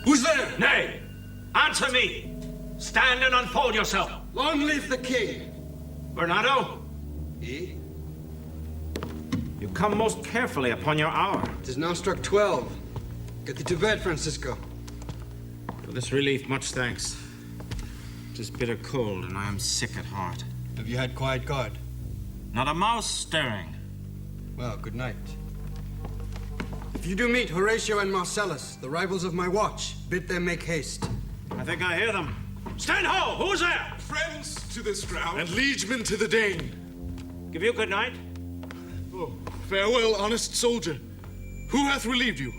Who's there? Nay, answer me. Stand and unfold yourself. Long live the king. Bernardo, Eh? you come most carefully upon your hour. It is now struck 12. Get thee to bed, Francisco. For this relief, much thanks. It is bitter cold, and I am sick at heart. Have you had quiet guard? Not a mouse stirring. Well, good night. If you do meet Horatio and Marcellus, the rivals of my watch, bid them make haste. I think I hear them. Stand ho! Who's there? Friends to this ground, and liegemen to the Dane. Give you good night. Oh, farewell, honest soldier. Who hath relieved you?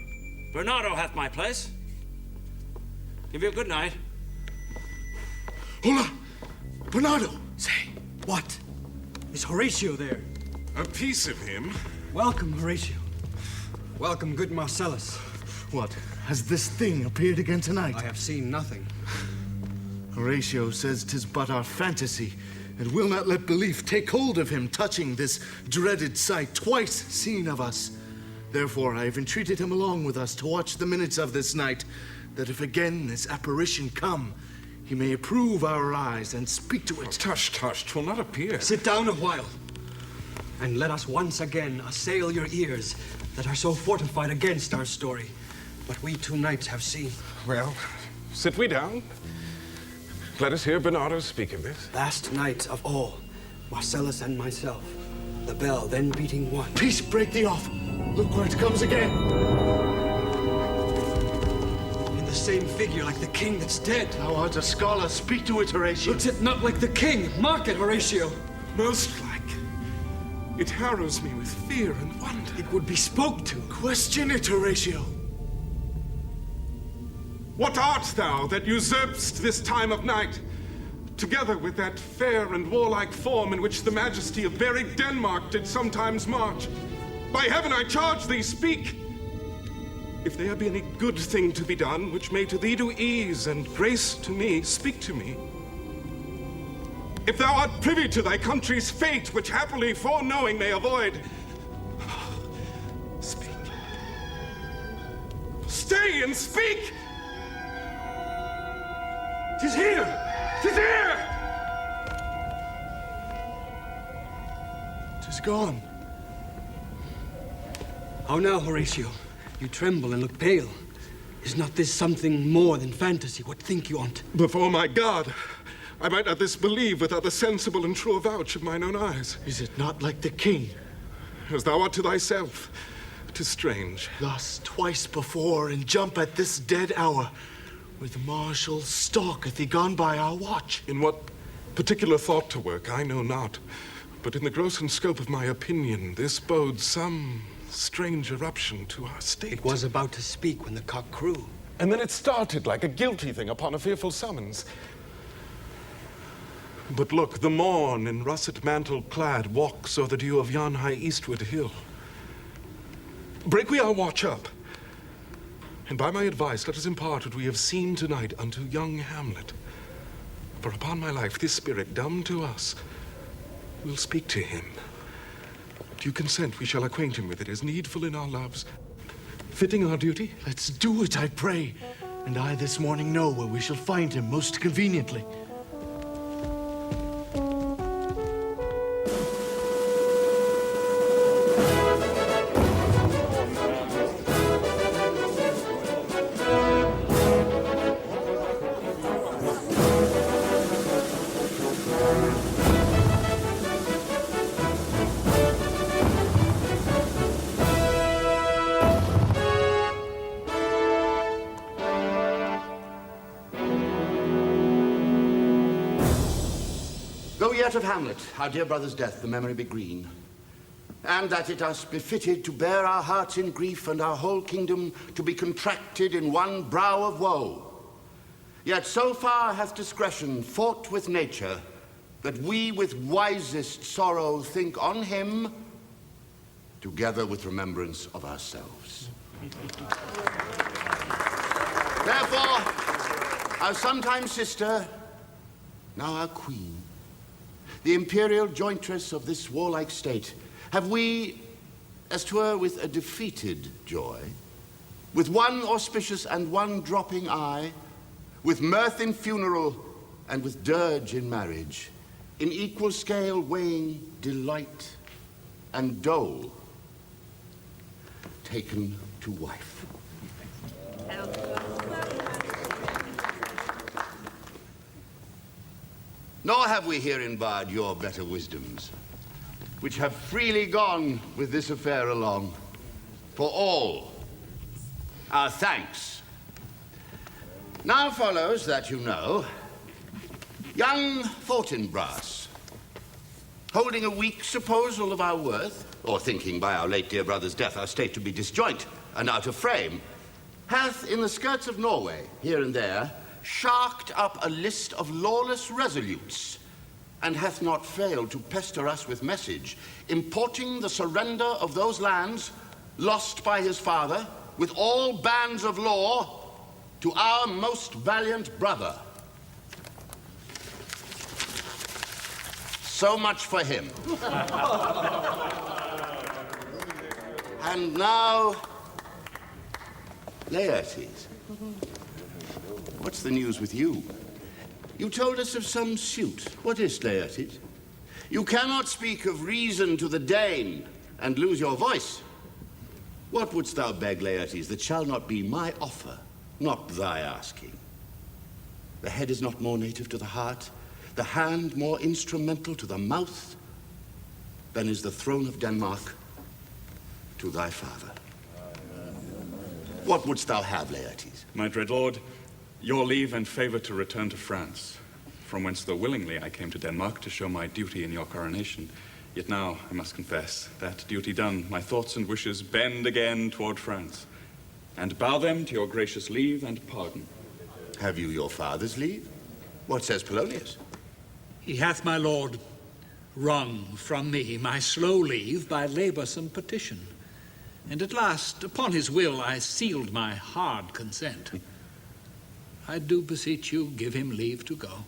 Bernardo hath my place. Give you good night. Hola! Bernardo! Say, what? Is Horatio there? A piece of him. Welcome, Horatio. Welcome, good Marcellus. What? Has this thing appeared again tonight? I have seen nothing. Horatio says 'tis but our fantasy, and will not let belief take hold of him, touching this dreaded sight twice seen of us. Therefore I have entreated him along with us to watch the minutes of this night, that if again this apparition come, he may approve our eyes and speak to it. Tush, tush, 'twill not appear. Sit down a while, and let us once again assail your ears that are so fortified against our story, what we 2 nights have seen. Well, sit we down. Let us hear Bernardo speak of this. Last night of all, Marcellus and myself, the bell then beating 1. Peace, break thee off. Look where it comes again. In the same figure like the king that's dead. Thou art a scholar. Speak to it, Horatio. Looks it not like the king? Mark it, Horatio. Most like. It harrows me with fear and wonder. It would be spoke to. Question it, Horatio. What art thou that usurpst this time of night, together with that fair and warlike form in which the majesty of buried Denmark did sometimes march? By heaven, I charge thee, speak! If there be any good thing to be done, which may to thee do ease and grace to me, speak to me. If thou art privy to thy country's fate, which happily foreknowing may avoid, speak. Stay and speak! 'Tis here! 'Tis here! 'Tis gone. How now, Horatio? You tremble and look pale. Is not this something more than fantasy? What think you on't? Before my God, I might not this believe without the sensible and true avouch of mine own eyes. Is it not like the king? As thou art to thyself, 'tis strange. Thus twice before, and jump at this dead hour, with martial stalketh he gone by our watch. In what particular thought to work, I know not. But in the gross and scope of my opinion, this bodes some strange eruption to our state. It was about to speak when the cock crew. And then it started like a guilty thing upon a fearful summons. But look, the morn in russet mantle clad walks o'er the dew of yon high eastward hill. Break we our watch up, and by my advice let us impart what we have seen tonight unto young Hamlet. For upon my life, this spirit, dumb to us, will speak to him. Do you consent we shall acquaint him with it as needful in our loves, fitting our duty? Let's do it, I pray. And I this morning know where we shall find him most conveniently. Though yet of Hamlet, our dear brother's death, the memory be green, and that it us befitted to bear our hearts in grief and our whole kingdom to be contracted in one brow of woe, yet so far hath discretion fought with nature that we with wisest sorrow think on him together with remembrance of ourselves. Therefore, our sometime sister, now our queen, the imperial jointress of this warlike state, have we, as 'twere with a defeated joy, with one auspicious and one dropping eye, with mirth in funeral and with dirge in marriage, in equal scale weighing delight and dole, taken to wife. Nor have we herein barred your better wisdoms, which have freely gone with this affair along, for all our thanks. Now follows that you know, young Fortinbras, holding a weak supposal of our worth, or thinking by our late dear brother's death our state to be disjoint and out of frame, hath in the skirts of Norway, here and there, sharked up a list of lawless resolutes, and hath not failed to pester us with message, importing the surrender of those lands lost by his father, with all bands of law, to our most valiant brother. So much for him. And now, Laertes. What's the news with you? You told us of some suit. What is, Laertes? You cannot speak of reason to the Dane and lose your voice. What wouldst thou beg, Laertes, that shall not be my offer, not thy asking? The head is not more native to the heart, the hand more instrumental to the mouth, than is the throne of Denmark to thy father. What wouldst thou have, Laertes? My dread lord, your leave and favor to return to France, from whence though willingly I came to Denmark to show my duty in your coronation. Yet now, I must confess, that duty done, my thoughts and wishes bend again toward France, and bow them to your gracious leave and pardon. Have you your father's leave? What says Polonius? He hath, my lord, wrung from me my slow leave by laboursome petition, and at last, upon his will, I sealed my hard consent. I do beseech you, give him leave to go.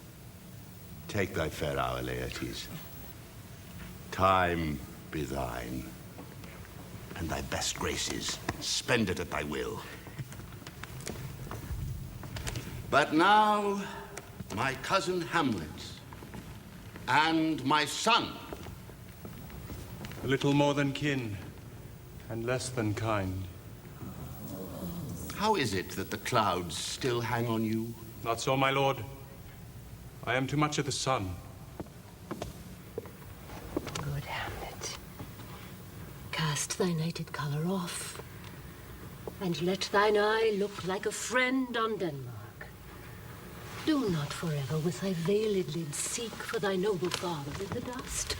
Take thy fair hour, Laertes. Time be thine, and thy best graces. Spend it at thy will. But now, my cousin Hamlet, and my son. A little more than kin, and less than kind. How is it that the clouds still hang on you? Not so, my lord. I am too much of the sun. Good Hamlet, cast thy native colour off, and let thine eye look like a friend on Denmark. Do not forever with thy veiled lid seek for thy noble father in the dust.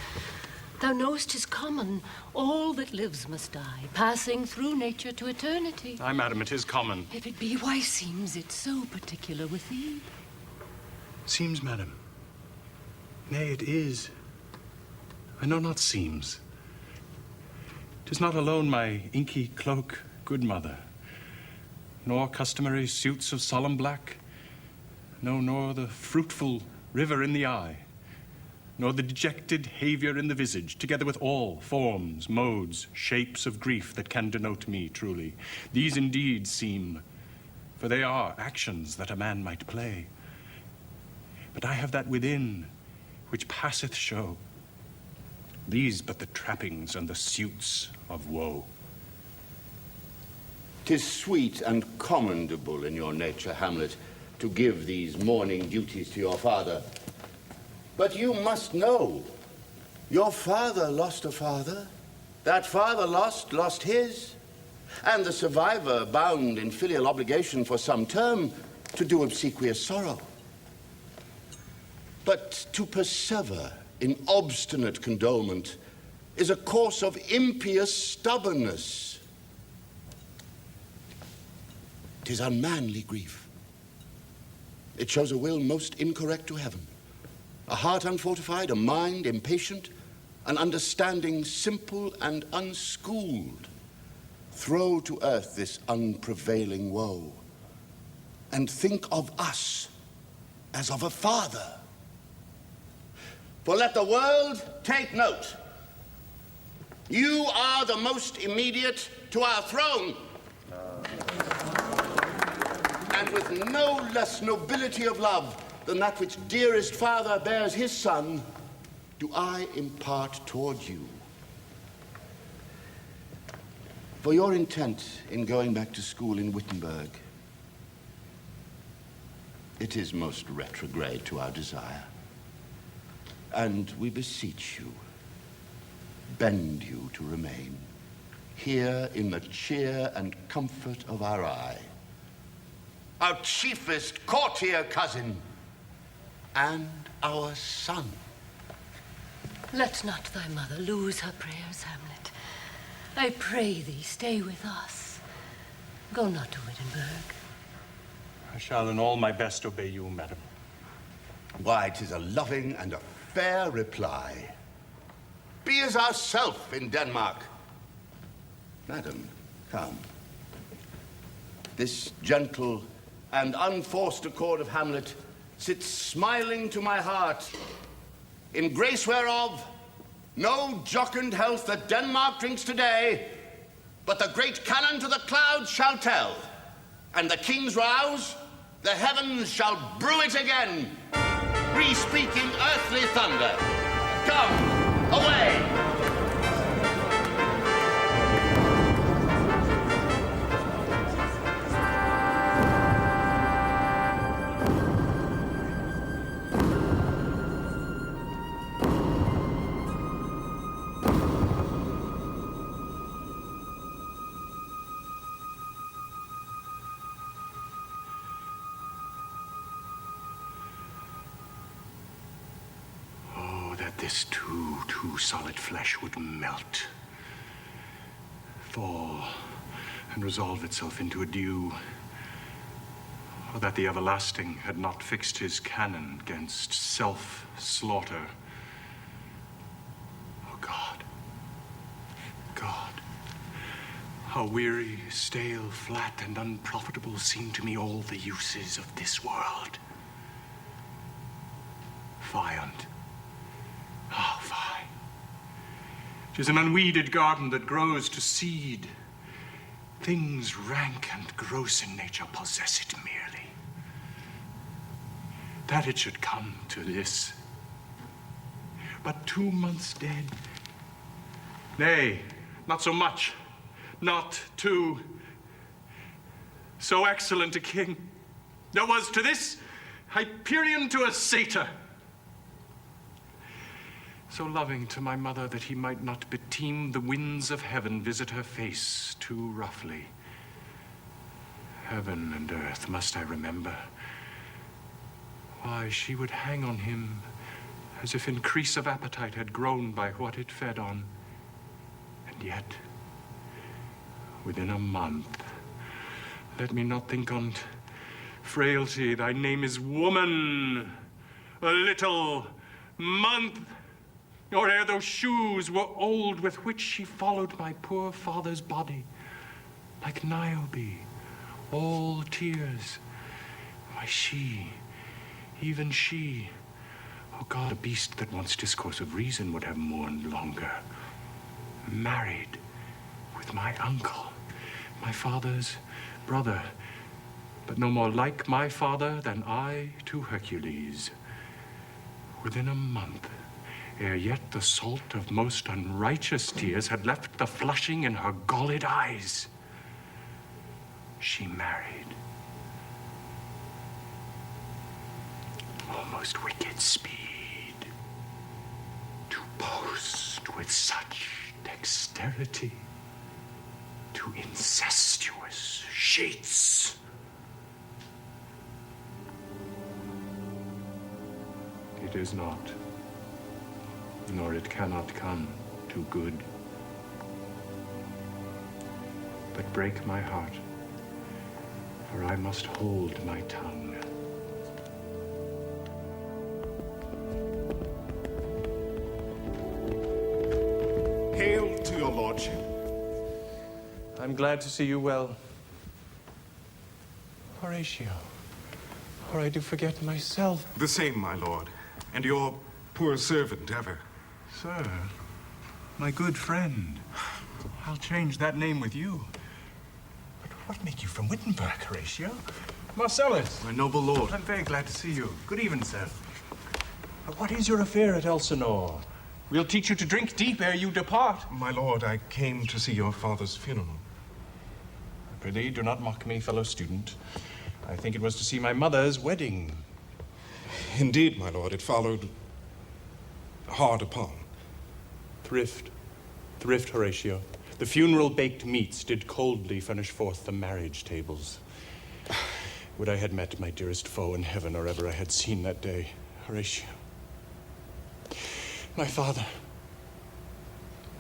Thou know'st 'tis common, all that lives must die, passing through nature to eternity. Aye, madam, it is common. If it be, why seems it so particular with thee? Seems, madam. Nay, it is. I know not seems. 'Tis not alone my inky cloak, good mother, nor customary suits of solemn black, no, nor the fruitful river in the eye, nor the dejected behavior in the visage, together with all forms, modes, shapes of grief that can denote me truly. These indeed seem, for they are actions that a man might play. But I have that within which passeth show. These but the trappings and the suits of woe. 'Tis sweet and commendable in your nature, Hamlet, to give these mourning duties to your father. But you must know, your father lost a father, that father lost his, and the survivor bound in filial obligation for some term to do obsequious sorrow. But to persever in obstinate condolement is a course of impious stubbornness. 'Tis unmanly grief. It shows a will most incorrect to heaven, a heart unfortified, a mind impatient, an understanding simple and unschooled. Throw to earth this unprevailing woe, and think of us as of a father. For let the world take note. You are the most immediate to our throne. and with no less nobility of love than that which dearest father bears his son, do I impart toward you. For your intent in going back to school in Wittenberg, it is most retrograde to our desire. And we beseech you, bend you to remain here in the cheer and comfort of our eye, our chiefest courtier cousin, and our son. Let not thy mother lose her prayers, Hamlet. I pray thee, stay with us. Go not to Wittenberg. I shall in all my best obey you, madam. Why, 'tis a loving and a fair reply. Be as ourself in Denmark. Madam, come. This gentle and unforced accord of Hamlet sits smiling to my heart, in grace whereof no jocund health that Denmark drinks today, but the great cannon to the clouds shall tell, and the king's rouse, the heavens shall brew it again, re-speaking earthly thunder. Come, away! This too solid flesh would melt, thaw, and resolve itself into a dew, or that the everlasting had not fixed his cannon against self-slaughter. Oh, God, God, how weary, stale, flat, and unprofitable seem to me all the uses of this world. Fiant. Oh, fie. 'Tis an unweeded garden that grows to seed. Things rank and gross in nature possess it merely. That it should come to this. But 2 months dead. Nay, not so much. Not to so excellent a king. There was to this Hyperion to a satyr. So loving to my mother that he might not beteem the winds of heaven visit her face too roughly. Heaven and earth must I remember. Why, she would hang on him as if increase of appetite had grown by what it fed on. And yet, within a month, let me not think on frailty, thy name is woman. A little month. Or ere those shoes were old with which she followed my poor father's body, like Niobe, all tears. Why, she, even she, oh God, a beast that once discourse of reason would have mourned longer, married with my uncle, my father's brother, but no more like my father than I to Hercules. Within a month, ere yet the salt of most unrighteous tears had left the flushing in her galled eyes, she married. Almost wicked speed, to boast with such dexterity, to incestuous sheets. It is not, nor it cannot come to good. But break my heart, for I must hold my tongue. Hail to your lordship. I'm glad to see you well. Horatio, or I do forget myself. The same, my lord, and your poor servant ever. Sir, my good friend, I'll change that name with you. But what make you from Wittenberg, Horatio? Marcellus! My noble lord. I'm very glad to see you. Good even, sir. What is your affair at Elsinore? We'll teach you to drink deep ere you depart. My lord, I came to see your father's funeral. Prithee, do not mock me, fellow student. I think it was to see my mother's wedding. Indeed, my lord, it followed hard upon. Thrift, Horatio. The funeral-baked meats did coldly furnish forth the marriage tables. Would I had met my dearest foe in heaven, or ever I had seen that day, Horatio. My father.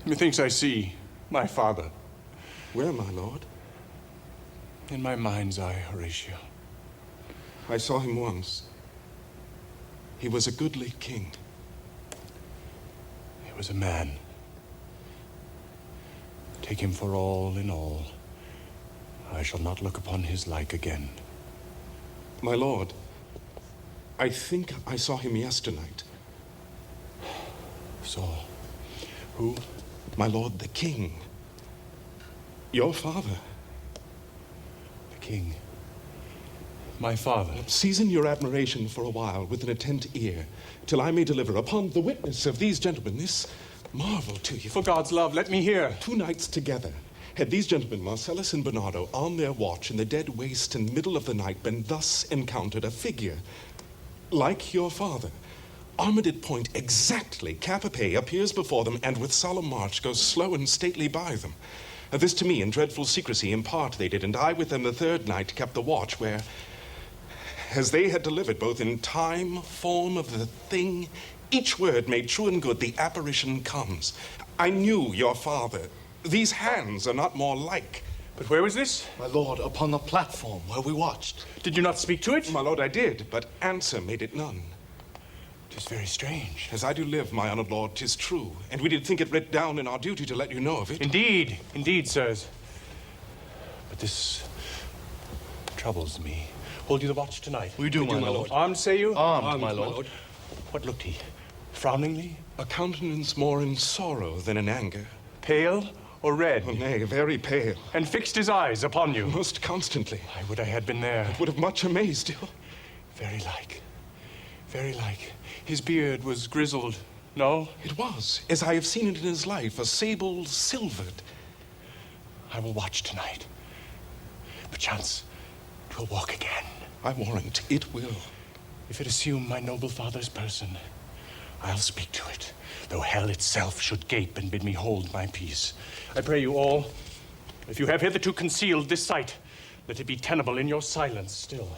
Methinks I see my father. Where, my lord? In my mind's eye, Horatio. I saw him once. He was a goodly king. He was a man. Take him for all in all. I shall not look upon his like again. My lord, I think I saw him yesternight. Saw? Who? My lord, the king. Your father. The king. My father. Season your admiration for a while with an attent ear, till I may deliver upon the witness of these gentlemen this marvel to you. For God's love, let me hear. 2 nights together had these gentlemen, Marcellus and Bernardo, on their watch in the dead waste in the middle of the night, been thus encountered a figure like your father, armored at point exactly, cap a pay, appears before them, and with solemn march goes slow and stately by them. This to me in dreadful secrecy impart they did, and I with them the 3rd night kept the watch, where, as they had delivered both in time, form of the thing, each word made true and good, the apparition comes. I knew your father. These hands are not more like. But where was this? My lord, upon the platform where we watched. Did you not speak to it? My lord, I did, but answer made it none. 'Tis very strange. As I do live, my honored lord, 'tis true, and we did think it writ down in our duty to let you know of it. Indeed, sirs. But this troubles me. Hold you the watch tonight? We do, my lord. Armed, say you? Armed, my lord. What looked he? Frowningly? A countenance more in sorrow than in anger. Pale or red? Oh, nay, very pale. And fixed his eyes upon you? Most constantly. I would I had been there. It would have much amazed you. Very like. Very like. His beard was grizzled, no? It was, as I have seen it in his life, a sable silvered. I will watch tonight. Perchance 'twill walk again. I warrant it will. If it assume my noble father's person, I'll speak to it, though hell itself should gape and bid me hold my peace. I pray you all, if you have hitherto concealed this sight, let it be tenable in your silence still.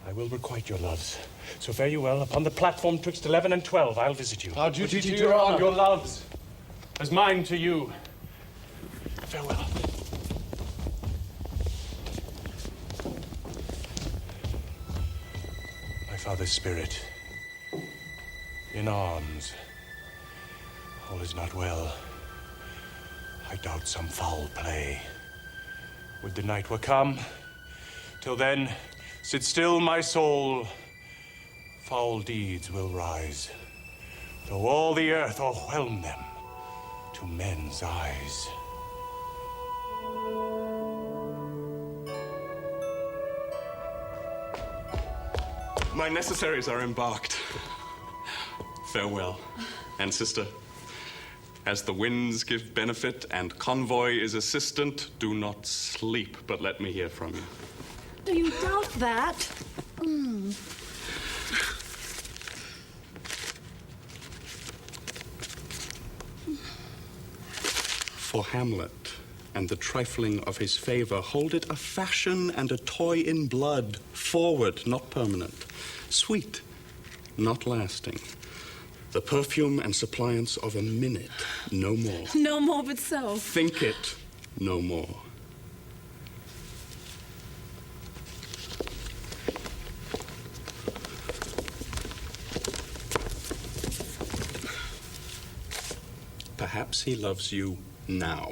I will requite your loves. So fare you well. Upon the platform twixt 11 and 12, I'll visit you. Our duty to your honor. Your loves, as mine to you. Farewell. My father's spirit, in arms. All is not well. I doubt some foul play. Would the night were come. Till then, sit still, my soul. Foul deeds will rise, though all the earth o'erwhelm them to men's eyes. My necessaries are embarked. Farewell. And sister, as the winds give benefit and convoy is assistant, do not sleep, but let me hear from you. Do you doubt that? For Hamlet and the trifling of his favor, hold it a fashion and a toy in blood, forward, not permanent, sweet, not lasting, the perfume and suppliance of a minute, no more. No more but so. Think it, no more. Perhaps he loves you now.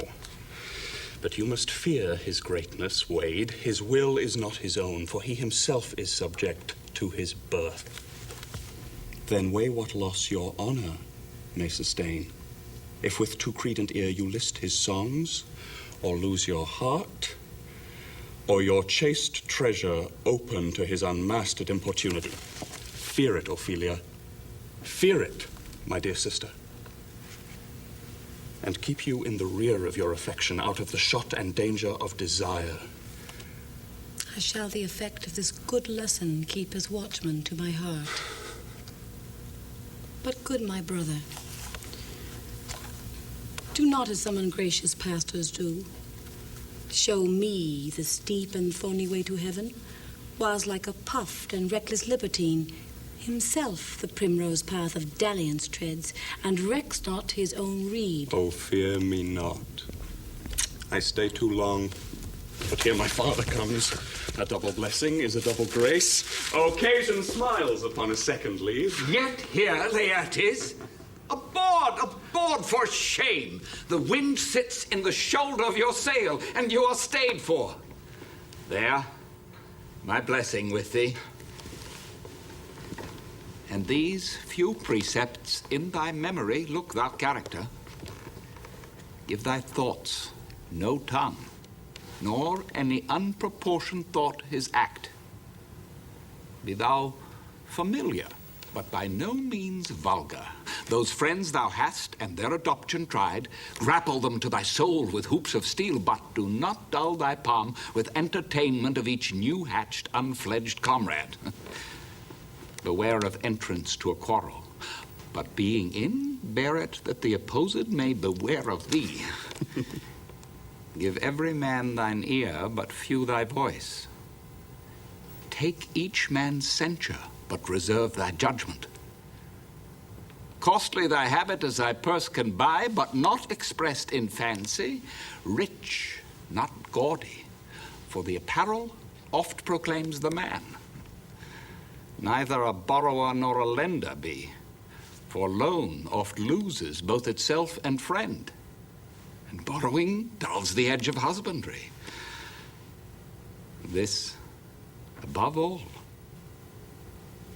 But you must fear his greatness, Wade. His will is not his own, for he himself is subject to his birth. Then weigh what loss your honor may sustain. If with too credent ear you list his songs, or lose your heart, or your chaste treasure open to his unmastered importunity. Fear it, Ophelia. Fear it, my dear sister. And keep you in the rear of your affection, out of the shot and danger of desire. I shall the effect of this good lesson keep as watchman to my heart. But good my brother, do not as some ungracious pastors do. Show me the steep and thorny way to heaven, whiles like a puffed and reckless libertine, himself the primrose path of dalliance treads, and recks not his own reed. Oh, fear me not. I stay too long, but here my father comes. A double blessing is a double grace. Occasion smiles upon a second leave. Yet here Laertes, aboard for shame. The wind sits in the shoulder of your sail, and you are stayed for. There, my blessing with thee. And these few precepts in thy memory look thou character. Give thy thoughts no tongue, nor any unproportioned thought his act. Be thou familiar, but by no means vulgar. Those friends thou hast and their adoption tried, grapple them to thy soul with hoops of steel, but do not dull thy palm with entertainment of each new-hatched, unfledged comrade. Beware of entrance to a quarrel, but being in, bear it that the opposed may beware of thee. Give every man thine ear, but few thy voice. Take each man's censure, but reserve thy judgment. Costly thy habit as thy purse can buy, but not expressed in fancy. Rich, not gaudy, for the apparel oft proclaims the man. Neither a borrower nor a lender be, for loan oft loses both itself and friend, and borrowing dulls the edge of husbandry. This, above all,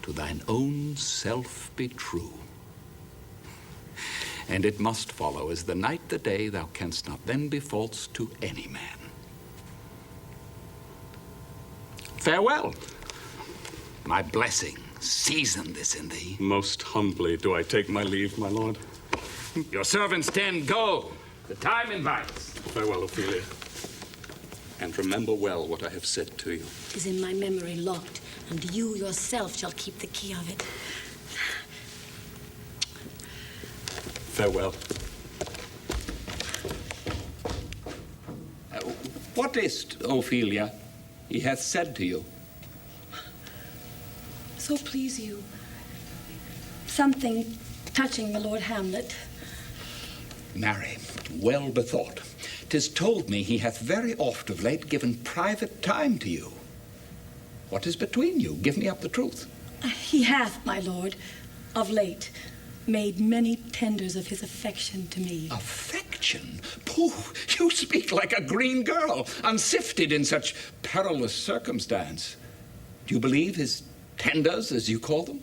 to thine own self be true. And it must follow, as the night the day, thou canst not then be false to any man. Farewell. My blessing, season this in thee. Most humbly do I take my leave, my lord. Your servants 10, go. The time invites. Farewell, Ophelia. And remember well what I have said to you. It is in my memory locked, and you yourself shall keep the key of it. Farewell. What is't, Ophelia, he hath said to you? So please you, something touching the Lord Hamlet. Marry, well bethought. 'Tis told me he hath very oft of late given private time to you. What is between you? Give me up the truth. He hath, my lord, of late made many tenders of his affection to me. Affection? Pooh, you speak like a green girl, unsifted in such perilous circumstance. Do you believe his tenders, as you call them?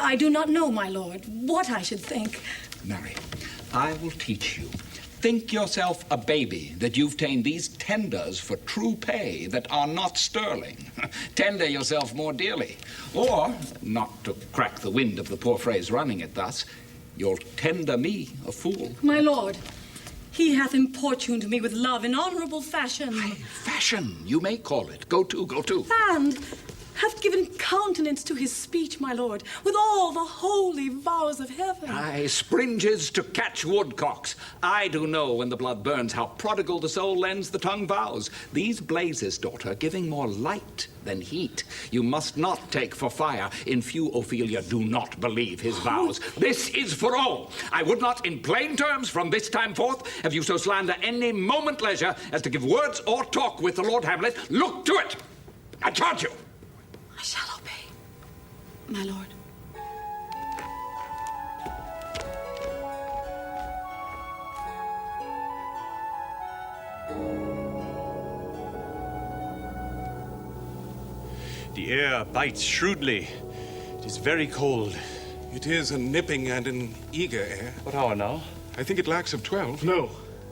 I do not know, my lord, what I should think. Mary, I will teach you. Think yourself a baby that you've ta'en these tenders for true pay that are not sterling. Tender yourself more dearly. Or, not to crack the wind of the poor phrase running it thus, you'll tender me a fool. My lord, he hath importuned me with love in honorable fashion. Aye, fashion, you may call it. Go to, go to. And hath given countenance to his speech, my lord, with all the holy vows of heaven. Aye, springes to catch woodcocks. I do know when the blood burns how prodigal the soul lends the tongue vows. These blazes, daughter, giving more light than heat, you must not take for fire. In few, Ophelia, do not believe his vows. This is for all. I would not, in plain terms, from this time forth, have you so slander any moment leisure as to give words or talk with the Lord Hamlet. Look to it, I charge you. I shall obey, my lord. The air bites shrewdly. It is very cold. It is a nipping and an eager air. What hour now? I think it lacks of 12. No,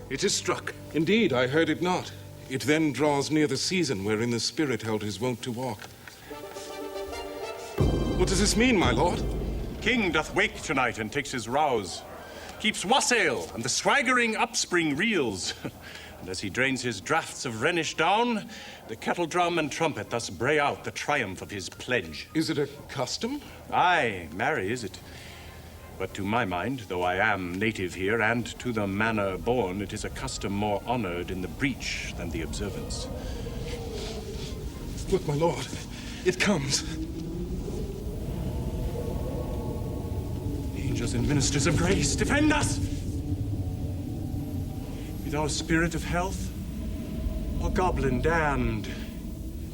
it is struck. Indeed, I heard it not. It then draws near the season wherein the spirit held his wont to walk. What does this mean, my lord? King doth wake tonight and takes his rouse. Keeps wassail, and the swaggering upspring reels. And as he drains his draughts of Rhenish down, the kettle drum and trumpet thus bray out the triumph of his pledge. Is it a custom? Aye, marry is it. But to my mind, though I am native here, and to the manor born, it is a custom more honored in the breach than the observance. Look, my lord, it comes. Angels and ministers of grace, defend us! Be thou spirit of health, or goblin damned,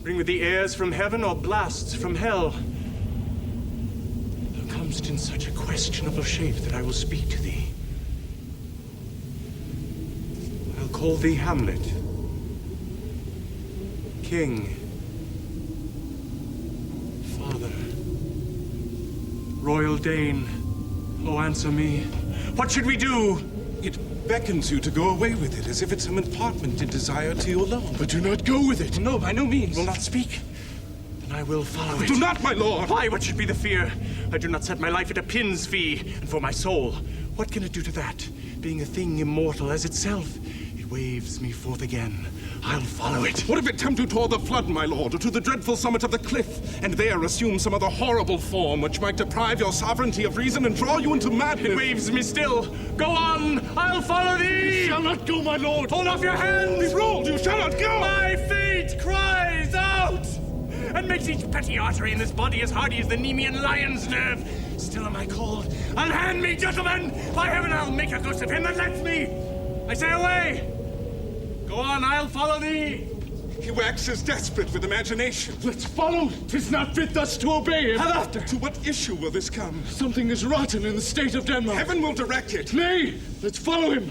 bring with thee airs from heaven or blasts from hell. Thou comest in such a questionable shape that I will speak to thee. I'll call thee Hamlet, King, Father, Royal Dane. Oh, answer me. What should we do? It beckons you to go away with it, as if it's some apartment it desire to you alone. But do not go with it. No, by no means. Will not speak. Then I will follow it. Do not, my lord! Why, what should be the fear? I do not set my life at a pin's fee. And for my soul, what can it do to that? Being a thing immortal as itself, it waves me forth again. I'll follow it. What if it tempt you toward the flood, my lord, or to the dreadful summit of the cliff, and there assume some other horrible form which might deprive your sovereignty of reason and draw you into madness? It waves me still. Go on! I'll follow thee! You shall not go, my lord! Hold off your hands! Behold, you shall not go! My fate cries out! And makes each petty artery in this body as hardy as the Nemean lion's nerve. Still am I called. Unhand me, gentlemen! By heaven, I'll make a ghost of him that lets me! I say away! Go on, I'll follow thee. He waxes desperate with imagination. Let's follow. 'Tis not fit thus to obey him. Have after. To what issue will this come? Something is rotten in the state of Denmark. Heaven will direct it. Nay, let's follow him.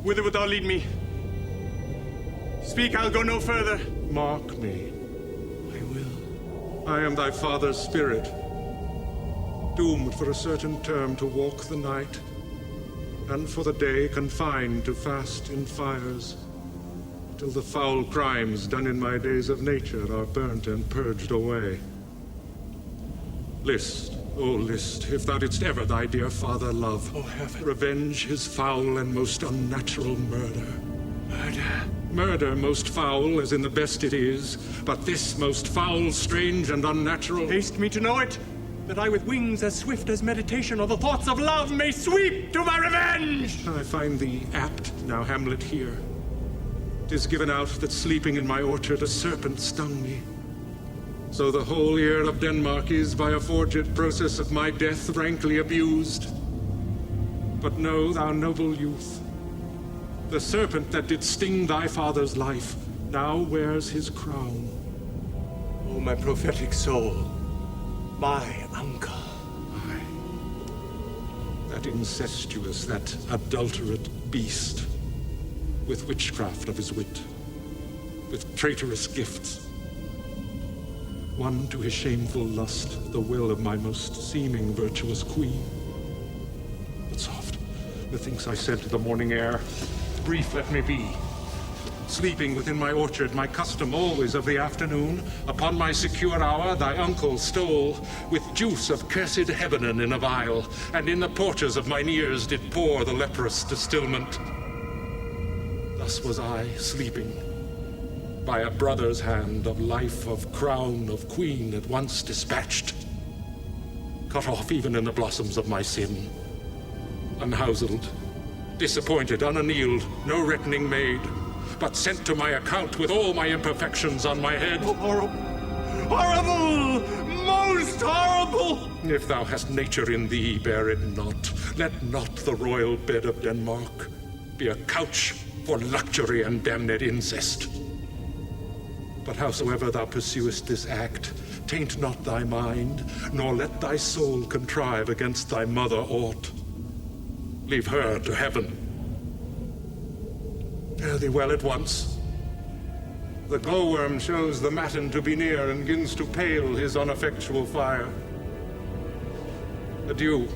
Whither wilt thou lead me? Speak, I'll go no further. Mark me. I will. I am thy father's spirit, doomed for a certain term to walk the night, and for the day confined to fast in fires, till the foul crimes done in my days of nature are burnt and purged away. List, O list, if thou didst ever thy dear father love, O heaven, revenge his foul and most unnatural murder. Murder. Murder most foul, as in the best it is, but this most foul, strange, and unnatural. Haste me to know it, that I with wings as swift as meditation or the thoughts of love may sweep to my revenge! I find thee apt, now Hamlet, here. 'Tis given out that sleeping in my orchard a serpent stung me. So the whole ear of Denmark is, by a forged process of my death, rankly abused. But know, thou noble youth, the serpent that did sting thy father's life now wears his crown. O my prophetic soul, my uncle. Aye. That incestuous, that adulterate beast, with witchcraft of his wit, with traitorous gifts, won to his shameful lust the will of my most seeming virtuous queen. But soft, methinks I said to the morning air, brief let me be. Sleeping within my orchard, my custom always of the afternoon, upon my secure hour thy uncle stole, with juice of cursed Hebanon in a vial, and in the porches of mine ears did pour the leprous distilment. Thus was I sleeping, by a brother's hand of life, of crown, of queen at once dispatched, cut off even in the blossoms of my sin, unhouseled, disappointed, unannealed, no reckoning made, but sent to my account with all my imperfections on my head. Oh, horrible! Horrible! Most horrible! If thou hast nature in thee, bear it not. Let not the royal bed of Denmark be a couch for luxury and damned incest. But howsoever thou pursuest this act, taint not thy mind, nor let thy soul contrive against thy mother aught. Leave her to heaven. Fare thee well at once. The glowworm shows the matin to be near and begins to pale his ineffectual fire. Adieu.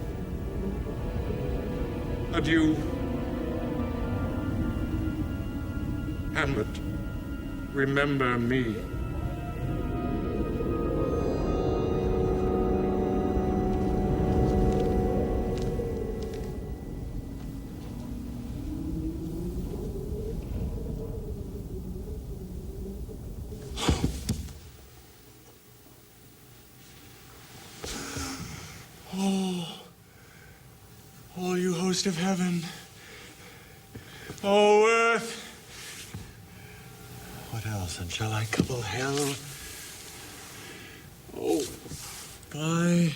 Adieu. Hamlet, remember me. Oh, you host of heaven. Oh, earth. What else, and shall I couple hell? Oh, I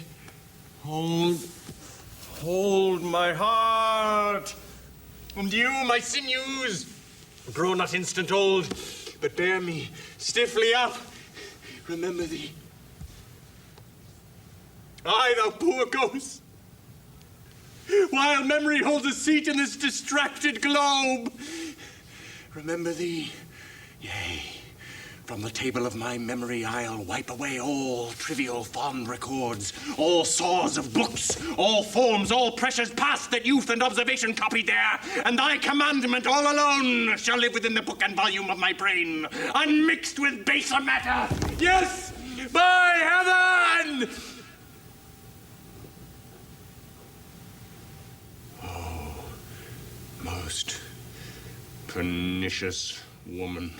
hold my heart. And you, my sinews, grow not instant old, but bear me stiffly up. Remember thee. Aye, thou poor ghost, while memory holds a seat in this distracted globe. Remember thee. Yea, from the table of my memory I'll wipe away all trivial fond records, all saws of books, all forms, all precious past that youth and observation copied there, and thy commandment all alone shall live within the book and volume of my brain, unmixed with baser matter. Yes, by heaven! Most pernicious woman.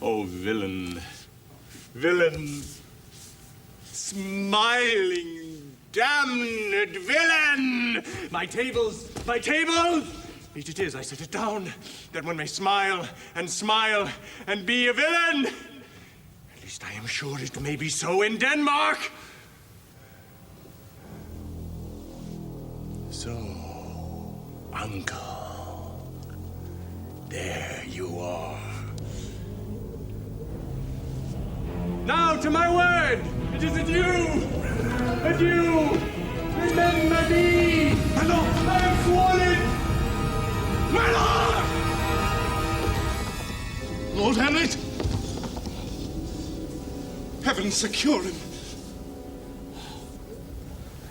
Oh, villain, villain, smiling, damned villain! My tables, Meet it is, I set it down, that one may smile and be a villain. At least I am sure it may be so in Denmark. So, uncle, there you are. Now to my word, it is adieu, adieu, remember me. My lord, I have sworn it. My lord! Lord Hamlet! Heaven secure him.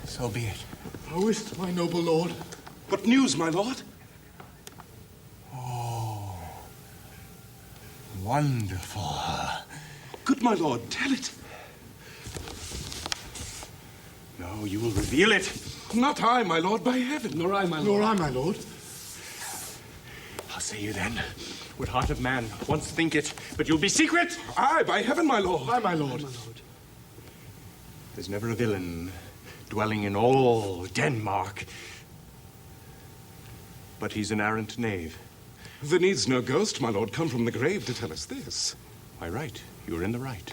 So be it. How is't, my noble lord? What news, my lord? Oh, wonderful. Good my lord, tell it. No, you will reveal it. Not I, my lord, by heaven. Nor I, my lord. Nor I, my lord. I'll say you then. Would heart of man once think it, but you'll be secret. Aye, by heaven, my lord. Aye, my lord. Aye, my lord. There's never a villain dwelling in all Denmark, but he's an arrant knave. There needs no ghost, my lord, come from the grave to tell us this. Why, right. You are in the right.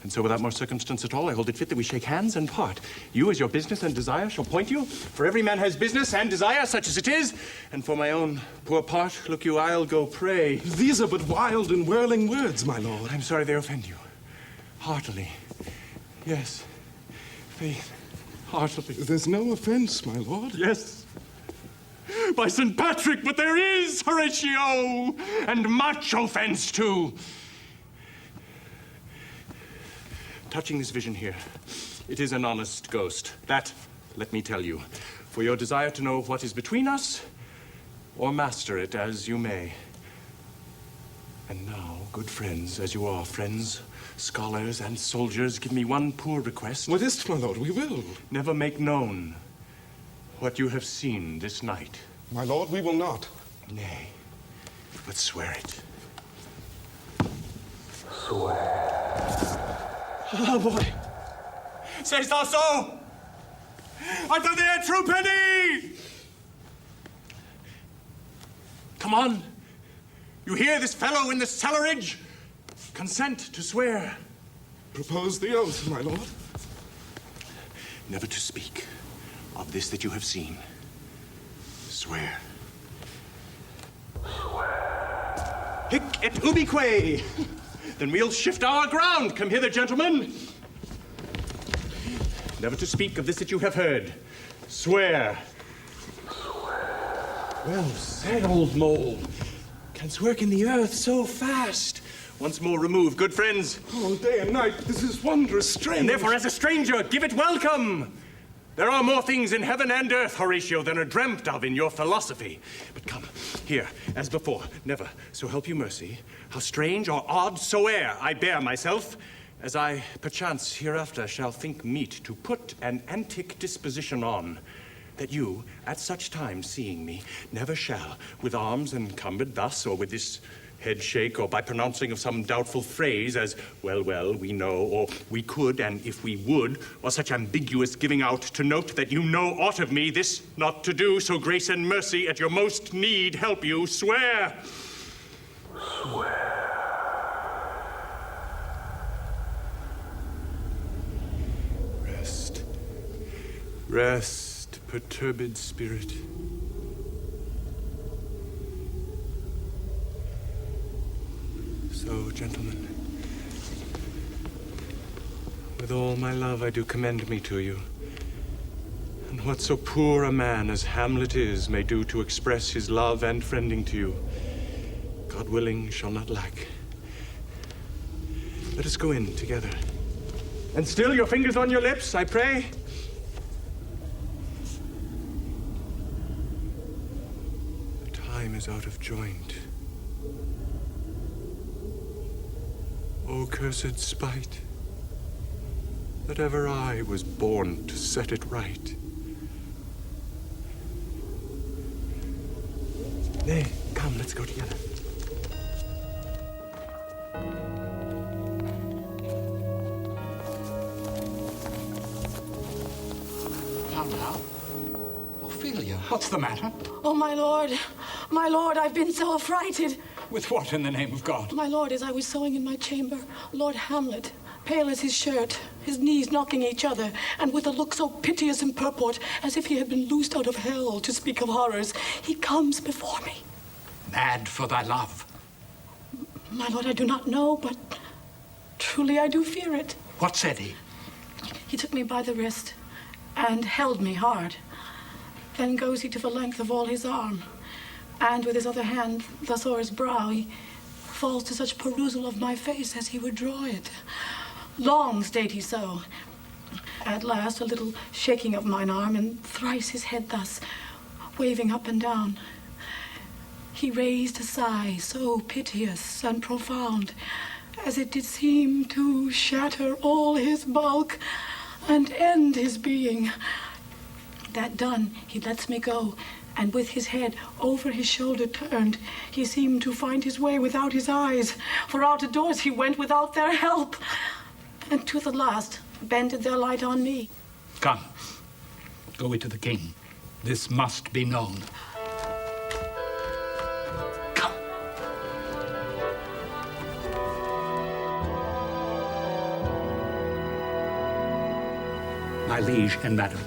And so without more circumstance at all, I hold it fit that we shake hands and part. You, as your business and desire, shall point you. For every man has business and desire, such as it is. And for my own poor part, look you, I'll go pray. These are but wild and whirling words, my lord. I'm sorry they offend you. Heartily. Yes. Faith. Heartily. There's no offense, my lord. Yes. By St. Patrick, but there is, Horatio, and much offense, too. Touching this vision here, it is an honest ghost. That, let me tell you, for your desire to know what is between us, or master it as you may. And now, good friends, as you are, friends, scholars, and soldiers, give me one poor request. What is't, my lord? We will. Never make known what you have seen this night. My lord, we will not. Nay, but swear it. Swear. Oh, boy. Say'st thou so? Art thou there, true penny? Come on. You hear this fellow in the cellarage? Consent to swear. Propose the oath, my lord. Never to speak of this that you have seen. Swear. Swear. Hic et ubique. Then we'll shift our ground. Come hither, gentlemen. Never to speak of this that you have heard. Swear. Swear. Well said, old mole. God's work in the earth so fast. Once more remove, good friends. Oh, day and night, this is wondrous strange. And therefore, as a stranger, give it welcome. There are more things in heaven and earth, Horatio, than are dreamt of in your philosophy. But come, here, as before, never, so help you mercy, how strange or odd soe'er I bear myself, as I perchance hereafter shall think meet to put an antic disposition on, that you, at such time seeing me, never shall, with arms encumbered thus, or with this head shake, or by pronouncing of some doubtful phrase as, well, well, we know, or we could, and if we would, or such ambiguous giving out to note that you know aught of me, this not to do, so grace and mercy at your most need help you, swear. Swear. Rest. Rest, perturbed spirit. So, gentlemen, with all my love I do commend me to you, and what so poor a man as Hamlet is may do to express his love and friending to you, God willing, shall not lack. Let us go in together. And still your fingers on your lips, I pray. The time is out of joint. O cursed spite, that ever I was born to set it right. Nay, come, let's go together. Now, Ophelia, what's the matter? Oh, my lord, I've been so affrighted. With what in the name of God? My lord, as I was sewing in my chamber, Lord Hamlet, pale as his shirt, his knees knocking each other, and with a look so piteous in purport, as if he had been loosed out of hell, to speak of horrors, he comes before me. Mad for thy love. My lord, I do not know, but truly I do fear it. What said he? He took me by the wrist and held me hard. Then goes he to the length of all his arm, and with his other hand thus o'er his brow, he falls to such perusal of my face as he would draw it. Long stayed he so. At last a little shaking of mine arm, and thrice his head thus, waving up and down. He raised a sigh so piteous and profound, as it did seem to shatter all his bulk and end his being. That done, he lets me go, and with his head over his shoulder turned, he seemed to find his way without his eyes, for out of doors he went without their help, and to the last bended their light on me. Come, go we to the king. This must be known. Come. My liege and madam,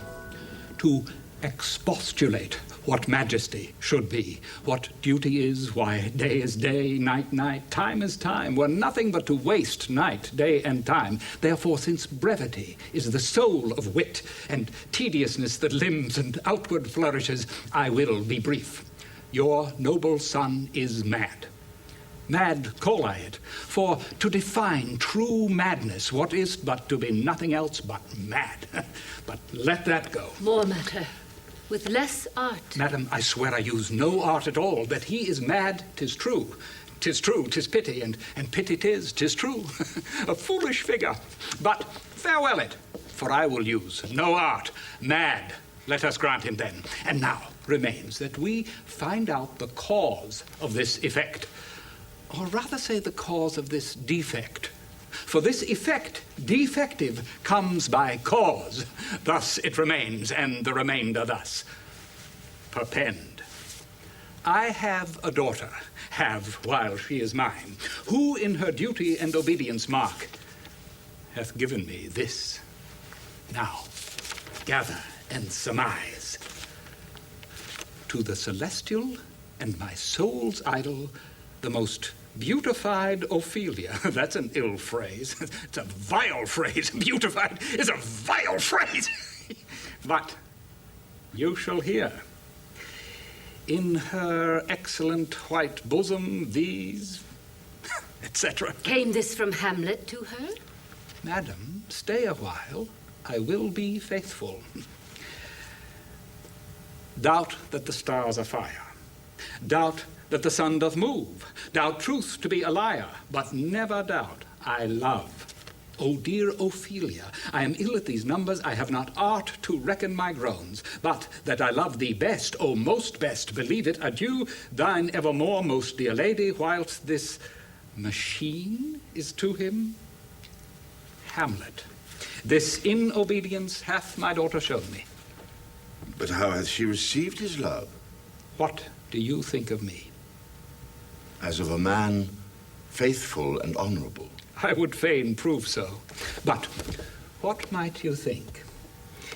to expostulate what majesty should be, what duty is, why day is day, night, night, time is time, were nothing but to waste night, day, and time. Therefore, since brevity is the soul of wit, and tediousness the limbs and outward flourishes, I will be brief. Your noble son is mad. Mad call I it, for to define true madness, what is but to be nothing else but mad. But let that go. More matter, with less art. Madam, I swear I use no art at all. That he is mad, 'tis true. 'Tis true, 'tis pity, and pity 'tis true. A foolish figure. But farewell it, for I will use no art. Mad, let us grant him then. And now remains that we find out the cause of this effect. Or rather say the cause of this defect. For this effect, defective, comes by cause. Thus it remains, and the remainder thus. Perpend. I have a daughter, have while she is mine, who in her duty and obedience mark, hath given me this. Now, gather and surmise. To the celestial and my soul's idol, the most beautified Ophelia. That's an ill phrase. It's a vile phrase. Beautified is a vile phrase. But you shall hear. In her excellent white bosom, these, etc. Came this from Hamlet to her? Madam, stay a while. I will be faithful. Doubt that the stars are fire. Doubt that the sun doth move. Doubt truth to be a liar, but never doubt I love. O dear Ophelia, I am ill at these numbers. I have not art to reckon my groans. But that I love thee best, O most best, believe it. Adieu, thine evermore, most dear lady, whilst this machine is to him Hamlet. This in obedience hath my daughter shown me. But how hath she received his love? What do you think of me? As of a man faithful and honorable. I would fain prove so. But what might you think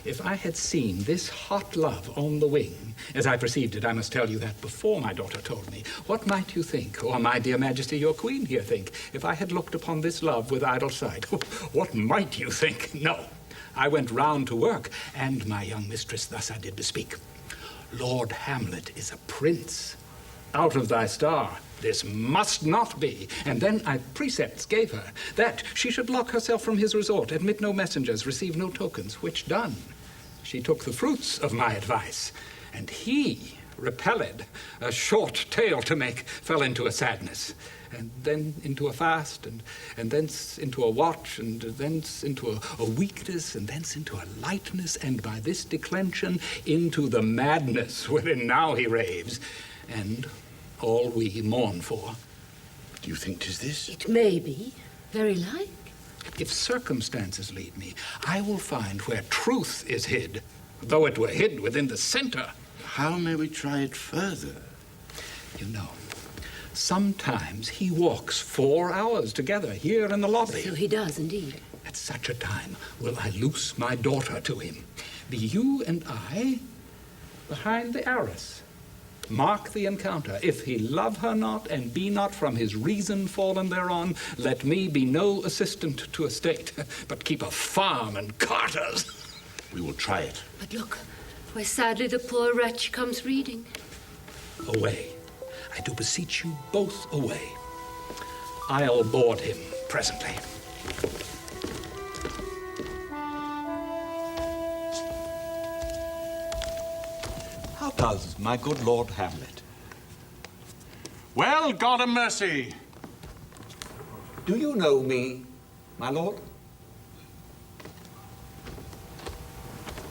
if I had seen this hot love on the wing, as I perceived it? I must tell you that before my daughter told me. What might you think, or my dear Majesty, your queen here think, if I had looked upon this love with idle sight? What might you think? No. I went round to work, and my young mistress thus I did bespeak. Lord Hamlet is a prince. Out of thy star, this must not be. And then I precepts gave her, that she should lock herself from his resort, admit no messengers, receive no tokens, which done, she took the fruits of my advice, and he, repelled, a short tale to make, fell into a sadness, and then into a fast, and thence into a watch, and thence into a weakness, and thence into a lightness, and by this declension into the madness wherein now he raves, and all we mourn for. Do you think 'tis this? It may be. Very like. If circumstances lead me, I will find where truth is hid, though it were hid within the center. How may we try it further? You know, sometimes he walks 4 hours together here in the lobby. So he does, indeed. At such a time will I loose my daughter to him. Be you and I behind the arras. Mark the encounter. If he love her not, and be not from his reason fallen thereon, let me be no assistant to a state, but keep a farm and carters. We will try it. But look, where sadly the poor wretch comes reading. Away. I do beseech you both away. I'll board him presently. How does my good Lord Hamlet? Well, God a mercy. Do you know me, my lord?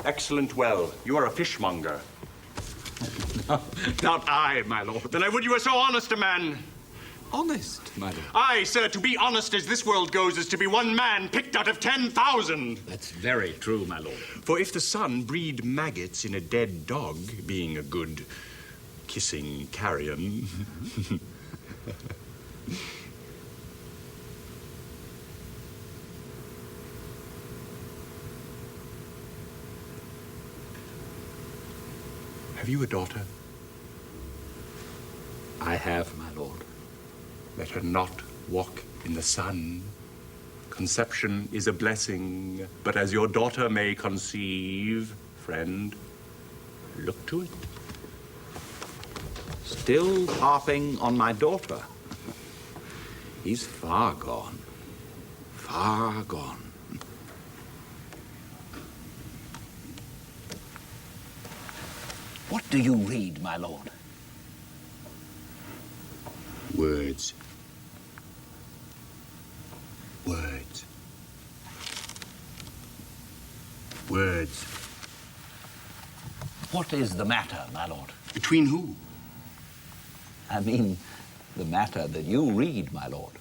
Excellent well. You are a fishmonger. Not I, my lord. Then I would you were so honest a man. Honest, my lord? Aye, sir, to be honest as this world goes is to be one man picked out of 10,000. That's very true, my lord. For if the sun breed maggots in a dead dog, being a good kissing carrion... Have you a daughter? I have, my lord. Let her not walk in the sun. Conception is a blessing, but as your daughter may conceive, friend, look to it. Still harping on my daughter. He's far gone. Far gone. What do you read, my lord? Words. Words. Words. What is the matter, my lord? Between who? I mean, the matter that you read, my lord.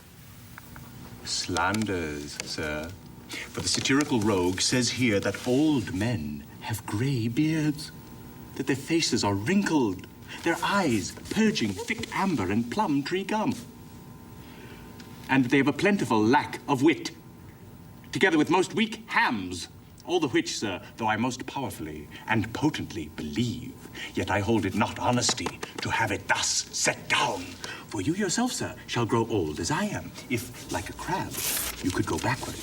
Slanders, sir. For the satirical rogue says here that old men have grey beards, that their faces are wrinkled, their eyes purging thick amber and plum tree gum, and they have a plentiful lack of wit, together with most weak hams. All the which, sir, though I most powerfully and potently believe, yet I hold it not honesty to have it thus set down. For you yourself, sir, shall grow old as I am, if, like a crab, you could go backward.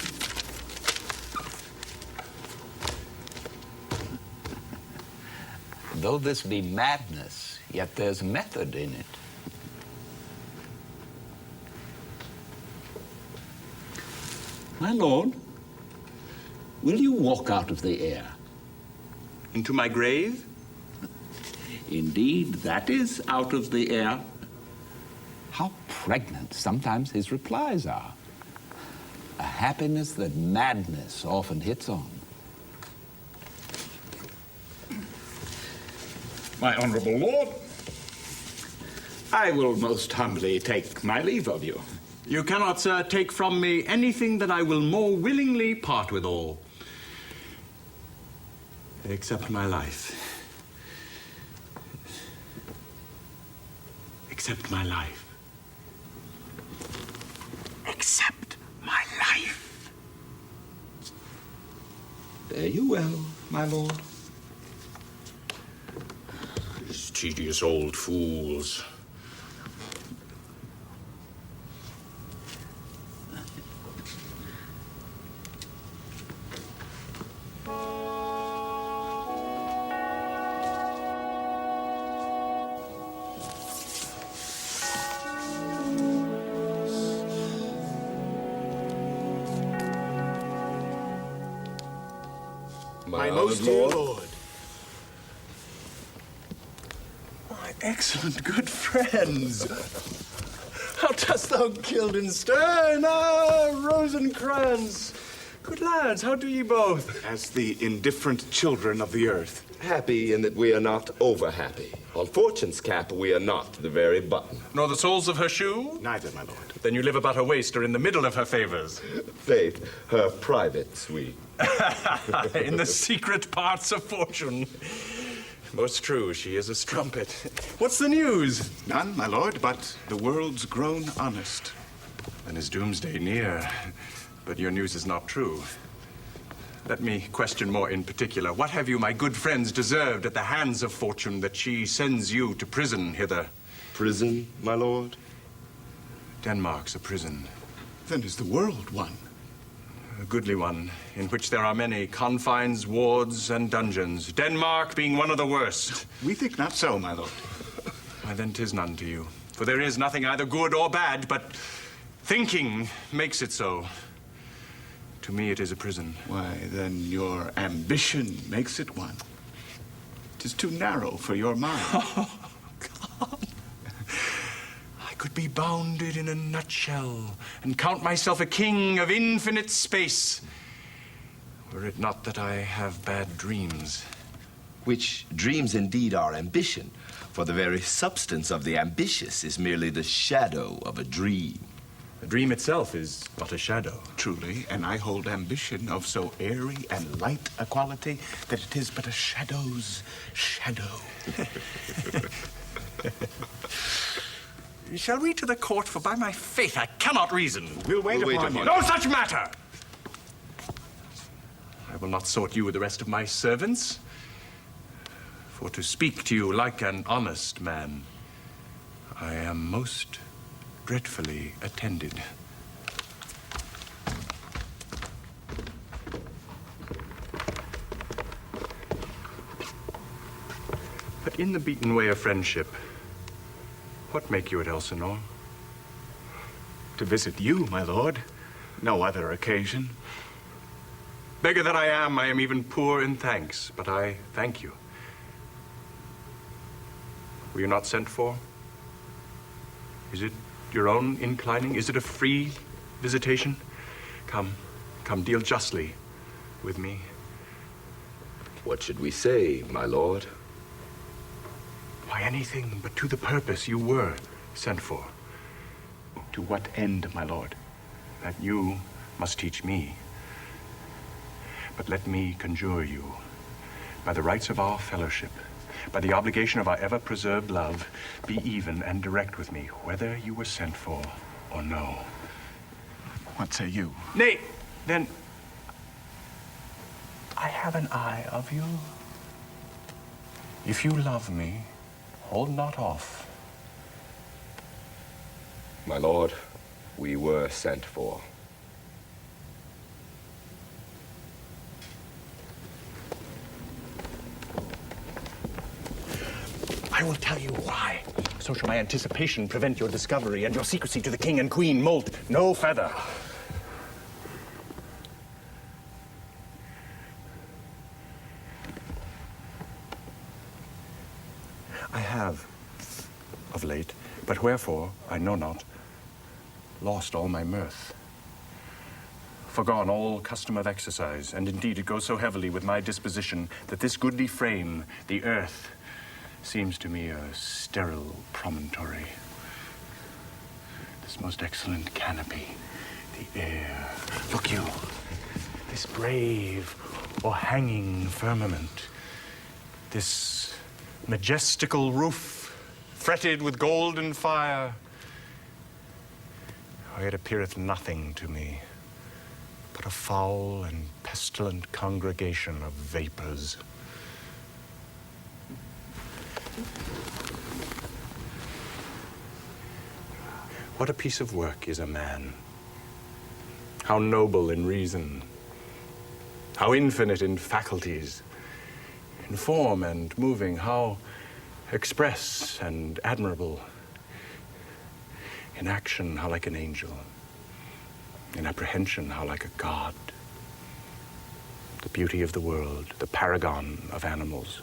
Though this be madness, yet there's method in it. My lord, will you walk out of the air? Into my grave? Indeed, that is out of the air. How pregnant sometimes his replies are. A happiness that madness often hits on. My honorable lord, I will most humbly take my leave of you. You cannot, sir, take from me anything that I will more willingly part withal. Except my life. Except my life. Except my life. Fare you well, my lord. These tedious old fools. My most dear lord. My excellent good friends. How dost thou Guildenstern, Rosencrantz? Good lads, how do ye both? As the indifferent children of the earth. Happy in that we are not over-happy. On Fortune's cap, we are not the very button. Nor the soles of her shoe? Neither, my lord. Then you live about her waist or in the middle of her favors? Faith, her private suite. In the secret parts of Fortune. Most true, she is a strumpet. What's the news? None, my lord, but the world's grown honest. Then is doomsday near. But your news is not true. Let me question more in particular. What have you, my good friends, deserved at the hands of Fortune that she sends you to prison hither? Prison, my lord? Denmark's a prison. Then is the world one? A goodly one, in which there are many confines, wards, and dungeons. Denmark being one of the worst. We think not so, my lord. Why, then 'tis none to you. For there is nothing either good or bad, but thinking makes it so. To me, it is a prison. Why, then your ambition makes it one. 'Tis too narrow for your mind. Oh, God. I could be bounded in a nutshell and count myself a king of infinite space, were it not that I have bad dreams. Which dreams indeed are ambition, for the very substance of the ambitious is merely the shadow of a dream. The dream itself is but a shadow. Truly, and I hold ambition of so airy and light a quality that it is but a shadow's shadow. Shall we to the court? For by my faith, I cannot reason. We'll wait upon you. No such matter! I will not sort you with the rest of my servants. For to speak to you like an honest man, I am most dreadfully attended. But in the beaten way of friendship, what make you at Elsinore? To visit you, my lord. No other occasion. Beggar that I am even poor in thanks, but I thank you. Were you not sent for? Is it your own inclining? Is it a free visitation? Come, deal justly with me. What should we say, my lord? Why, anything but to the purpose you were sent for. To what end, my lord? That you must teach me. But let me conjure you, by the rights of our fellowship, by the obligation of our ever-preserved love, be even and direct with me, whether you were sent for or no. What say you? Nay, then, I have an eye of you. If you love me, hold not off. My lord, we were sent for. I will tell you why. So shall my anticipation prevent your discovery, and your secrecy to the king and queen moult no feather. I have, of late, but wherefore, I know not, lost all my mirth. Forgone all custom of exercise, and indeed it goes so heavily with my disposition that this goodly frame, the earth, seems to me a sterile promontory. This most excellent canopy, the air. Look you, this brave or hanging firmament, this majestical roof, fretted with golden fire. Oh, it appeareth nothing to me but a foul and pestilent congregation of vapors. What a piece of work is a man. How noble in reason, how infinite in faculties, in form and moving, how express and admirable. In action, how like an angel. In apprehension, how like a god. The beauty of the world, the paragon of animals.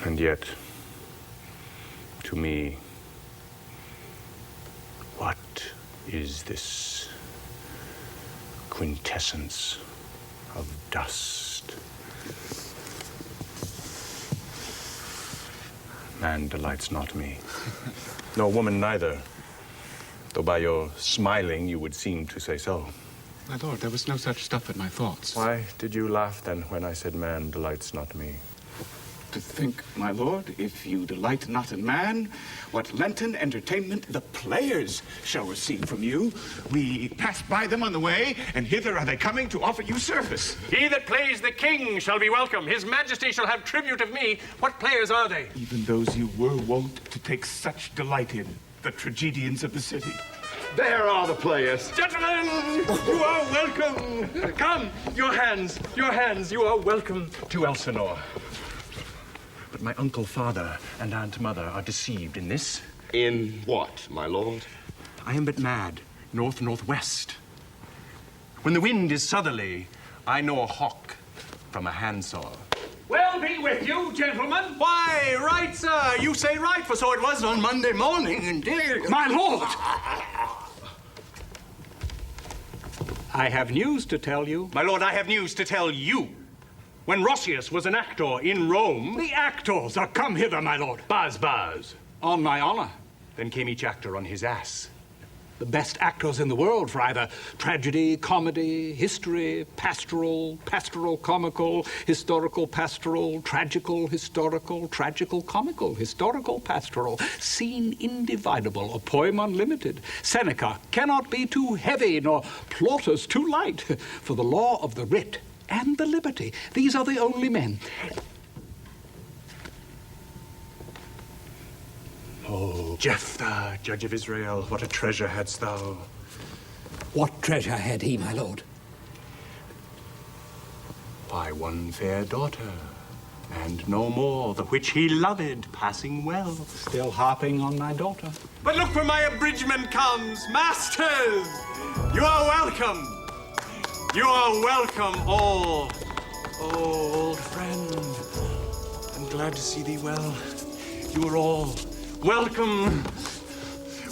And yet, to me, what is this quintessence of dust? Man delights not me, nor woman neither, though by your smiling you would seem to say so. My lord, there was no such stuff in my thoughts. Why did you laugh then when I said man delights not me? To think, my lord, if you delight not in man, what Lenten entertainment the players shall receive from you. We pass by them on the way, and hither are they coming to offer you service. He that plays the king shall be welcome. His majesty shall have tribute of me. What players are they? Even those you were wont to take such delight in, the tragedians of the city. There are the players. Gentlemen, you are welcome. Come, your hands, you are welcome to Elsinore. But my uncle, father, and aunt, mother are deceived in this. In what, my lord? I am but mad, north-northwest. When the wind is southerly, I know a hawk from a handsaw. Well be with you, gentlemen. Why, right, sir. You say right, for so it was on Monday morning, indeed. My lord! I have news to tell you. My lord, I have news to tell you. When Roscius was an actor in Rome... The actors are come hither, my lord. Baz. On my honor. Then came each actor on his ass. The best actors in the world for either tragedy, comedy, history, pastoral, comical, historical, pastoral, tragical, historical, tragical, comical, historical, pastoral, scene individable, a poem unlimited. Seneca cannot be too heavy, nor Plautus too light, for the law of the writ and the liberty, these are the only men. Oh, Jephthah, judge of Israel, what a treasure hadst thou. What treasure had he, my lord? Why, one fair daughter, and no more, the which he loved passing well. Still harping on my daughter. But look where my abridgment comes. Masters, you are welcome. You are welcome, all. Oh, old friend, I'm glad to see thee well. You are all welcome.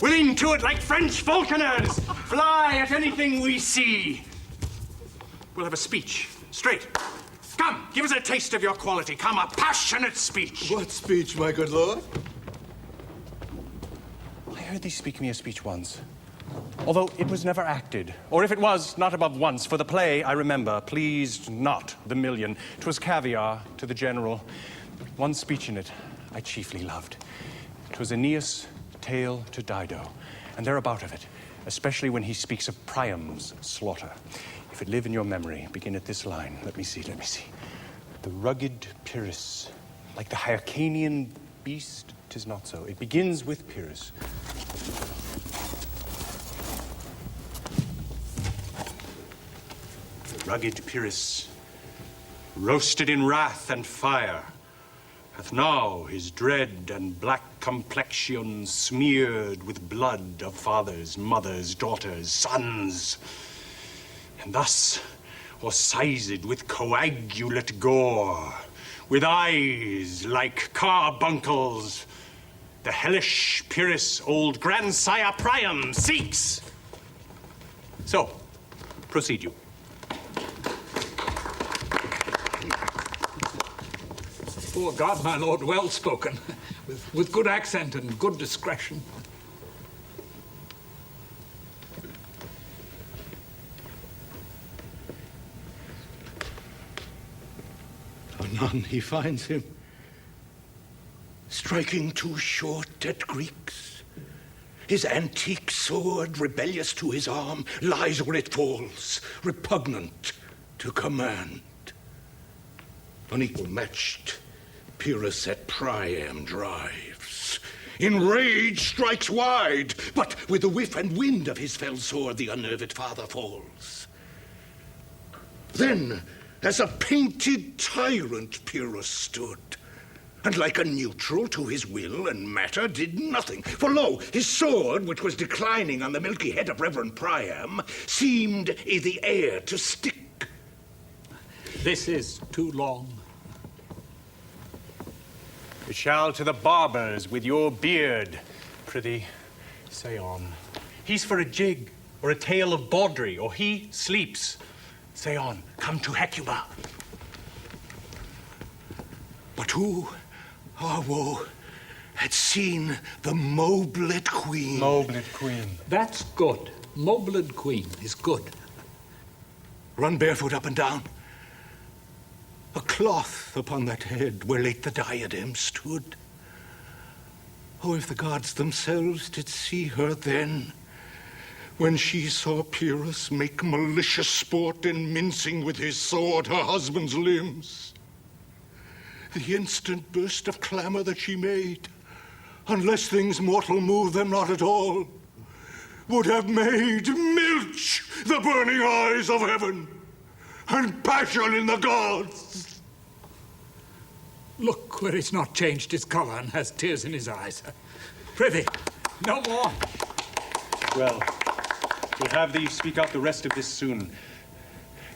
We'll lean to it like French falconers. Fly at anything we see. We'll have a speech, straight. Come, give us a taste of your quality. Come, a passionate speech. What speech, my good lord? I heard thee speak me a speech once. Although it was never acted, or if it was, not above once, for the play, I remember, pleased not the million. 'Twas caviar to the general. One speech in it I chiefly loved. 'Twas Aeneas' tale to Dido, and thereabout of it, especially when he speaks of Priam's slaughter. If it live in your memory, begin at this line. Let me see. The rugged Pyrrhus, like the Hyrcanian beast, 'tis not so. It begins with Pyrrhus. Rugged Pyrrhus, roasted in wrath and fire, hath now his dread and black complexion smeared with blood of fathers, mothers, daughters, sons, and thus or sized with coagulate gore, with eyes like carbuncles, the hellish Pyrrhus old grandsire Priam seeks. So, proceed you. Poor God, my lord, well spoken, with good accent and good discretion. Anon he finds him, striking too short at Greeks. His antique sword, rebellious to his arm, lies where it falls, repugnant to command. Unequal matched, Pyrrhus at Priam drives. In rage strikes wide, but with the whiff and wind of his fell sword the unnerved father falls. Then, as a painted tyrant Pyrrhus stood, and like a neutral to his will and matter did nothing. For lo, his sword, which was declining on the milky head of Reverend Priam, seemed i' the air to stick. This is too long. It shall to the barbers with your beard. Prithee, say on. He's for a jig, or a tale of bawdry, or he sleeps. Say on, come to Hecuba. But who, ah woe, had seen the Mobled Queen? Mobled Queen. That's good. Mobled Queen is good. Run barefoot up and down. A cloth upon that head where late the diadem stood. Oh, if the gods themselves did see her then, when she saw Pyrrhus make malicious sport in mincing with his sword her husband's limbs. The instant burst of clamor that she made, unless things mortal move them not at all, would have made milch the burning eyes of heaven and passion in the gods. Look where he's not changed his color and has tears in his eyes. Prithee, no more. Well, we'll have thee speak out the rest of this soon.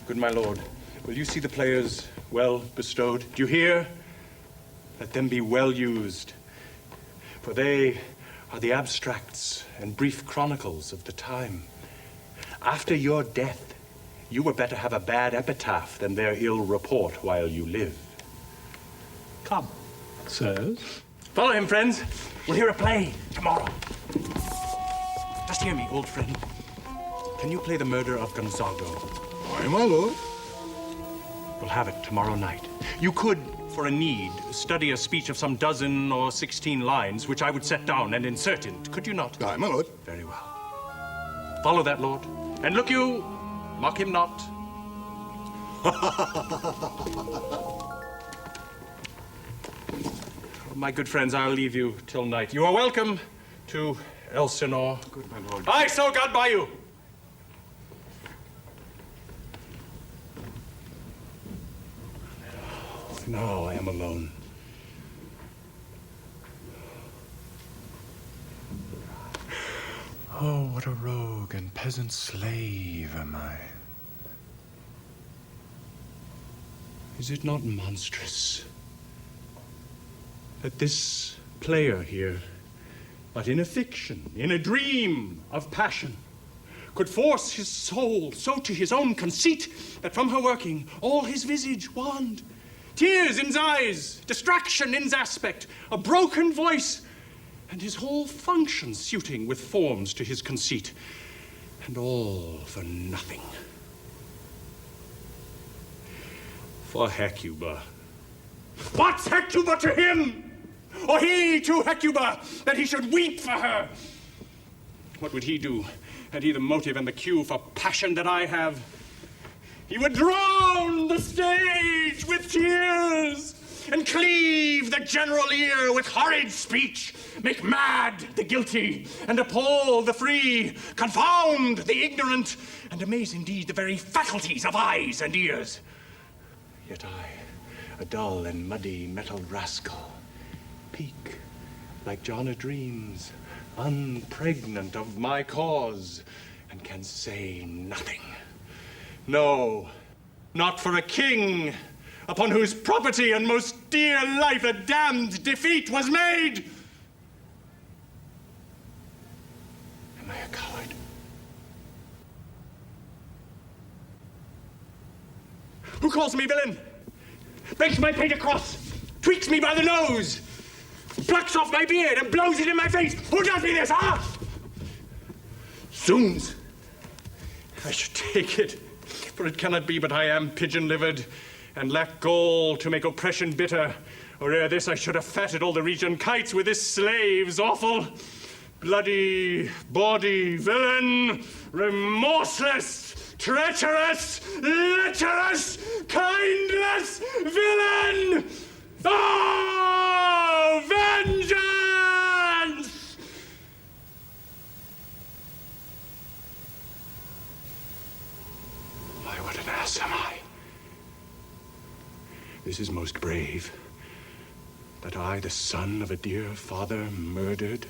Good my lord, will you see the players well bestowed? Do you hear? Let them be well used, for they are the abstracts and brief chronicles of the time. After your death, you were better have a bad epitaph than their ill report while you live. Come. Sirs? Follow him, friends. We'll hear a play tomorrow. Just hear me, old friend. Can you play the murder of Gonzago? Aye, my lord. We'll have it tomorrow night. You could, for a need, study a speech of some 12 or 16 lines, which I would set down and insert in. Could you not? Aye, my lord. Very well. Follow that, lord. And look you, mock him not. My good friends, I'll leave you till night. You are welcome to Elsinore. Good, my lord. Aye, so God by you. Now I am alone. Oh, what a rogue and peasant slave am I. Is it not monstrous that this player here, but in a fiction, in a dream of passion, could force his soul so to his own conceit that from her working all his visage wand, tears in's eyes, distraction in's aspect, a broken voice, and his whole function suiting with forms to his conceit, and all for nothing. For Hecuba. What's Hecuba to him? Or he to Hecuba, that he should weep for her? What would he do, had he the motive and the cue for passion that I have? He would drown the stage with tears, and cleave the general ear with horrid speech, make mad the guilty, and appall the free, confound the ignorant, and amaze indeed the very faculties of eyes and ears. Yet I, a dull and muddy metalled rascal, peak like John a dreams, unpregnant of my cause, and can say nothing. No, not for a king upon whose property and most dear life a damned defeat was made. Am I a coward? Who calls me villain? Breaks my paint across, tweaks me by the nose, plucks off my beard and blows it in my face. Who does me this, huh? Zoons! I should take it, for it cannot be but I am pigeon-livered and lack gall to make oppression bitter, or ere this I should have fatted all the region kites with this slave's awful, bloody, bawdy villain, remorseless, treacherous, lecherous, kindless villain! Oh, vengeance! Why, what an ass am I? This is most brave, that I, the son of a dear father, murdered,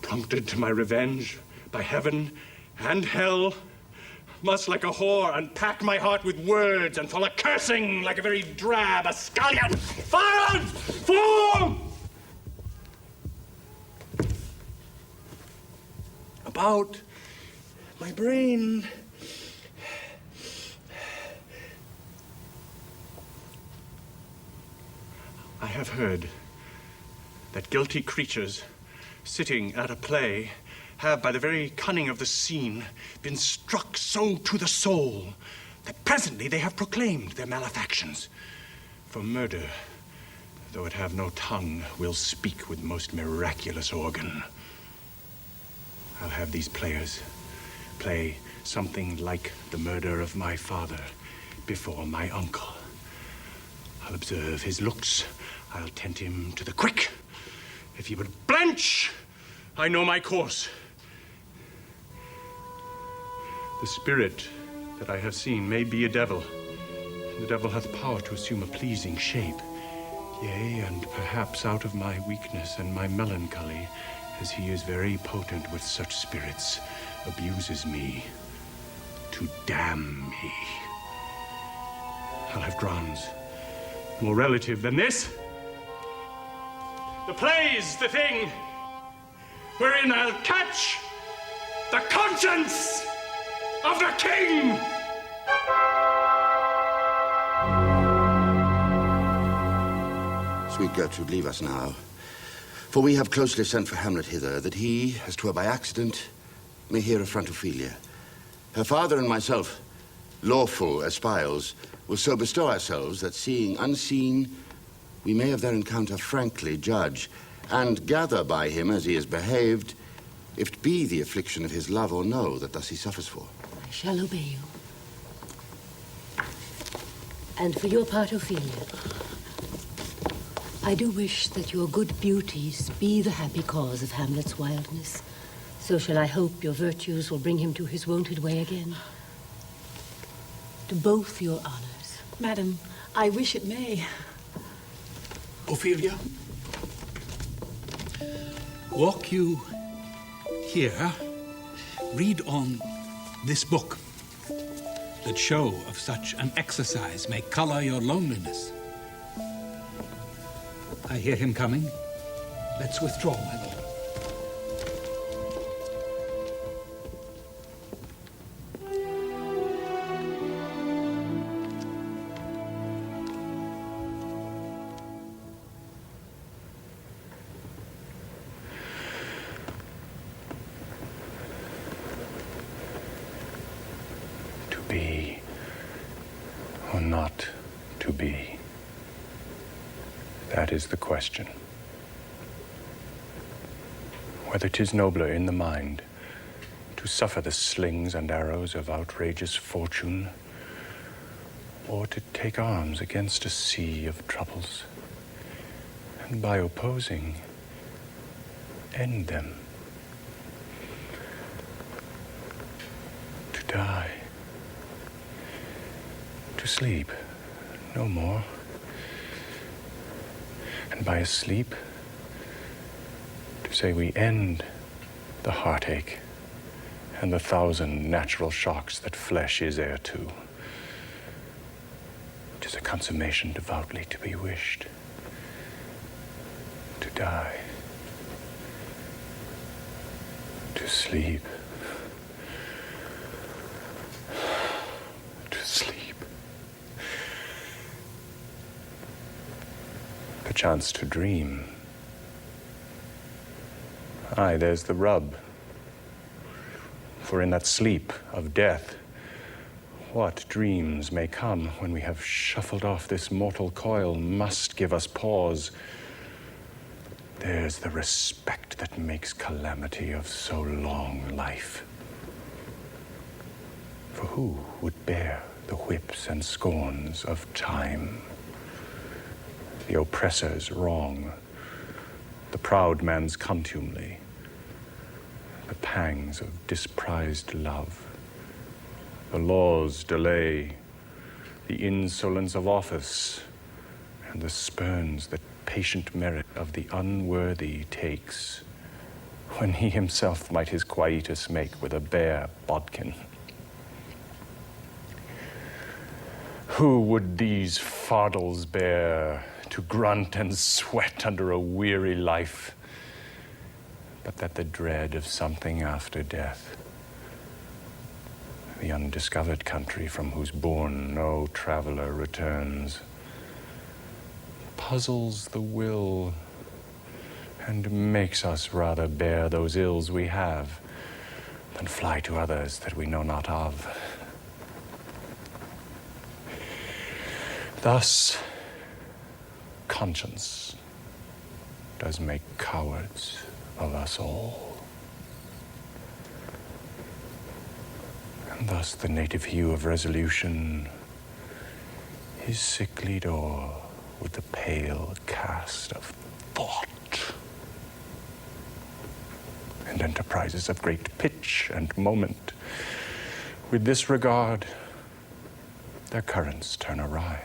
prompted to my revenge by heaven and hell, must like a whore unpack my heart with words and fall a-cursing like a very drab, a scullion. Forward! Form! About my brain. I have heard that guilty creatures sitting at a play have, by the very cunning of the scene, been struck so to the soul that presently they have proclaimed their malefactions. For murder, though it have no tongue, will speak with most miraculous organ. I'll have these players play something like the murder of my father before my uncle. I'll observe his looks. I'll tempt him to the quick. If he would blench, I know my course. The spirit that I have seen may be a devil. The devil hath power to assume a pleasing shape. Yea, and perhaps out of my weakness and my melancholy, as he is very potent with such spirits, abuses me to damn me. I'll have grounds more relative than this. The play's the thing wherein I'll catch the conscience of the king! Sweet Gertrude, leave us now. For we have closely sent for Hamlet hither, that he, as 'twere by accident, may hear of front Ophelia. Her father and myself, lawful espials, will so bestow ourselves that, seeing unseen, we may of their encounter frankly judge, and gather by him as he is behaved, if it be the affliction of his love or no that thus he suffers for. I shall obey you. And for your part, Ophelia, I do wish that your good beauties be the happy cause of Hamlet's wildness. So shall I hope your virtues will bring him to his wonted way again. To both your honors. Madam, I wish it may. Ophelia, walk you here, read on this book, that show of such an exercise may color your loneliness. I hear him coming. Let's withdraw, my lord. To be or not to be? That is the question. Whether 'tis nobler in the mind to suffer the slings and arrows of outrageous fortune, or to take arms against a sea of troubles, and by opposing, end them. To die, to sleep, No more. And by a sleep, to say we end the heartache and the 1,000 natural shocks that flesh is heir to. 'Tis a consummation devoutly to be wished. To die. To sleep. To sleep. Perchance to dream. Aye, there's the rub. For in that sleep of death, what dreams may come when we have shuffled off this mortal coil must give us pause. There's the respect that makes calamity of so long life. For who would bear the whips and scorns of time? The oppressor's wrong, the proud man's contumely, the pangs of disprized love, the law's delay, the insolence of office, and the spurns that patient merit of the unworthy takes, when he himself might his quietus make with a bare bodkin. Who would these fardels bear to grunt and sweat under a weary life, but that the dread of something after death, the undiscovered country from whose bourne no traveler returns, puzzles the will and makes us rather bear those ills we have than fly to others that we know not of. Thus, conscience does make cowards of us all. And thus the native hue of resolution is sicklied o'er with the pale cast of thought. And enterprises of great pitch and moment, with this regard, their currents turn awry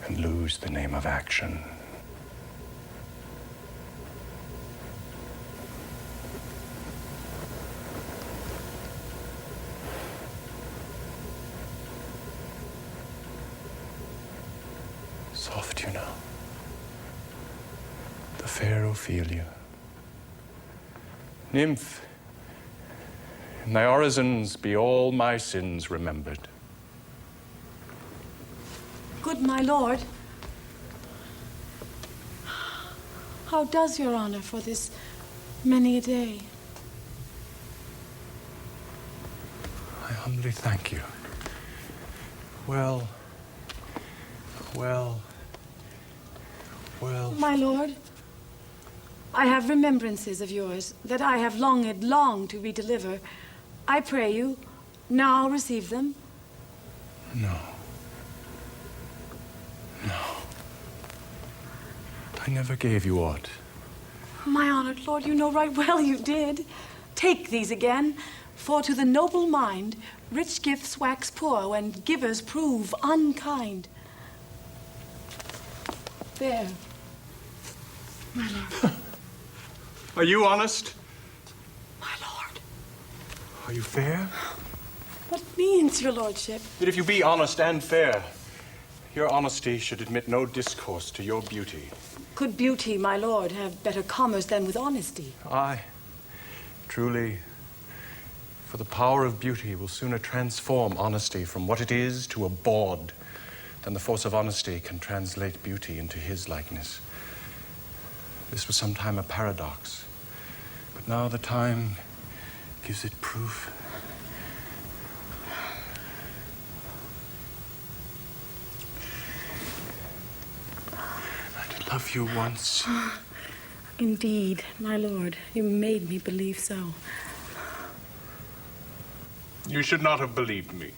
and lose the name of action. Soft, you know, the fair Ophelia. Nymph, in thy orisons be all my sins remembered. Good my lord, how does your honor for this many a day? I humbly thank you. Well. My lord, I have remembrances of yours that I have longed long to redeliver. I pray you, now receive them. No. I never gave you aught. My honored lord, you know right well you did. Take these again, for to the noble mind, rich gifts wax poor when givers prove unkind. There. My lord. Are you honest? My lord. Are you fair? What means your lordship? That if you be honest and fair, your honesty should admit no discourse to your beauty. Could beauty, my lord, have better commerce than with honesty? Aye, truly. For the power of beauty will sooner transform honesty from what it is to a bawd than the force of honesty can translate beauty into his likeness. This was sometime a paradox, but now the time gives it proof. I did love you once. Indeed, my lord, you made me believe so. You should not have believed me.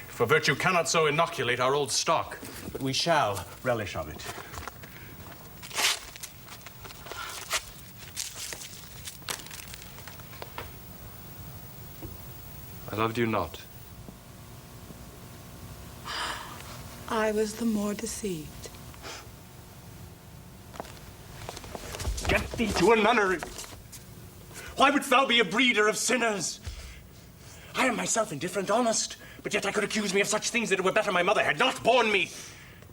For virtue cannot so inoculate our old stock, but we shall relish of it. I loved you not. I was the more deceived. Get thee to a nunnery. Why wouldst thou be a breeder of sinners? I am myself indifferent, honest, but yet I could accuse me of such things that it were better my mother had not borne me.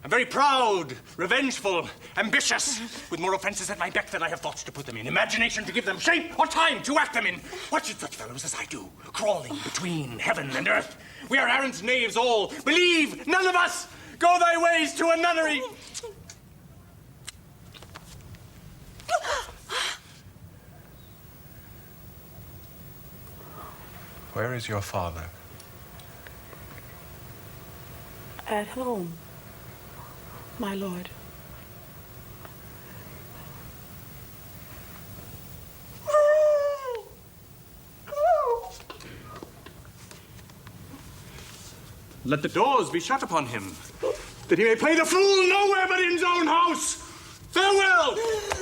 I'm very proud, revengeful, ambitious, with more offenses at my beck than I have thoughts to put them in, imagination to give them shape, or time to act them in. What should such fellows as I do, crawling between heaven and earth? We are arrant knaves all. Believe, none of us! Go thy ways to a nunnery! Where is your father? At home, my lord. Let the doors be shut upon him, that he may play the fool nowhere but in his own house. Farewell!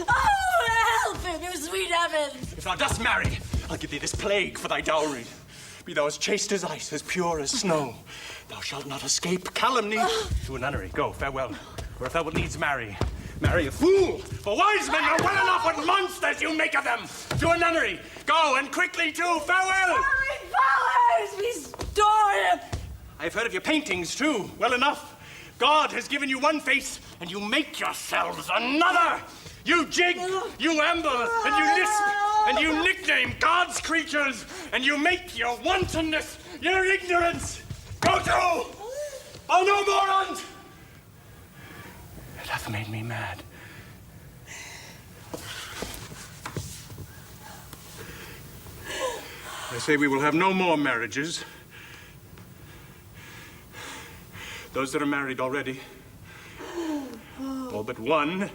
Oh, help him, you sweet heavens! If thou dost marry, I'll give thee this plague for thy dowry. Be thou as chaste as ice, as pure as snow. Thou shalt not escape calumny. To a nunnery, go, farewell. Or if thou wilt needs marry a fool. For wise men know well enough what monsters you make of them. To a nunnery, go, and quickly too, farewell! Holy powers, restore him! I've heard of your paintings, too, well enough. God has given you one face, and you make yourselves another. You jig, you amble, and you lisp, and you nickname God's creatures, and you make your wantonness, your ignorance. Go to! Oh, no more on't! It hath made me mad. I say we will have no more marriages. Those that are married already, all but one,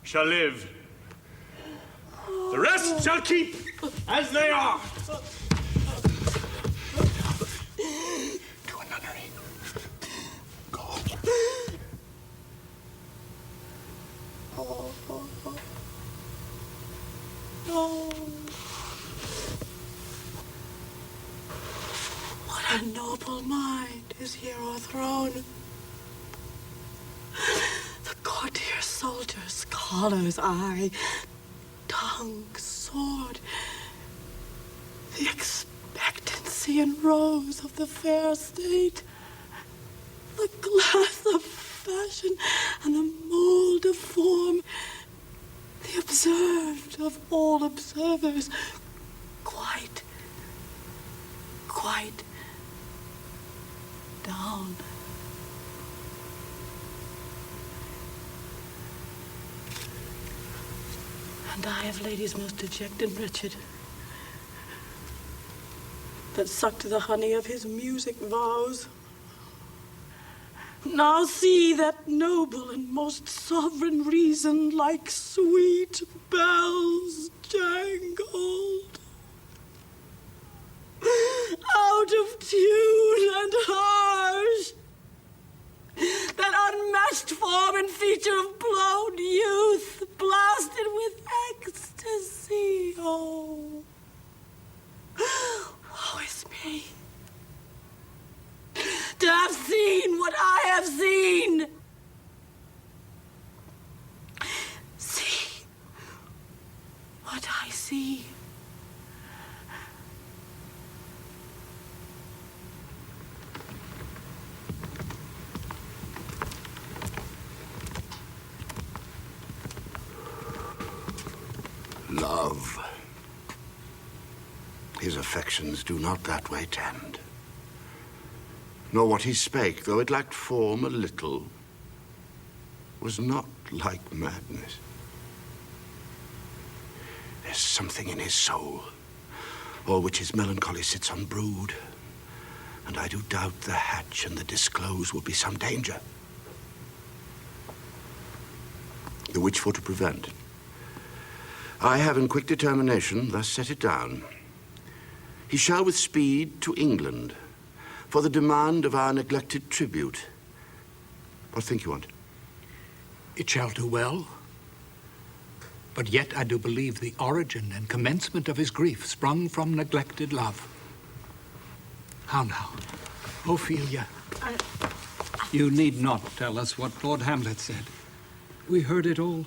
shall live. The rest shall keep as they are. To a nunnery. Go. Oh. What a noble mind is here o'erthrown. The courtier soldier's collar's eye, tongue, sword, the expectancy and rose of the fair state, the glass of fashion and the mold of form, the observed of all observers, quite down. And I have ladies most dejected and wretched, that sucked the honey of his music vows. Now see that noble and most sovereign reason like sweet bells jangled, out of tune and harsh, that unmatched form and feature of blown youth, blasted with ecstasy. Oh, woe is me, to have seen what I have seen. See what I see. Love. His affections do not that way tend. Nor what he spake, though it lacked form a little, was not like madness. There's something in his soul, o'er which his melancholy sits unbrewed, and I do doubt the hatch and the disclose will be some danger. The which for to prevent, I have in quick determination thus set it down. He shall with speed to England, for the demand of our neglected tribute. What think you on't? It shall do well. But yet I do believe the origin and commencement of his grief sprung from neglected love. How now, Ophelia? I You need not tell us what Lord Hamlet said. We heard it all.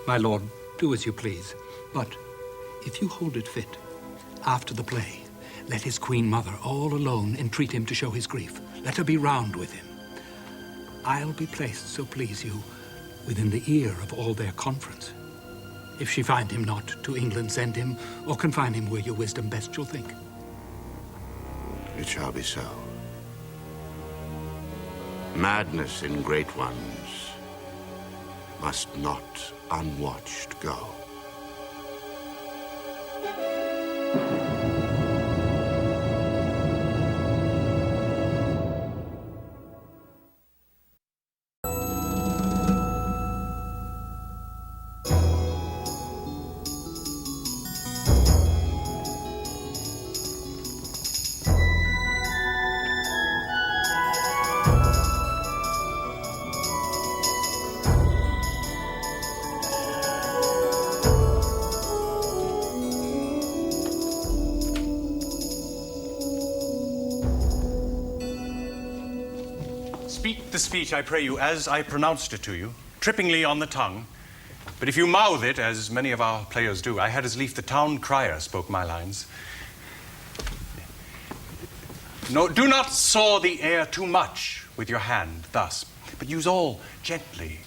My lord, do as you please. But if you hold it fit, after the play, let his queen mother all alone entreat him to show his grief. Let her be round with him. I'll be placed, so please you, within the ear of all their conference. If she find him not, to England send him, or confine him where your wisdom best shall think. It shall be so. Madness in great ones must not unwatched go. Speak the speech, I pray you, as I pronounced it to you, trippingly on the tongue. But if you mouth it, as many of our players do, I had as lief the town crier spoke my lines. No, do not saw the air too much with your hand thus, but use all gently.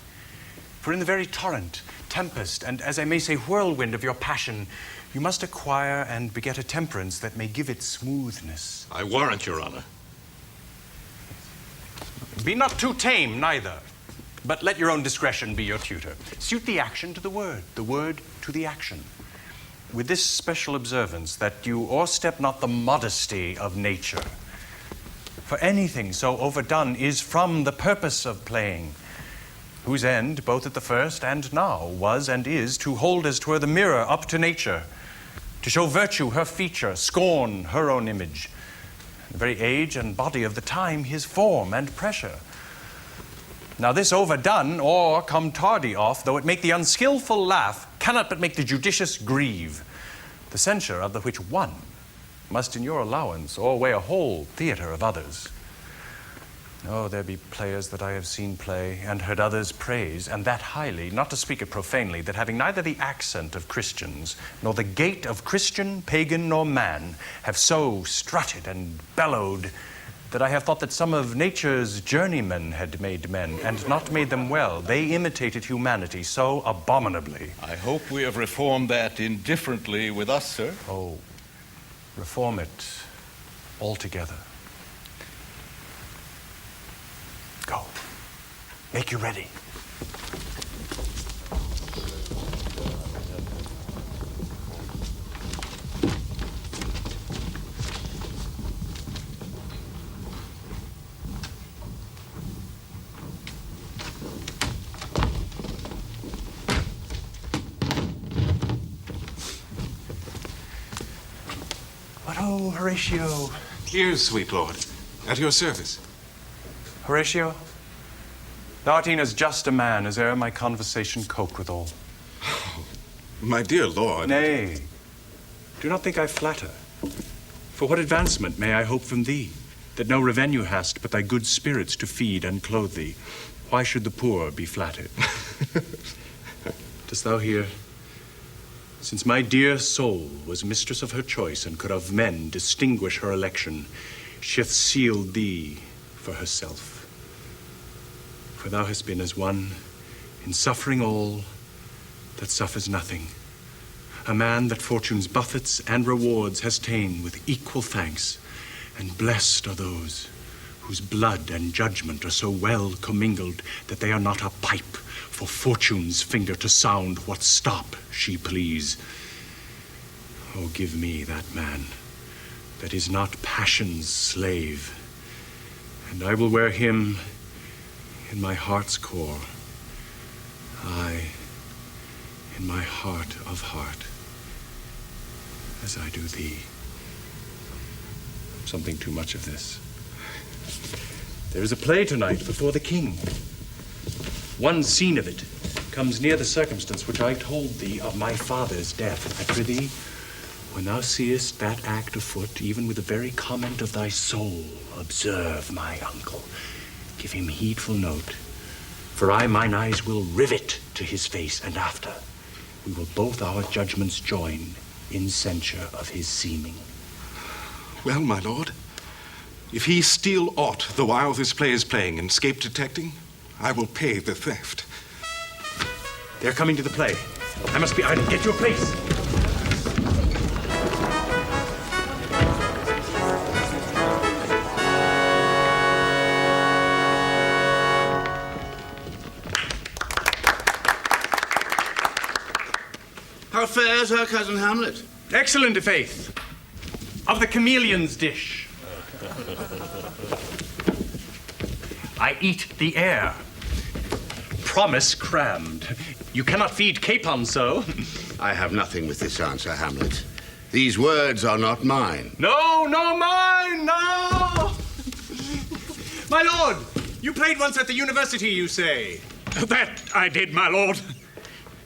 For in the very torrent, tempest, and as I may say whirlwind of your passion, you must acquire and beget a temperance that may give it smoothness. I warrant, Your Honor. Be not too tame, neither, but let your own discretion be your tutor. Suit the action to the word to the action. With this special observance, that you o'erstep not the modesty of nature. For anything so overdone is from the purpose of playing, whose end, both at the first and now, was and is to hold as 'twere the mirror up to nature, to show virtue her feature, scorn her own image, the very age and body of the time his form and pressure. Now this overdone, or come tardy off, though it make the unskillful laugh, cannot but make the judicious grieve, the censure of the which one must in your allowance o'erweigh a whole theatre of others. Oh, there be players that I have seen play, and heard others praise, and that highly, not to speak it profanely, that having neither the accent of Christians, nor the gait of Christian, pagan, nor man, have so strutted and bellowed, that I have thought that some of nature's journeymen had made men, and not made them well. They imitated humanity so abominably. I hope we have reformed that indifferently with us, sir. Oh, reform it altogether. Go. Make you ready. But oh, Horatio. Here, sweet lord, at your service. Horatio, thou art e'en as just a man as e'er my conversation coped withal. Oh, my dear lord. Nay, do not think I flatter. For what advancement may I hope from thee, that no revenue hast but thy good spirits to feed and clothe thee? Why should the poor be flattered? Dost thou hear? Since my dear soul was mistress of her choice and could of men distinguish her election, she hath sealed thee for herself. For thou hast been as one in suffering all that suffers nothing, a man that fortune's buffets and rewards has ta'en with equal thanks, and blessed are those whose blood and judgment are so well commingled that they are not a pipe for fortune's finger to sound what stop she please. Oh, give me that man that is not passion's slave, and I will wear him in my heart's core, aye, in my heart of heart, as I do thee. Something too much of this. There is a play tonight before the king. One scene of it comes near the circumstance which I told thee of my father's death. I prithee, when thou seest that act afoot, even with the very comment of thy soul, observe my uncle. Give him heedful note, for I mine eyes will rivet to his face, and after we will both our judgments join in censure of his seeming. Well, my lord, if he steal aught the while this play is playing and escape detecting, I will pay the theft. They're coming to the play. I must be idle. Get your place. How fares our cousin Hamlet? Excellent, faith. Of the chameleon's dish. I eat the air. Promise crammed. You cannot feed capon so. I have nothing with this answer, Hamlet. These words are not mine. No, mine, no! My lord, you played once at the university, you say? That I did, my lord,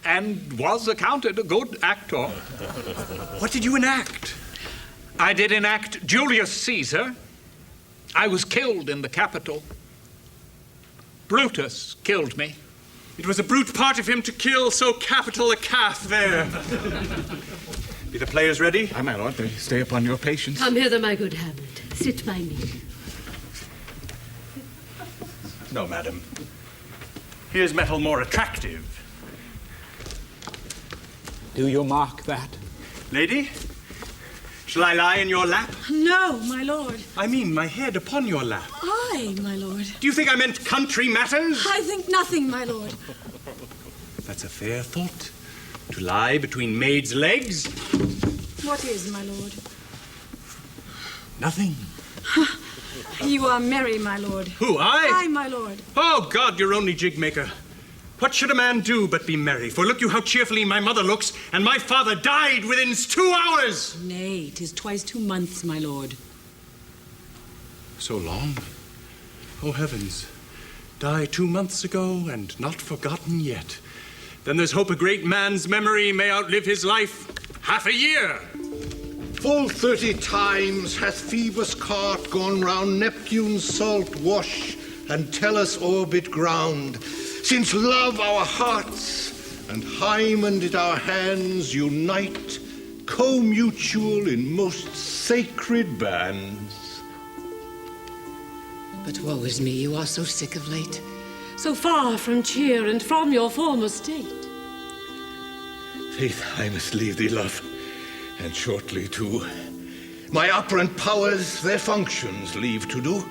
and was accounted a good actor. What did you enact? I did enact Julius Caesar. I was killed in the Capitol. Brutus killed me. It was a brute part of him to kill so capital a calf there. Be the players ready? Aye, my lord, they stay upon your patience. Come hither, my good Hamlet. Sit by me. No, madam. Here's metal more attractive. Do you mark that? Lady, shall I lie in your lap? No, my lord. I mean my head upon your lap. Aye, my lord. Do you think I meant country matters? I think nothing, my lord. That's a fair thought. To lie between maids' legs? What is, my lord? Nothing. You are merry, my lord. Who, I? Aye, my lord. Oh, God, you're only jig maker. What should a man do but be merry? For look you how cheerfully my mother looks, and my father died within 2 hours. Nay, 'tis twice 2 months, my lord. So long? Oh, heavens. Die 2 months ago and not forgotten yet. Then there's hope a great man's memory may outlive his life half a year. Full 30 times hath Phoebus' cart gone round Neptune's salt wash and Tellus' orbit ground, since love our hearts and Hymen did our hands unite, co-mutual in most sacred bands. But woe is me, you are so sick of late, so far from cheer and from your former state. Faith, I must leave thee, love, and shortly too. My operant powers their functions leave to do,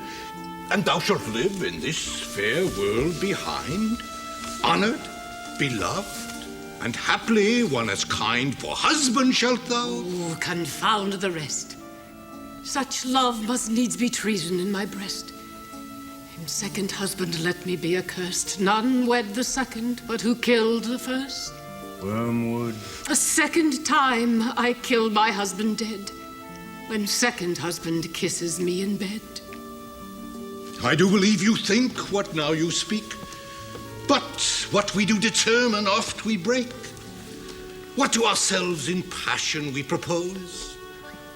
and thou shalt live in this fair world behind, honored, beloved, and haply one as kind for husband shalt thou. Oh, confound the rest. Such love must needs be treason in my breast. In second husband let me be accursed. None wed the second, but who killed the first. Wormwood. A second time I killed my husband dead, when second husband kisses me in bed. I do believe you think what now you speak, but what we do determine oft we break. What to ourselves in passion we propose,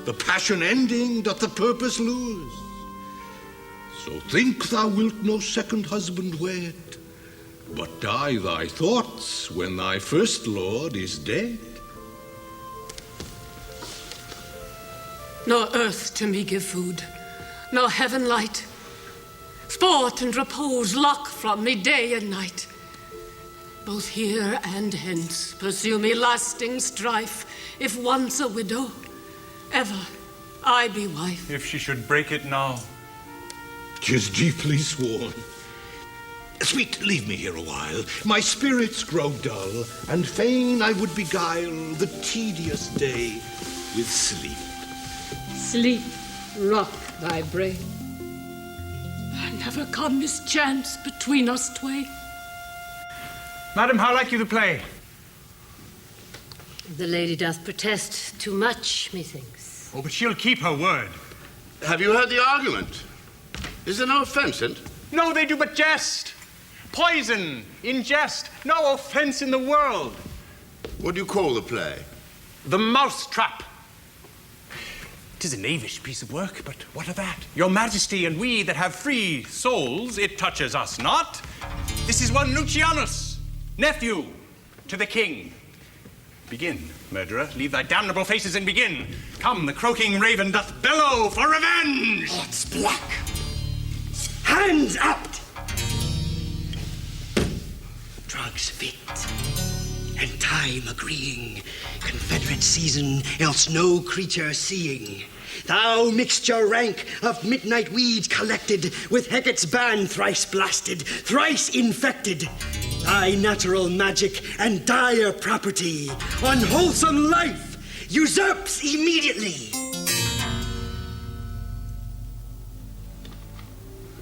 the passion ending doth the purpose lose. So think thou wilt no second husband wed, but die thy thoughts when thy first lord is dead. Nor earth to me give food, nor heaven light. Sport and repose lock from me day and night. Both here and hence pursue me lasting strife. If once a widow, ever I be wife. If she should break it now. 'Tis deeply sworn. Sweet, leave me here a while. My spirits grow dull, and fain I would beguile the tedious day with sleep. Sleep, rock thy brain. Never come mischance between us twain. Madam, how like you the play? The lady doth protest too much, methinks. Oh, but she'll keep her word. Have you heard the argument? Is there no offense in it? No, they do but jest. poison in jest. No offense in the world. What do you call the play? The Mousetrap. 'Tis a knavish piece of work, but what of that? Your Majesty and we that have free souls, it touches us not. This is one Lucianus, nephew to the king. Begin, murderer. Leave thy damnable faces and begin. Come, the croaking raven doth bellow for revenge. Odds black. Hands up. Drugs fit, and time agreeing. Confederate season, else no creature seeing. Thou mixture rank of midnight weeds collected, with Hecate's ban thrice blasted, thrice infected. Thy natural magic and dire property, unwholesome life, usurps immediately.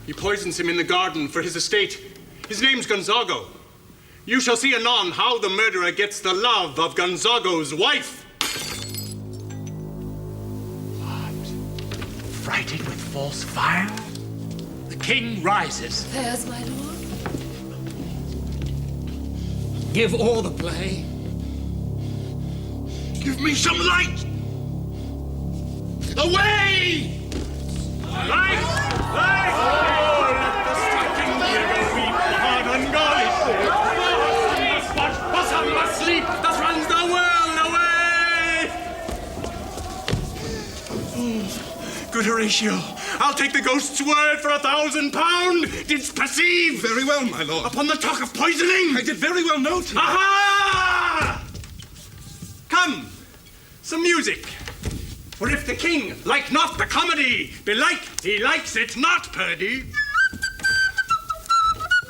He poisons him in the garden for his estate. His name's Gonzago. You shall see anon how the murderer gets the love of Gonzago's wife. Frighted with false fire? The king rises. There's my lord. Give all the play. Give me some light! Away! Light! Light! Oh, let the stricken Diego weep, hard ungodly. Must watch, bosom must sleep, thus runs the world away! Good Horatio, I'll take the ghost's word for £1,000. Didst perceive? Very well, my lord. Upon the talk of poisoning? I did very well note. Aha! Come, some music. For if the king like not the comedy, belike he likes it not, Purdy.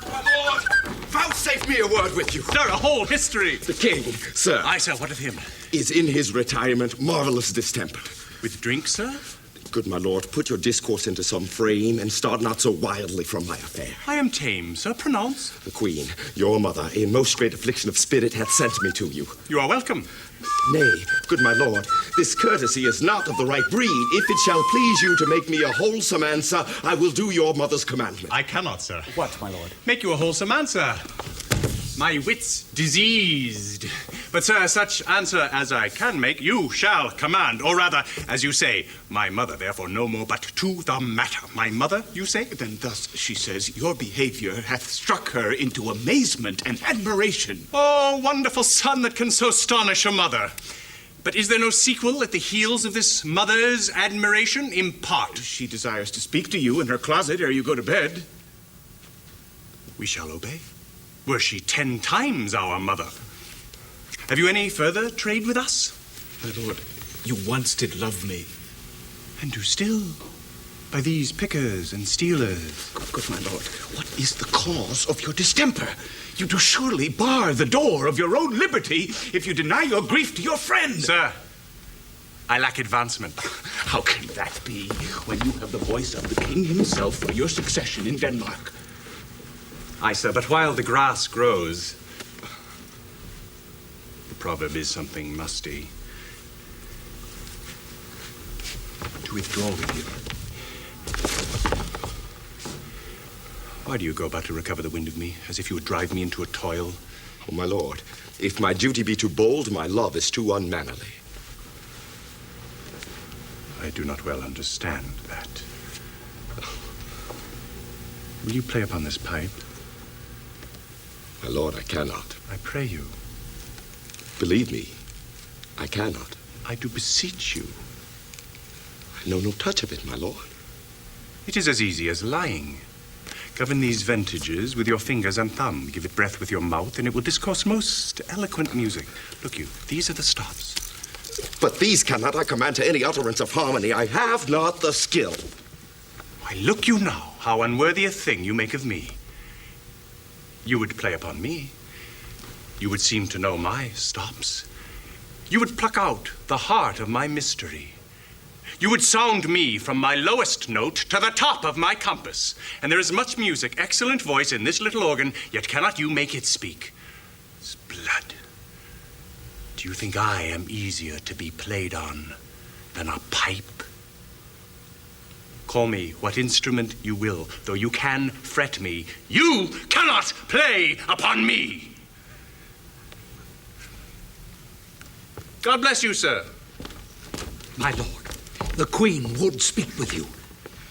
My lord, vouchsafe me a word with you. Sir, a whole history. The king, sir. Aye, sir, what of him? Is in his retirement marvelous distempered. With drink, sir? Good my lord, put your discourse into some frame and start not so wildly from my affair. I am tame, sir, pronounce. The queen, your mother, in most great affliction of spirit, hath sent me to you. You are welcome. Nay, good my lord, this courtesy is not of the right breed. If it shall please you to make me a wholesome answer, I will do your mother's commandment. I cannot, sir. What, my lord? Make you a wholesome answer. My wit's diseased. But, sir, such answer as I can make, you shall command. Or rather, as you say, my mother, therefore no more but to the matter. My mother, you say? Then thus, she says, your behavior hath struck her into amazement and admiration. Oh, wonderful son that can so astonish a mother. But is there no sequel at the heels of this mother's admiration? Impart. She desires to speak to you in her closet ere you go to bed. We shall obey. Were she 10 times our mother. Have you any further trade with us? My lord, you once did love me. And do still, by these pickers and stealers. Good my lord, what is the cause of your distemper? You do surely bar the door of your own liberty if you deny your grief to your friend. Sir, I lack advancement. How can that be when you have the voice of the king himself for your succession in Denmark? Aye, sir, but while the grass grows, the proverb is something musty. To withdraw with you. Why do you go about to recover the wind of me, as if you would drive me into a toil? Oh, my lord, if my duty be too bold, my love is too unmannerly. I do not well understand that. Will you play upon this pipe? My lord, I cannot. I pray you. Believe me, I cannot. I do beseech you. I know no touch of it, my lord. It is as easy as lying. Govern these ventages with your fingers and thumb. Give it breath with your mouth, and it will discourse most eloquent music. Look you, these are the stops. But these cannot I command to any utterance of harmony. I have not the skill. Why, look you now, how unworthy a thing you make of me. You would play upon me. You would seem to know my stops. You would pluck out the heart of my mystery. You would sound me from my lowest note to the top of my compass. And there is much music, excellent voice in this little organ, yet cannot you make it speak. It's blood. Do you think I am easier to be played on than a pipe? Call me what instrument you will, though you can fret me, you cannot play upon me. God bless you, sir. My lord, the Queen would speak with you,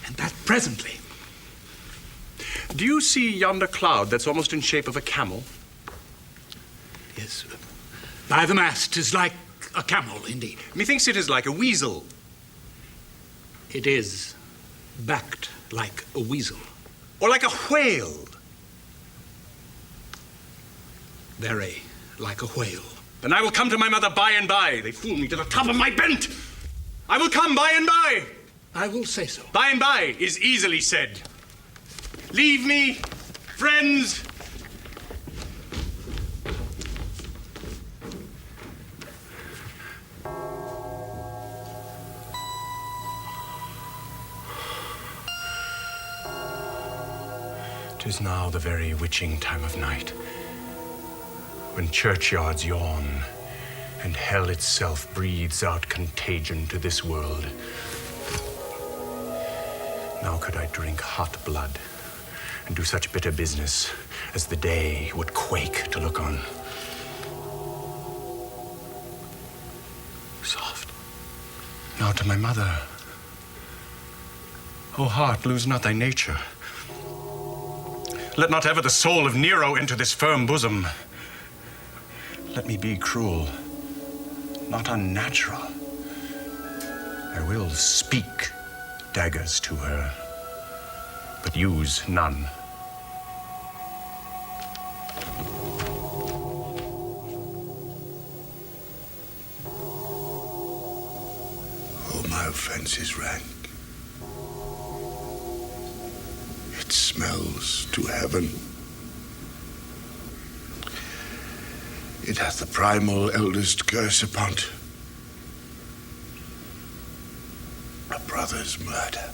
and that presently. Do you see yonder cloud that's almost in shape of a camel? Yes. By the mast, 'tis like a camel, indeed. Methinks it is like a weasel. It is backed like a weasel. Or like a whale. Very like a whale. Then I will come to my mother by and by. They fool me to the top of my bent. I will come by and by. I will say so. By and by is easily said. Leave me, friends. "'Tis now the very witching time of night, when churchyards yawn, and hell itself breathes out contagion to this world. Now could I drink hot blood, and do such bitter business as the day would quake to look on. Soft. Now to my mother. O heart, lose not thy nature. Let not ever the soul of Nero enter this firm bosom. Let me be cruel, not unnatural. I will speak daggers to her, but use none. Oh, my offense is rank. It smells to heaven. It hath the primal eldest curse upon't. A brother's murder.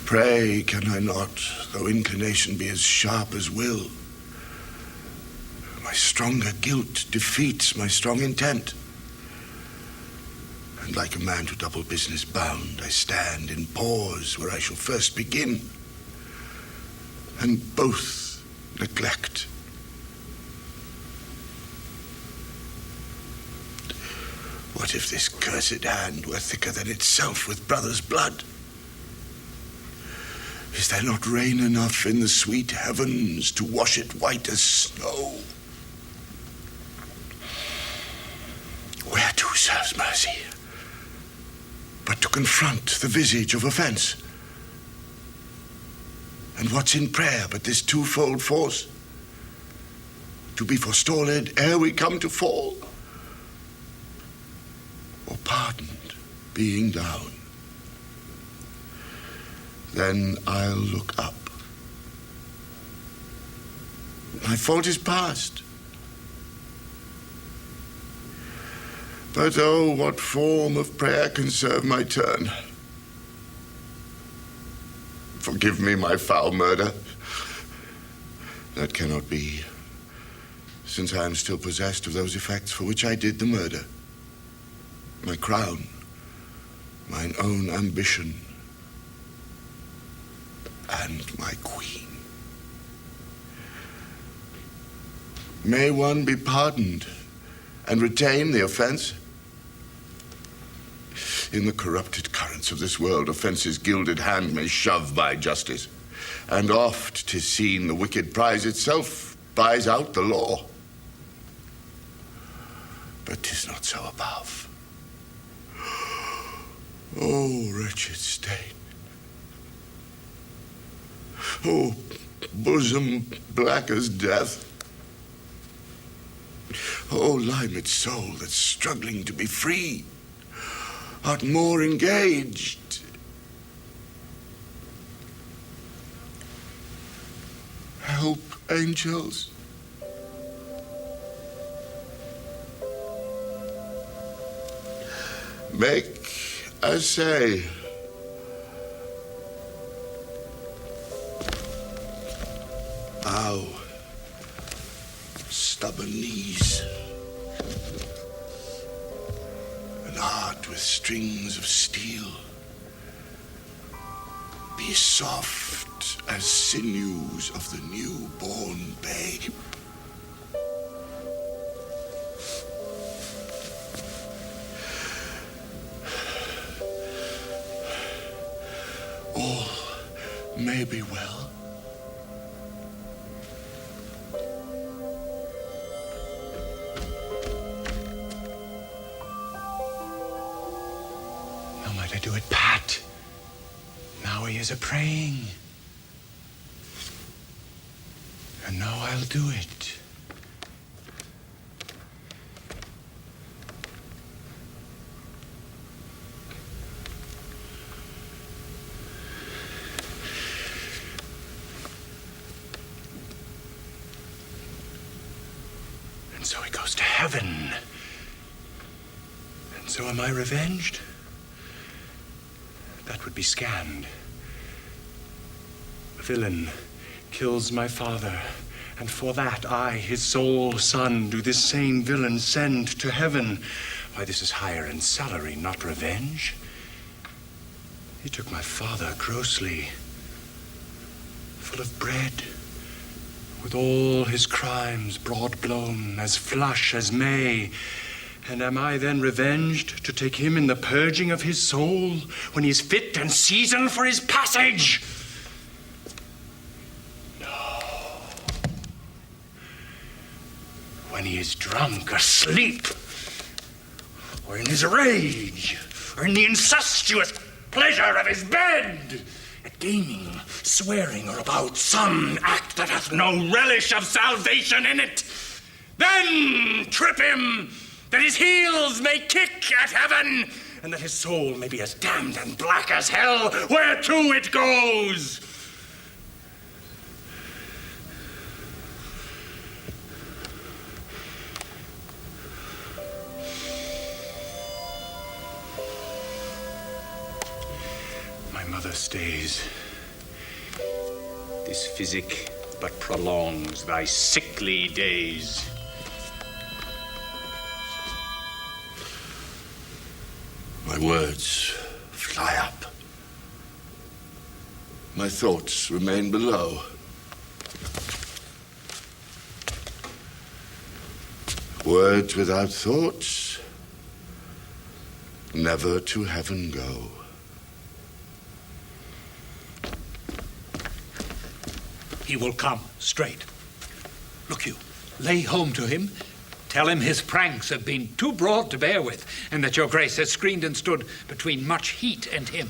Pray can I not, though inclination be as sharp as will. My stronger guilt defeats my strong intent. And like a man to double business bound, I stand in pause where I shall first begin, and both neglect. What if this cursed hand were thicker than itself with brother's blood? Is there not rain enough in the sweet heavens to wash it white as snow? Whereto serves mercy, but to confront the visage of offense? And what's in prayer but this twofold force? To be forestalled ere we come to fall, or pardoned being down. Then I'll look up. My fault is past. But oh, what form of prayer can serve my turn? Forgive me my foul murder. That cannot be, since I am still possessed of those effects for which I did the murder. My crown, mine own ambition, and my queen. May one be pardoned and retain the offense? In the corrupted currents of this world, offence's gilded hand may shove by justice, and oft 'tis seen the wicked prize itself buys out the law. But 'tis not so above. Oh, wretched state. Oh, bosom black as death. Oh, limed soul that's struggling to be free, art more engaged. Help, angels. Make essay. Bow, stubborn knees, and heart with strings of steel. Be soft as sinews of the newborn babe. All may be well. Now might I do it pat. Now he is a-praying. And now I'll do it. And so he goes to heaven. And so am I revenged? That would be scanned. A villain kills my father, and for that I, his sole son, do this same villain send to heaven. Why, this is hire and salary, not revenge. He took my father grossly, full of bread, with all his crimes broad blown, as flush as May. And am I then revenged to take him in the purging of his soul, when he is fit and seasoned for his passage? No. When he is drunk, asleep, or in his rage, or in the incestuous pleasure of his bed, at gaming, swearing, or about some act that hath no relish of salvation in it, then trip him, that his heels may kick at heaven, and that his soul may be as damned and black as hell, whereto it goes. My mother stays. This physic but prolongs thy sickly days. My words fly up. My thoughts remain below. Words without thoughts never to heaven go. He will come straight. Look you, lay home to him. Tell him his pranks have been too broad to bear with, and that your grace has screened and stood between much heat and him.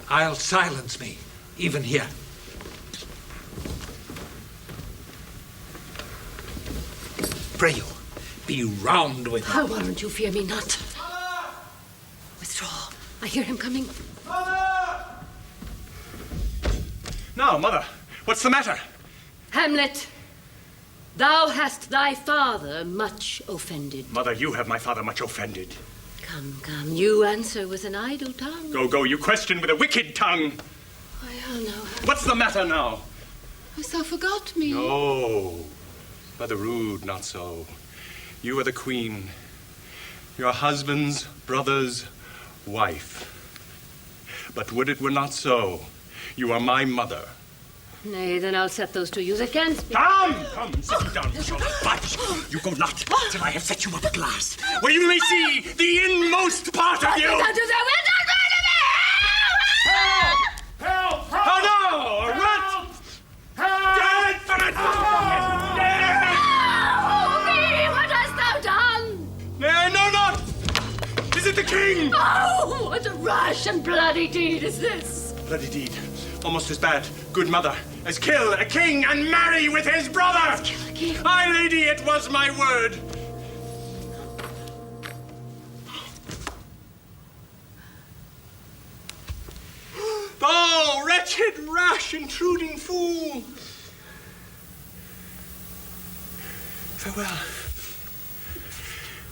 I'll silence me, even here. Pray you, be round with him. I warrant you fear me not. Withdraw. I hear him coming. Now, Mother, what's the matter? Hamlet, thou hast thy father much offended. Mother, you have my father much offended. Come, you answer with an idle tongue. Go, you question with a wicked tongue. Well, no. What's the matter now? Hast thou forgot me? No, Mother, rude, not so. You are the queen, your husband's brother's wife. But would it were not so, you are my mother. Nay, then I'll set those to use against me. Come, sit you down. You shall not budge. You go not till I have set you up at last, where you may see the inmost part of you. Help! Oh no! What? Dead for it! What hast thou done? Nay, no, not! Is it the king? Oh, what a rash and bloody deed is this? Bloody deed. Almost as bad, good mother, as kill a king and marry with his brother. Kill a king? Aye, lady, it was my word. Oh, wretched, rash, intruding fool. Farewell.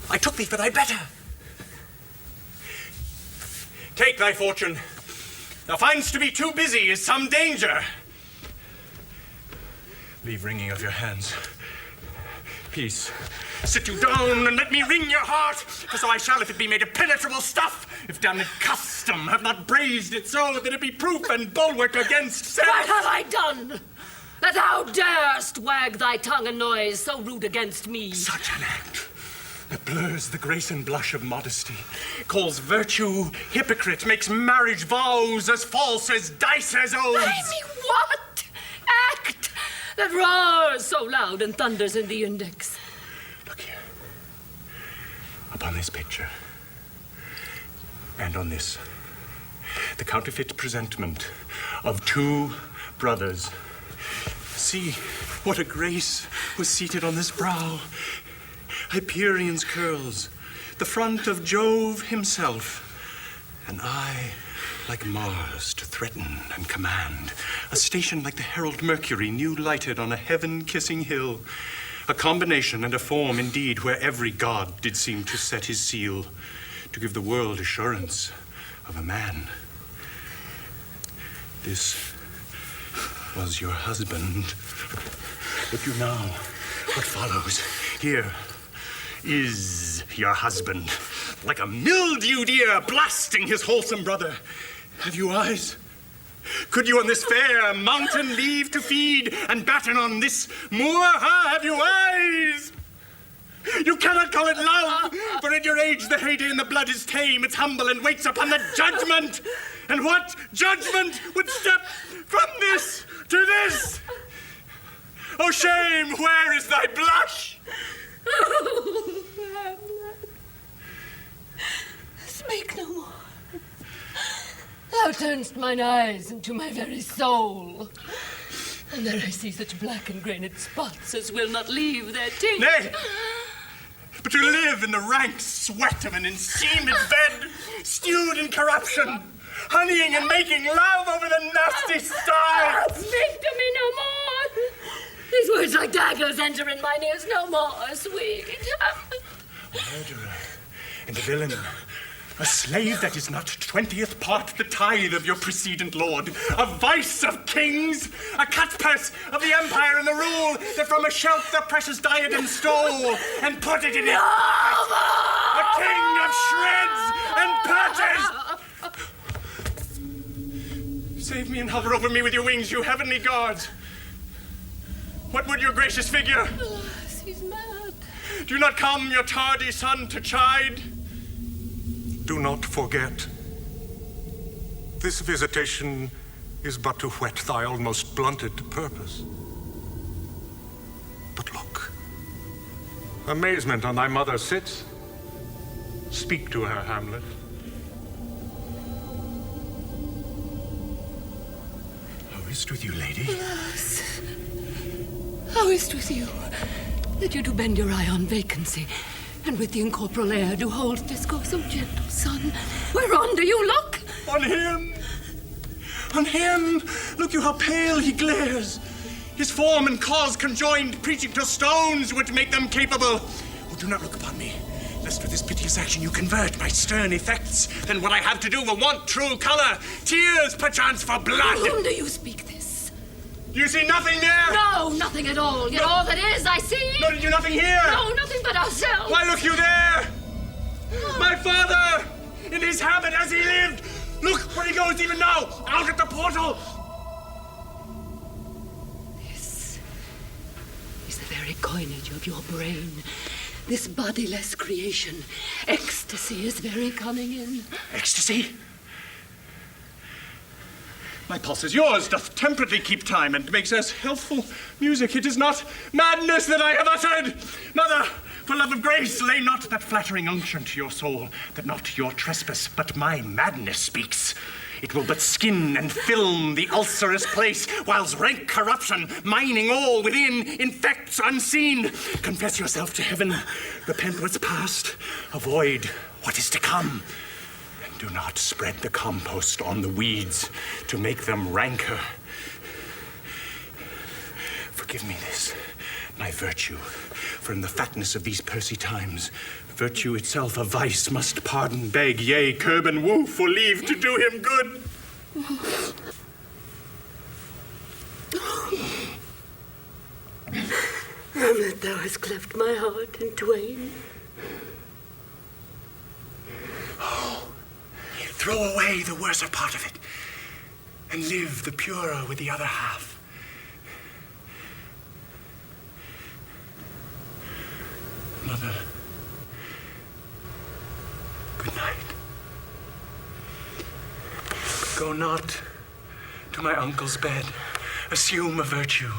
I took thee for thy better. Take thy fortune. Thou find'st to be too busy is some danger. Leave wringing of your hands. Peace. Sit you down and let me wring your heart, for so I shall if it be made of penetrable stuff, if done in custom have not brazed it so that it be proof and bulwark against self. What have I done, that thou darest wag thy tongue and noise so rude against me? Such an act that blurs the grace and blush of modesty, calls virtue hypocrite, makes marriage vows as false as dice as oaths. Ivey, what act that roars so loud and thunders in the index? Look here. Upon this picture, and on this, the counterfeit presentment of two brothers. See what a grace was seated on this brow. Hyperion's curls, the front of Jove himself, an eye like Mars to threaten and command, a station like the herald Mercury new lighted on a heaven-kissing hill, a combination and a form indeed where every god did seem to set his seal, to give the world assurance of a man. This was your husband. Look you now, what follows here is your husband, like a mildewed ear blasting his wholesome brother. Have you eyes? Could you on this fair mountain leave to feed and batten on this moor? Have you eyes? You cannot call it love, for at your age the heyday in the blood is tame. It's humble and waits upon the judgment. And what judgment would step from this to this? Oh, shame, where is thy blush? Oh, Hamlet, speak no more. Thou turn'st mine eyes into my very soul, and there I see such black and grained spots as will not leave their tint. Nay, but to live in the rank sweat of an enseamed bed, stewed in corruption, honeying and making love over the nasty stars. Speak to me no more. These words like daggers enter in mine ears no more, sweet. A murderer and a villain, a slave that is not 20th part the tithe of your precedent lord, a vice of kings, a cutpurse of the empire and the rule that from a shelf the precious diadem stole and put it in it. A king of shreds and patches. Save me and hover over me with your wings, you heavenly gods. What would your gracious figure? Alas, he's mad. Do not come your tardy son to chide. Do not forget, this visitation is but to whet thy almost blunted purpose. But look, amazement on thy mother sits. Speak to her, Hamlet. How is't with you, lady? Alas, how is't with you, that you do bend your eye on vacancy, and with the incorporeal air do hold discourse, O gentle son? Whereon do you look? On him! On him! Look you how pale he glares! His form and cause conjoined, preaching to stones would make them capable. Oh, do not look upon me, lest with this piteous action you convert my stern effects. Then what I have to do will want true color, tears perchance for blood. To whom do you speak this? Do you see nothing there? No, nothing at all. Yet all that is, I see. No, did you nothing here? No, nothing but ourselves. Why, look you there! My father, in his habit as he lived. Look where he goes even now, out at the portal. This is the very coinage of your brain. This bodiless creation. Ecstasy is very coming in. Ecstasy? My pulse is yours, doth temperately keep time, and makes us healthful music. It is not madness that I have uttered. Mother, for love of grace, lay not that flattering unction to your soul, that not your trespass, but my madness speaks. It will but skin and film the ulcerous place, whilst rank corruption, mining all within, infects unseen. Confess yourself to heaven, repent what's past, avoid what is to come. Do not spread the compost on the weeds to make them ranker. Forgive me this, my virtue, for in the fatness of these pursy times, virtue itself a vice must pardon, beg, yea, curb and woo for leave to do him good. Hamlet, thou hast cleft my heart in twain. Oh, throw away the worser part of it, and live the purer with the other half. Mother, good night. Go not to my uncle's bed. Assume a virtue,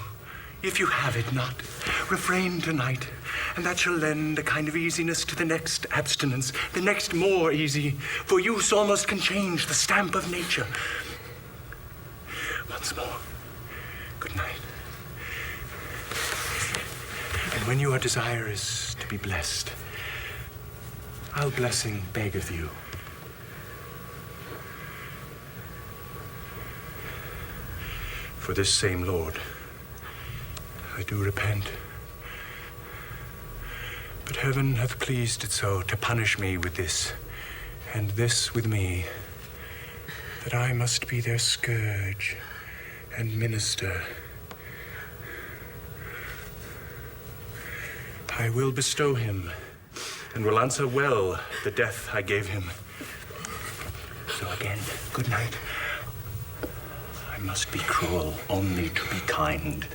if you have it not. Refrain tonight, and that shall lend a kind of easiness to the next abstinence, the next more easy, for use almost can change the stamp of nature. Once more, good night. And when you are desirous to be blessed, I'll blessing beg of you. For this same Lord, I do repent. But heaven hath pleased it so to punish me with this, and this with me, that I must be their scourge and minister. I will bestow him, and will answer well the death I gave him. So again, good night. I must be cruel only to be kind.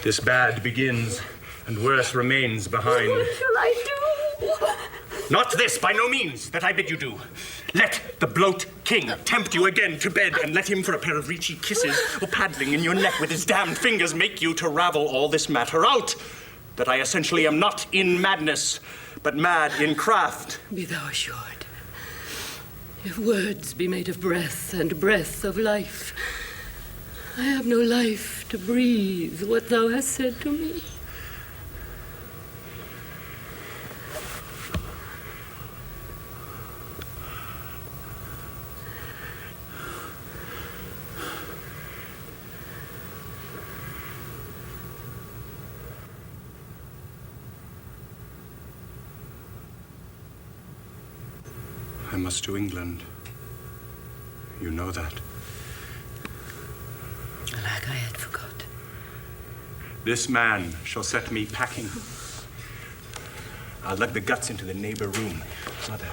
This bad begins, and worse remains behind. What shall I do? Not this, by no means, that I bid you do. Let the bloat king tempt you again to bed, and let him for a pair of reechy kisses, or paddling in your neck with his damned fingers, make you to ravel all this matter out. That I essentially am not in madness, but mad in craft. Be thou assured. If words be made of breath, and breath of life, I have no life to breathe what thou hast said to me. I must to England. You know that. Alack, I had forgot. This man shall set me packing. I'll lug the guts into the neighbor room. Mother.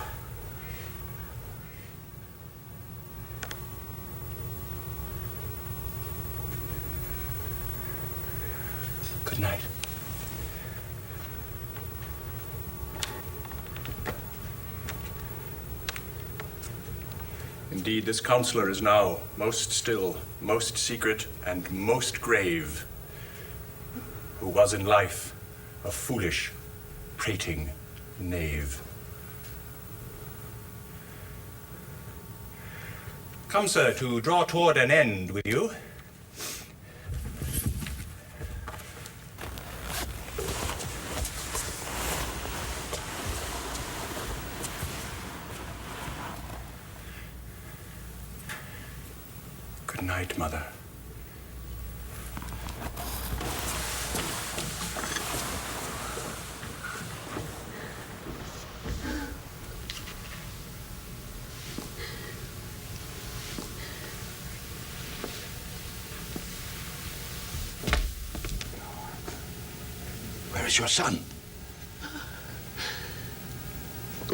Good night. Indeed, this counselor is now most still, most secret, and most grave, who was in life a foolish, prating knave. Come, sir, to draw toward an end with you. Good night, Mother. Where is your son?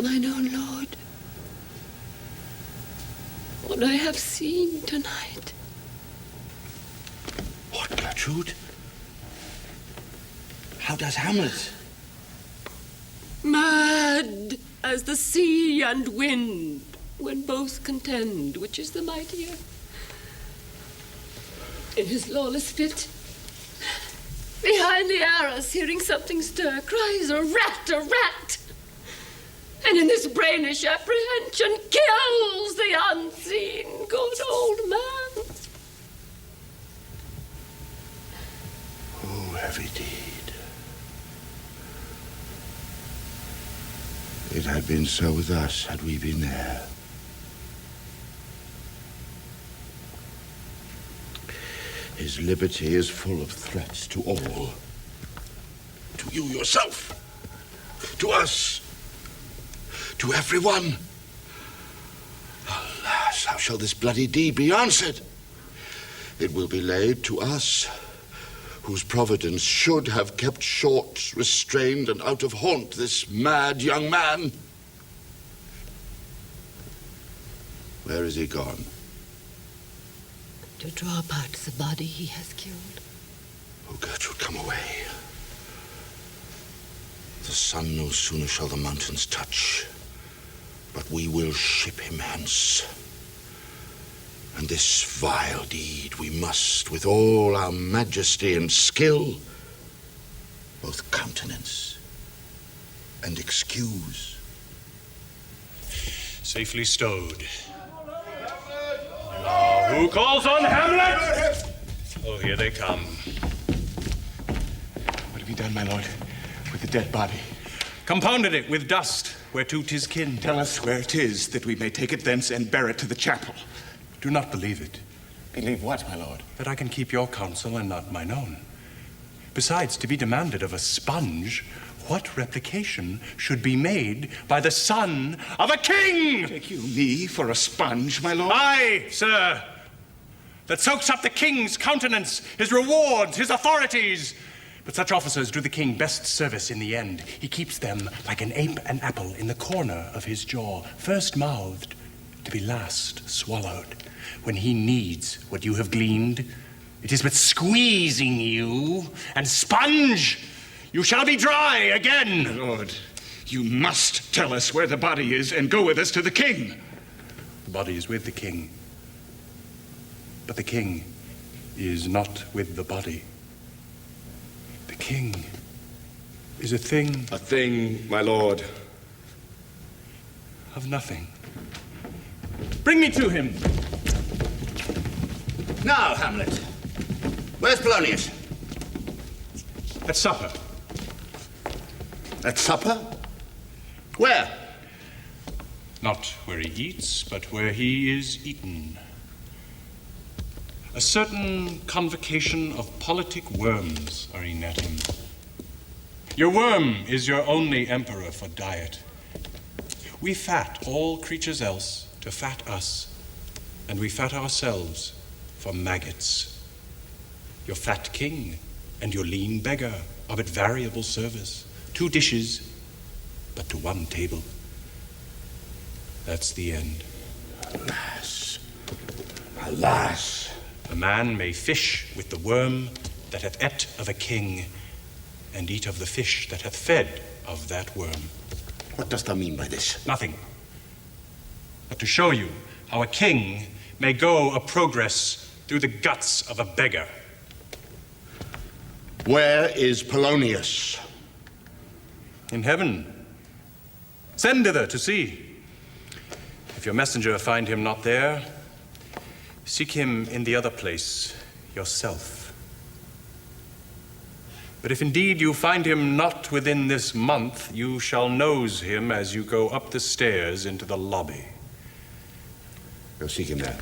Mine own lord, what I have seen tonight. What, Gertrude? How does Hamlet? Mad as the sea and wind, when both contend, which is the mightier. In his lawless fit, behind the arras, hearing something stir, cries a rat, a rat. And in this brainish apprehension kills the unseen good old man. Oh, heavy deed. It had been so with us had we been there. His liberty is full of threats to all. To you yourself. To us. To everyone. Alas, how shall this bloody deed be answered? It will be laid to us, whose providence should have kept short, restrained, and out of haunt this mad young man. Where is he gone? To draw apart the body he has killed. Oh, Gertrude, come away. The sun no sooner shall the mountains touch, but we will ship him hence. And this vile deed we must, with all our majesty and skill, both countenance and excuse. Safely stowed. Now, who calls on Hamlet? Oh, here they come. What have you done, my lord, with the dead body? Compounded it with dust, whereto 'tis kin. Tell us where it is, that we may take it thence and bear it to the chapel. Do not believe it. Believe what, my lord? That I can keep your counsel and not mine own. Besides, to be demanded of a sponge, what replication should be made by the son of a king? Take you me for a sponge, my lord? Aye, sir, that soaks up the king's countenance, his rewards, his authorities. But such officers do the king best service in the end. He keeps them like an ape an apple in the corner of his jaw, first mouthed, to be last swallowed. When he needs what you have gleaned, it is but squeezing you, and sponge, you shall be dry again. My lord, you must tell us where the body is and go with us to the king. The body is with the king, but the king is not with the body. The king is a thing. A thing, my lord. Of nothing. Bring me to him. Now, Hamlet, where's Polonius? At supper. At supper? Where? Not where he eats, but where he is eaten. A certain convocation of politic worms are in at him. Your worm is your only emperor for diet. We fat all creatures else to fat us, and we fat ourselves for maggots. Your fat king and your lean beggar are but variable service. 2 dishes, but to 1 table. That's the end. Alas. Alas. A man may fish with the worm that hath ate of a king, and eat of the fish that hath fed of that worm. What dost thou mean by this? Nothing. But to show you how a king may go a progress through the guts of a beggar. Where is Polonius? In heaven. Send thither to see. If your messenger find him not there, seek him in the other place yourself. But if indeed you find him not within this month, you shall nose him as you go up the stairs into the lobby. Go seek him there.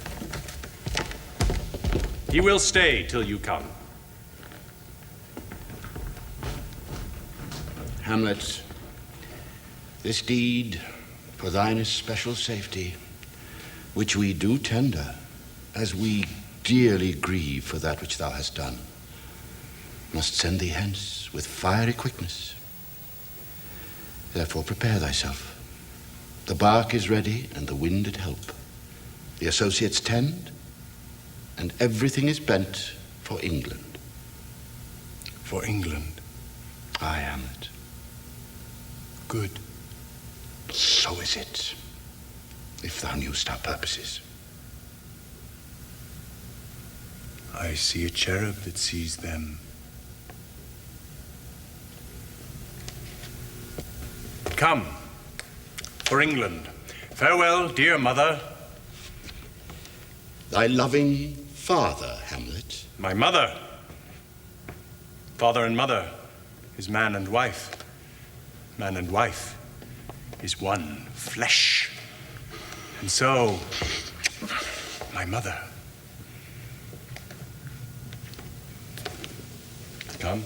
He will stay till you come. Hamlet, this deed for thine especial safety, which we do tender, as we dearly grieve for that which thou hast done, must send thee hence with fiery quickness. Therefore prepare thyself. The bark is ready, and the wind at help. The associates tend, and everything is bent for England. For England? Aye, Hamlet. Good. So is it, if thou knewst our purposes. I see a cherub that sees them. Come, for England. Farewell, dear mother. Thy loving father, Hamlet. My mother. Father and mother is man and wife. Man and wife is one flesh. And so, my mother. Come.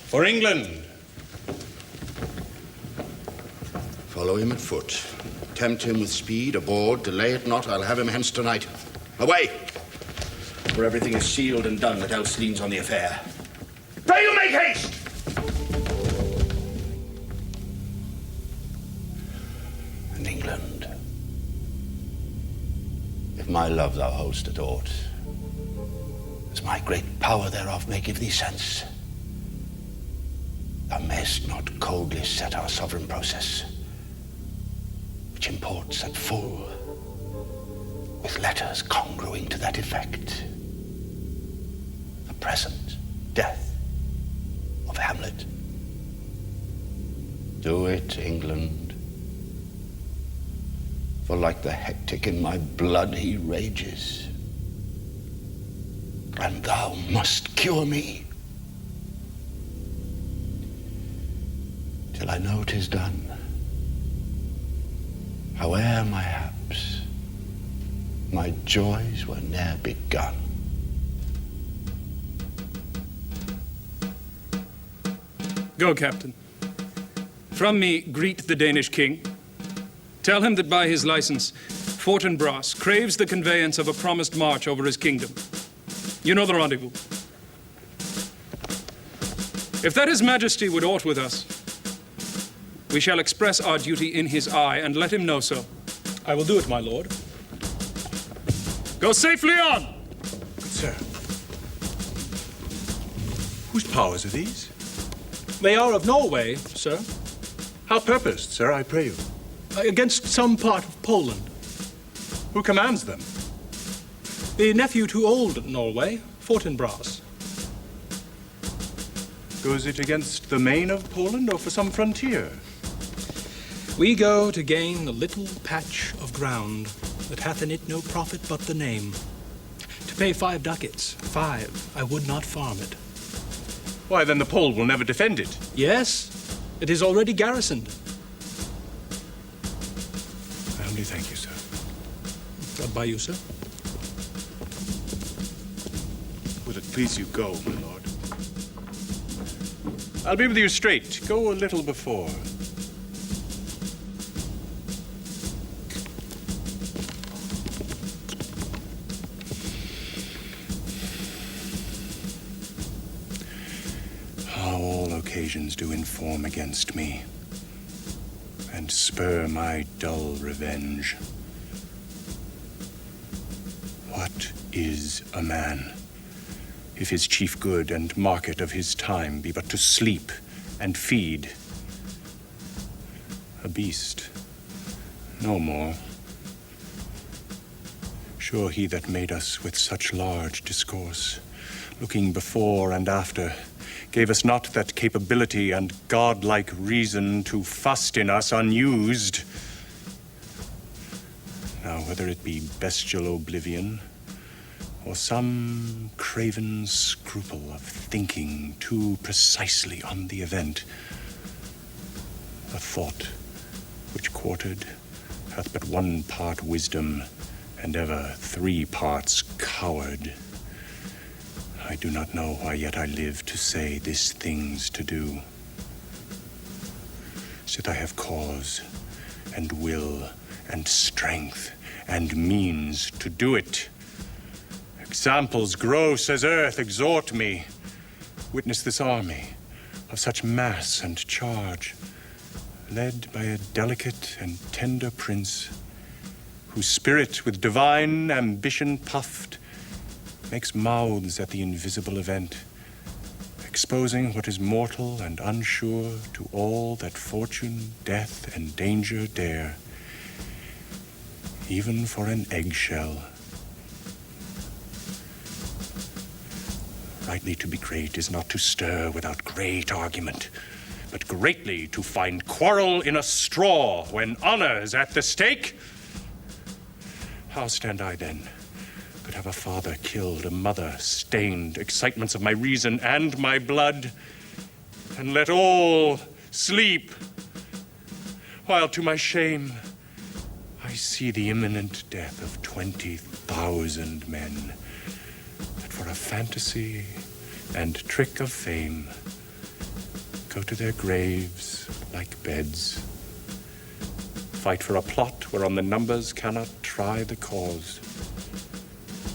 For England. Follow him at foot. Tempt him with speed aboard. Delay it not. I'll have him hence tonight. Away! for everything is sealed and done that else leans on the affair. Pray you make haste! In England, if my love thou hold'st at aught, as my great power thereof may give thee sense, thou mayst not coldly set our sovereign process, which imports at full, with letters congruing to that effect, the present death of Hamlet. Do it, England, for like the hectic in my blood he rages, and thou must cure me, till I know 'tis done. Howe'er my haps, my joys were ne'er begun. Go, Captain. From me, greet the Danish king. Tell him that by his license, Fortinbras craves the conveyance of a promised march over his kingdom. You know the rendezvous. If that his majesty would aught with us, we shall express our duty in his eye and let him know so. I will do it, my lord. Go safely on! Good sir. Whose powers are these? They are of Norway, sir. How purposed, sir, I pray you? Against some part of Poland. Who commands them? The nephew to old Norway, Fortinbras. Goes it against the main of Poland or for some frontier? We go to gain the little patch of ground that hath in it no profit but the name. To pay 5 ducats, 5, I would not farm it. Why, then the Pole will never defend it. Yes, it is already garrisoned. I humbly thank you, sir. God by you, sir. Will it please you go, my lord? I'll be with you straight. Go a little before. How all occasions do inform against me and spur my dull revenge. What is a man, if his chief good and market of his time be but to sleep and feed? A beast, no more. Sure he that made us with such large discourse, looking before and after, gave us not that capability and godlike reason to fust in us unused. Now, whether it be bestial oblivion, or some craven scruple of thinking too precisely on the event, a thought which quartered hath but 1 part wisdom, and ever 3 parts coward. I do not know why yet I live to say this thing's to do. Sith I have cause, and will, and strength, and means to do it. Examples gross as earth exhort me. Witness this army of such mass and charge, led by a delicate and tender prince, whose spirit with divine ambition puffed makes mouths at the invisible event, exposing what is mortal and unsure to all that fortune, death, and danger dare, even for an eggshell. Rightly to be great is not to stir without great argument, but greatly to find quarrel in a straw when honor's at the stake. How stand I then? Could have a father killed, a mother stained, excitements of my reason and my blood, and let all sleep, while to my shame I see the imminent death of 20,000 men, that for a fantasy and trick of fame go to their graves like beds, fight for a plot whereon the numbers cannot try the cause.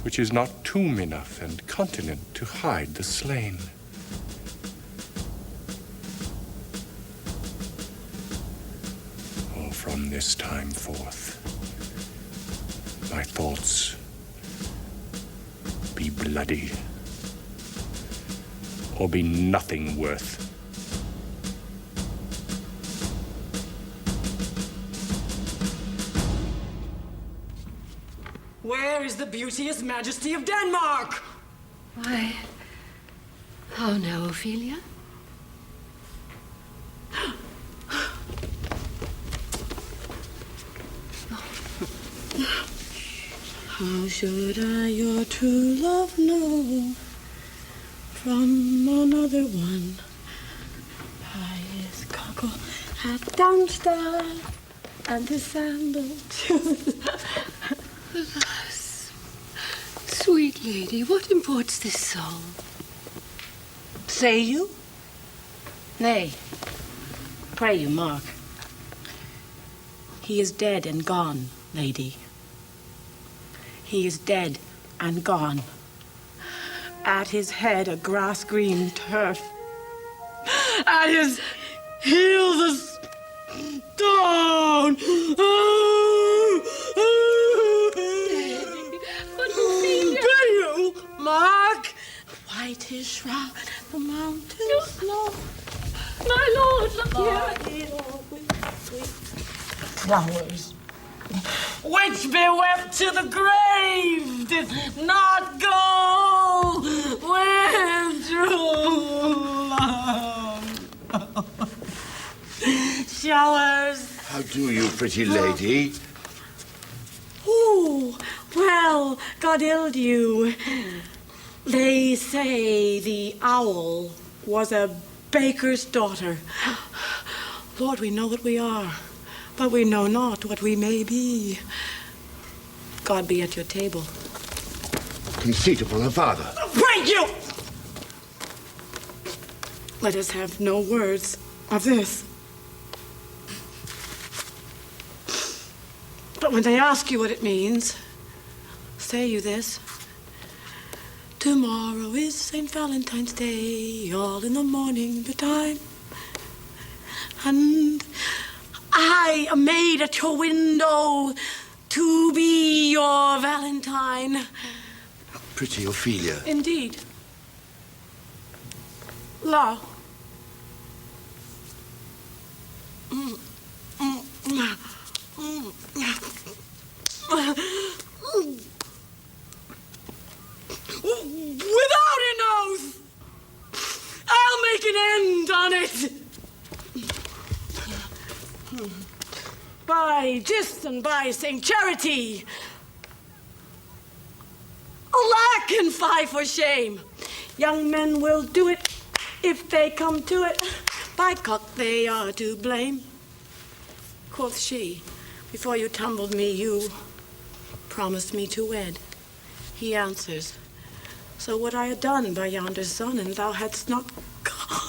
which is not tomb enough and continent to hide the slain. Oh, from this time forth, my thoughts be bloody, or be nothing worth. Where is the beauteous majesty of Denmark? Why, how now, Ophelia? How should I your true love know from another one? Highest cockle at Darmstadt and the sandal shoes. Alas, sweet lady, what imports this song? Say you? Nay, pray you mark. He is dead and gone, lady. He is dead and gone. At his head a grass-green turf. At his heels a stone. But Ophelia... Do you mark? White his shroud, the mountains snow. My lord, look here. Flowers, which be wept to the grave, did not go with true love. Showers. How do you, pretty lady? Ooh, well, God ild you. They say the owl was a baker's daughter. Lord, we know what we are, but we know not what we may be. God be at your table. Conceit upon her father. Break you! Let us have no words of this. But when they ask you what it means, say you this. Tomorrow is St. Valentine's Day, all in the morning betime. And I, a maid at your window, to be your Valentine. Pretty Ophelia. Indeed. La. Without an oath, I'll make an end on it. By gist and by St. Charity. Alack and fie for shame. Young men will do it if they come to it. By cock, they are to blame. Quoth she, before you tumbled me, you promised me to wed. He answers, so what I had done by yonder sun, and thou hadst not come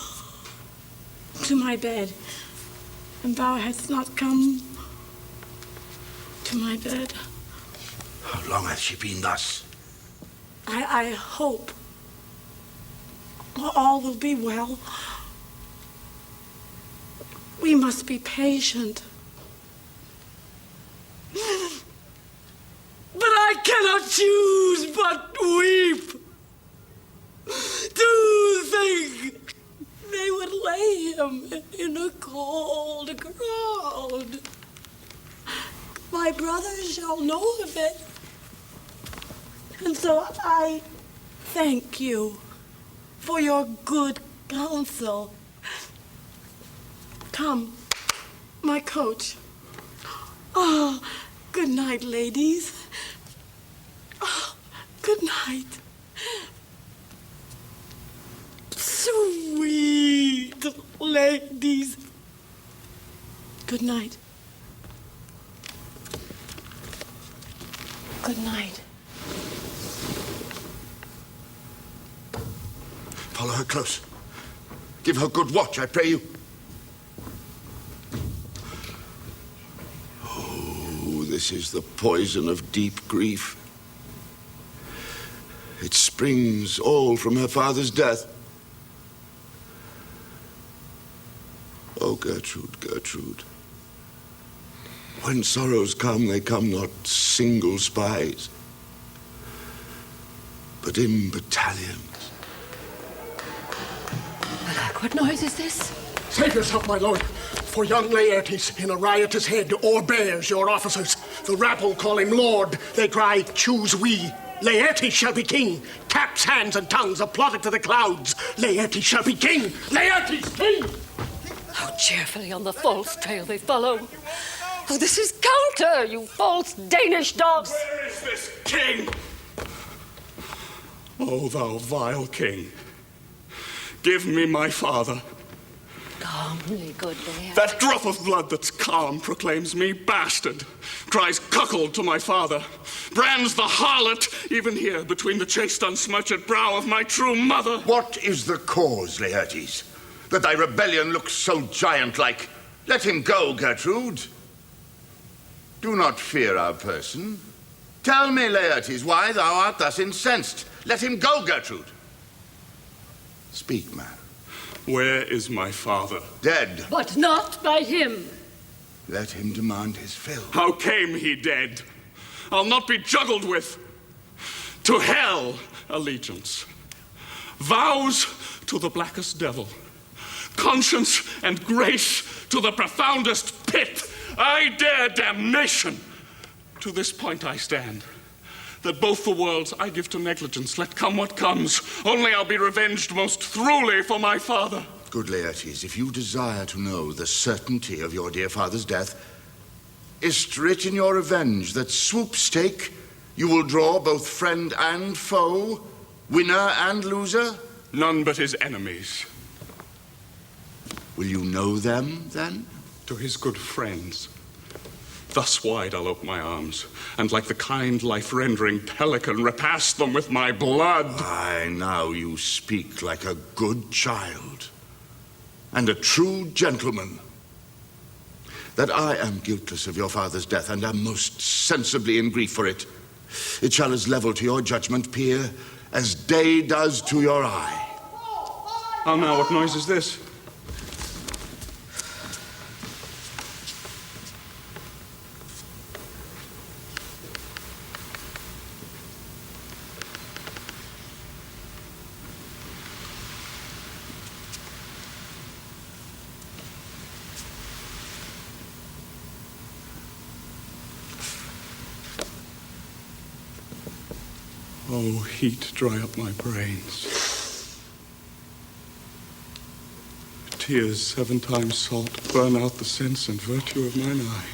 to my bed, and thou hadst not come to my bed. How long hath she been thus? I hope all will be well. We must be patient. But I cannot choose but weep. To think they would lay him in a cold ground. My brothers shall know of it. And so I thank you for your good counsel. Come, my coach. Oh, good night, ladies. Oh, good night. Sweet ladies. Good night. Good night. Follow her close. Give her good watch, I pray you. Oh, this is the poison of deep grief. It springs all from her father's death. Oh, Gertrude, Gertrude. When sorrows come, they come not single spies, but in battalions. Alack, what noise is this? Save yourself, my lord, for young Laertes in a riotous head o'erbears your officers. The rabble call him lord. They cry, choose we. Laertes shall be king. Caps, hands, and tongues applauded to the clouds. Laertes shall be king. Laertes king! How cheerfully on the false trail they follow. Oh, this is counter, you false Danish dogs! Where is this king? Oh, thou vile king, give me my father. Calmly, good Laertes. That drop of blood that's calm proclaims me bastard, cries cuckold to my father, brands the harlot even here between the chaste unsmirched brow of my true mother. What is the cause, Laertes, that thy rebellion looks so giant-like? Let him go, Gertrude. Do not fear our person. Tell me, Laertes, why thou art thus incensed. Let him go, Gertrude. Speak, man. Where is my father? Dead. But not by him. Let him demand his fill. How came he dead? I'll not be juggled with. To hell allegiance. Vows to the blackest devil. Conscience and grace to the profoundest pit. I dare damnation. To this point I stand, that both the worlds I give to negligence, let come what comes. Only I'll be revenged most throughly for my father. Good Laertes, if you desire to know the certainty of your dear father's death, is't writ in your revenge that swoop-stake you will draw both friend and foe, winner and loser? None but his enemies. Will you know them, then? To his good friends. Thus wide I'll ope my arms, and like the kind life-rendering pelican, repass them with my blood. Aye, now you speak like a good child, and a true gentleman. That I am guiltless of your father's death, and am most sensibly in grief for it, it shall as level to your judgment peer as day does to your eye. How now, what noise is this? Oh, heat, dry up my brains. Tears 7 times salt, burn out the sense and virtue of mine eye.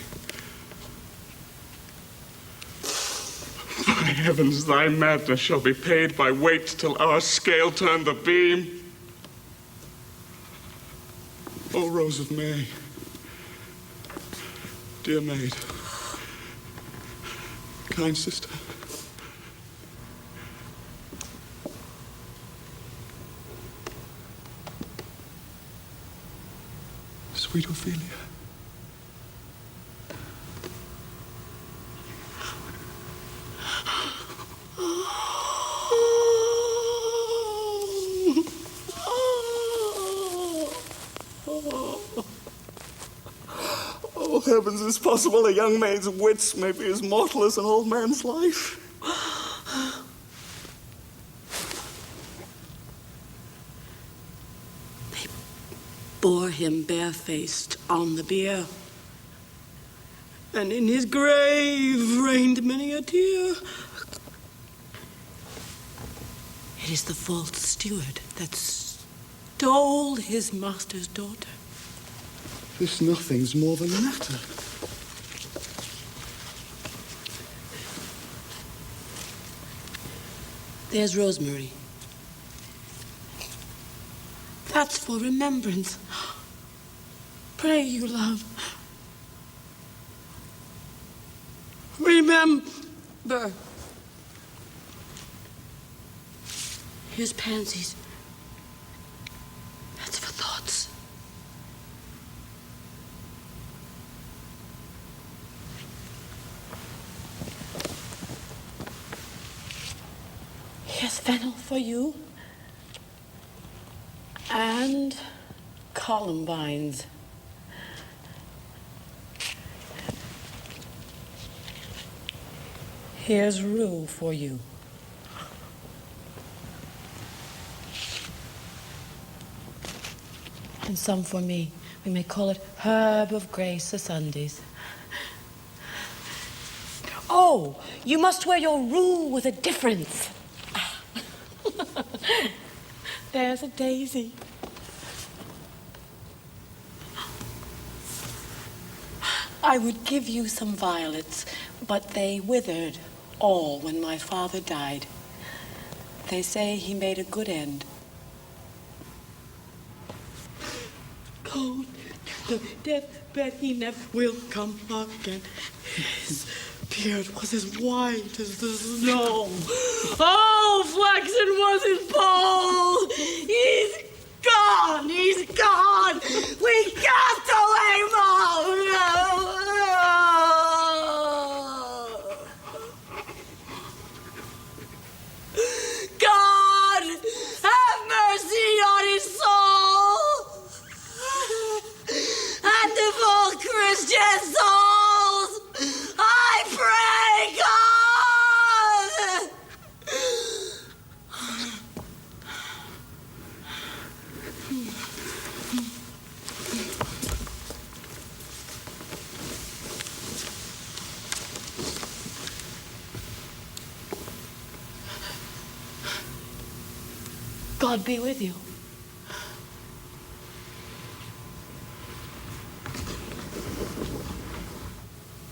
By heavens, thy madness shall be paid by weight till our scale turn the beam. O Rose of May, dear maid, kind sister, sweet Ophelia. Oh, heavens, is possible a young maid's wits may be as mortal as an old man's life? Bore him barefaced on the bier, and in his grave rained many a tear. It is the false steward that stole his master's daughter. This nothing's more than matter. There's Rosemary. That's for remembrance. Pray you, love. Remember. Here's pansies. That's for thoughts. Here's fennel for you. And columbines. Here's rue for you. And some for me. We may call it herb of grace o' Sundays. Oh, you must wear your rue with a difference. There's a daisy. I would give you some violets, but they withered all when my father died. They say he made a good end. Cold, the deathbed, he never will come again. His beard was as white as the snow. Oh, flaxen was his poll. He's gone, he's gone. We cast away Mom. God, have mercy on his soul. And of all Christian souls, I pray, God! God be with you.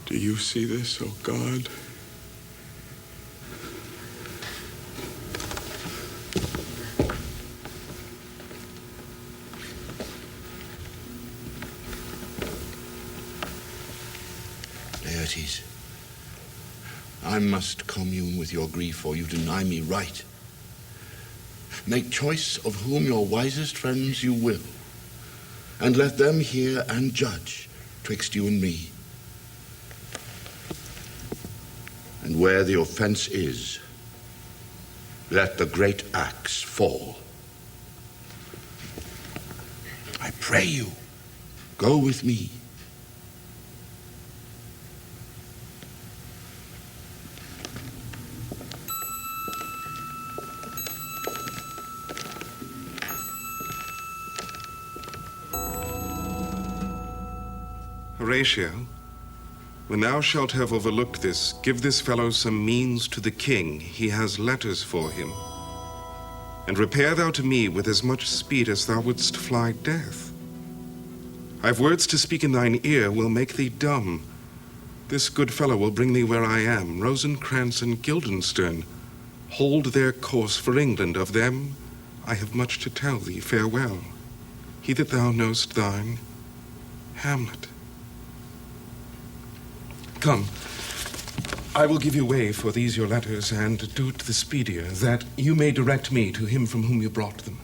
Do you see this, O God? Laertes, I must commune with your grief, or you deny me right. Make choice of whom your wisest friends you will, and let them hear and judge twixt you and me. And where the offense is, let the great axe fall. I pray you, go with me. Horatio, when thou shalt have overlooked this, give this fellow some means to the king. He has letters for him. And repair thou to me with as much speed as thou wouldst fly death. I've words to speak in thine ear will make thee dumb. This good fellow will bring thee where I am. Rosencrantz and Guildenstern hold their course for England. Of them I have much to tell thee. Farewell. He that thou know'st thine, Hamlet. Come, I will give you way for these your letters, and do it the speedier, that you may direct me to him from whom you brought them.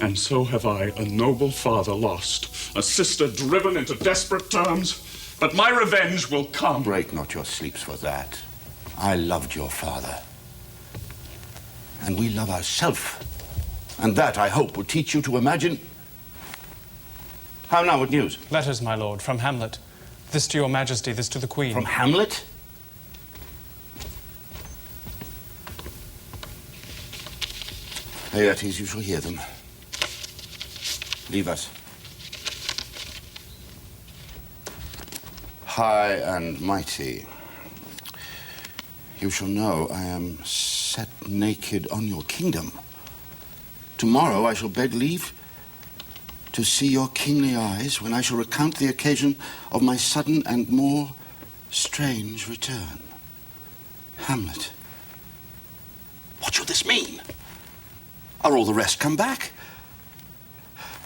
And so have I a noble father lost, a sister driven into desperate terms, but my revenge will come. Break not your sleeps for that. I loved your father, and we love ourselves, and that, I hope, will teach you to imagine. How now, what news? Letters, my lord, from Hamlet. This to your majesty, this to the queen. From Hamlet? Laertes, you shall hear them. Leave us. High and mighty, you shall know I am set naked on your kingdom. Tomorrow I shall beg leave to see your kingly eyes when I shall recount the occasion of my sudden and more strange return. Hamlet, what should this mean? Are all the rest come back?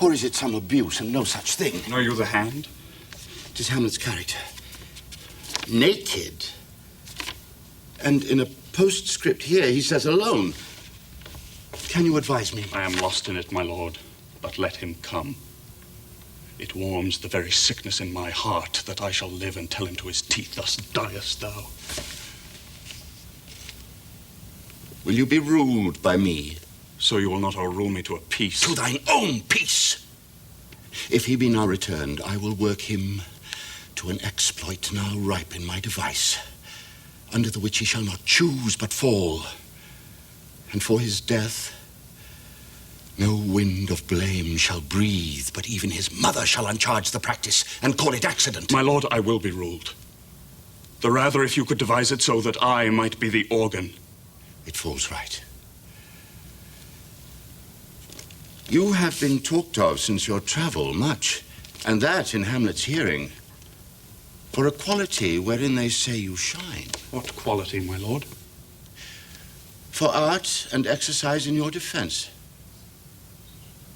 Or is it some abuse and no such thing? Are you the hand? 'Tis Hamlet's character. Naked. And in a postscript here, he says alone. Can you advise me? I am lost in it, my lord, but let him come. It warms the very sickness in my heart that I shall live and tell him to his teeth, thus diest thou. Will you be ruled by me? So you will not all-rule me to a peace? To thine own peace! If he be now returned, I will work him to an exploit now ripe in my device, under the which he shall not choose but fall. And for his death, no wind of blame shall breathe, but even his mother shall uncharge the practice and call it accident. My lord, I will be ruled. The rather if you could devise it so that I might be the organ. It falls right. You have been talked of since your travel much, and that in Hamlet's hearing, for a quality wherein they say you shine. What quality, my lord? For art and exercise in your defense,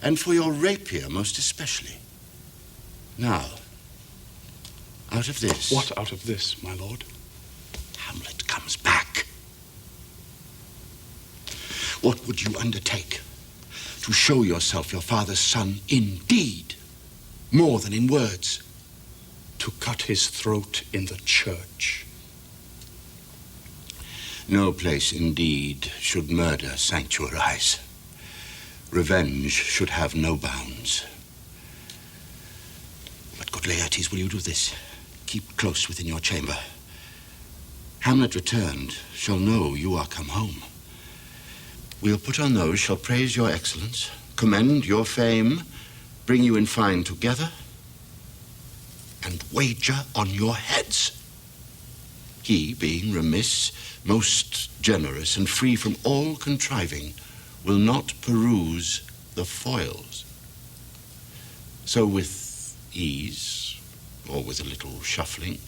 and for your rapier most especially. Now, out of this... What out of this, my lord? Hamlet comes back. What would you undertake to show yourself your father's son in deed, more than in words? To cut his throat in the church. No place, indeed, should murder sanctuarize. Revenge should have no bounds. But, good Laertes, will you do this? Keep close within your chamber. Hamlet returned shall know you are come home. We'll put on those shall praise your excellence, commend your fame, bring you in fine together, and wager on your heads. He, being remiss, most generous, and free from all contriving, will not peruse the foils. So with ease, or with a little shuffling,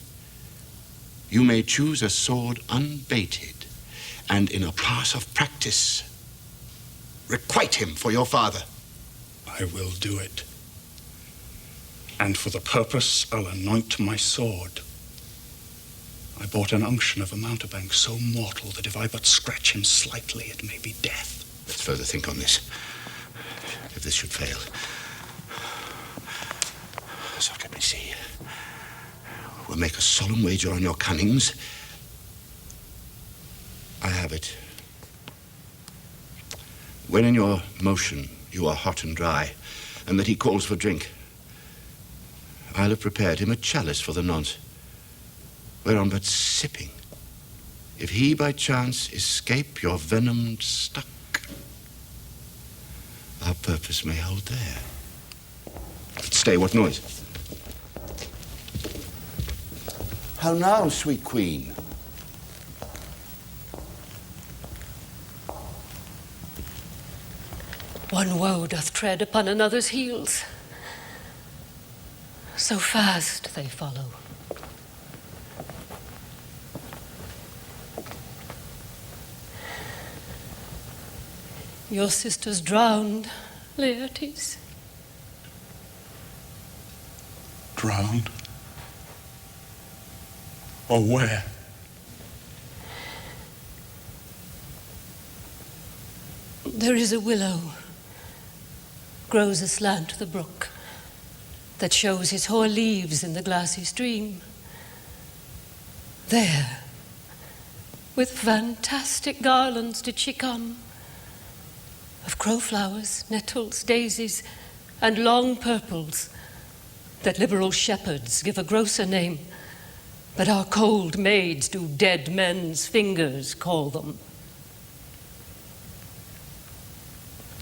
you may choose a sword unbaited, and in a pass of practice, requite him for your father. I will do it. And for the purpose, I'll anoint my sword. I bought an unction of a mountebank so mortal that if I but scratch him slightly, it may be death. Let's further think on this. If this should fail. So let me see. We'll make a solemn wager on your cunnings. I have it. When in your motion you are hot and dry, and that he calls for drink, I'll have prepared him a chalice for the nonce, whereon but sipping, if he by chance escape your venomed stuck, our purpose may hold there. Stay, what noise? How now, sweet queen? One woe doth tread upon another's heels. So fast they follow. Your sister's drowned, Laertes. Drowned? Or where? There is a willow, grows aslant the brook, that shows his hoar leaves in the glassy stream. There, with fantastic garlands did she come, of crowflowers, nettles, daisies, and long purples, that liberal shepherds give a grosser name, but our cold maids do dead men's fingers call them.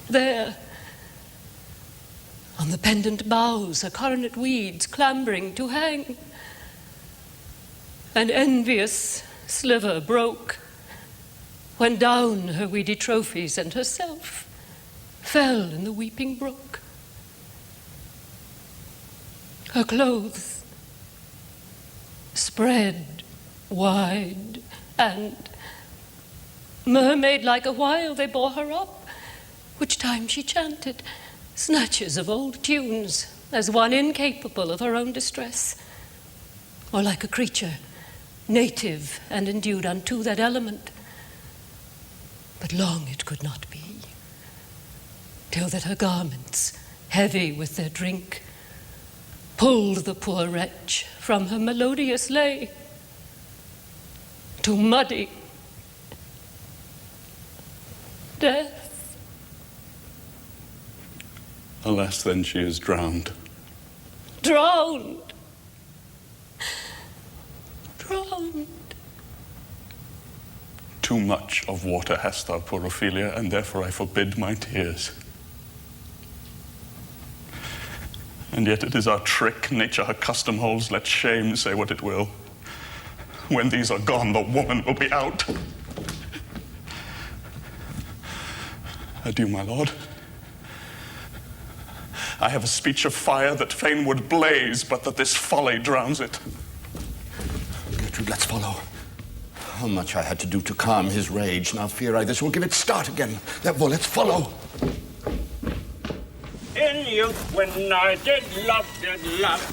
There, on the pendant boughs are coronet weeds clambering to hang. An envious sliver broke, when down her weedy trophies and herself fell in the weeping brook. Her clothes spread wide, and mermaid-like a while they bore her up, which time she chanted snatches of old tunes, as one incapable of her own distress, or like a creature native and endued unto that element. But long it could not be, till that her garments, heavy with their drink, pulled the poor wretch from her melodious lay to muddy Death. Alas, then she is drowned. Drowned. Drowned. Too much of water hast thou, poor Ophelia, and therefore I forbid my tears. And yet it is our trick, nature her custom holds, let shame say what it will. When these are gone, the woman will be out. Adieu, my lord. I have a speech of fire that fain would blaze, but that this folly drowns it. Gertrude, let's follow. How much I had to do to calm his rage. Now fear I this will give it start again. Therefore, let's follow. In youth, when I did love,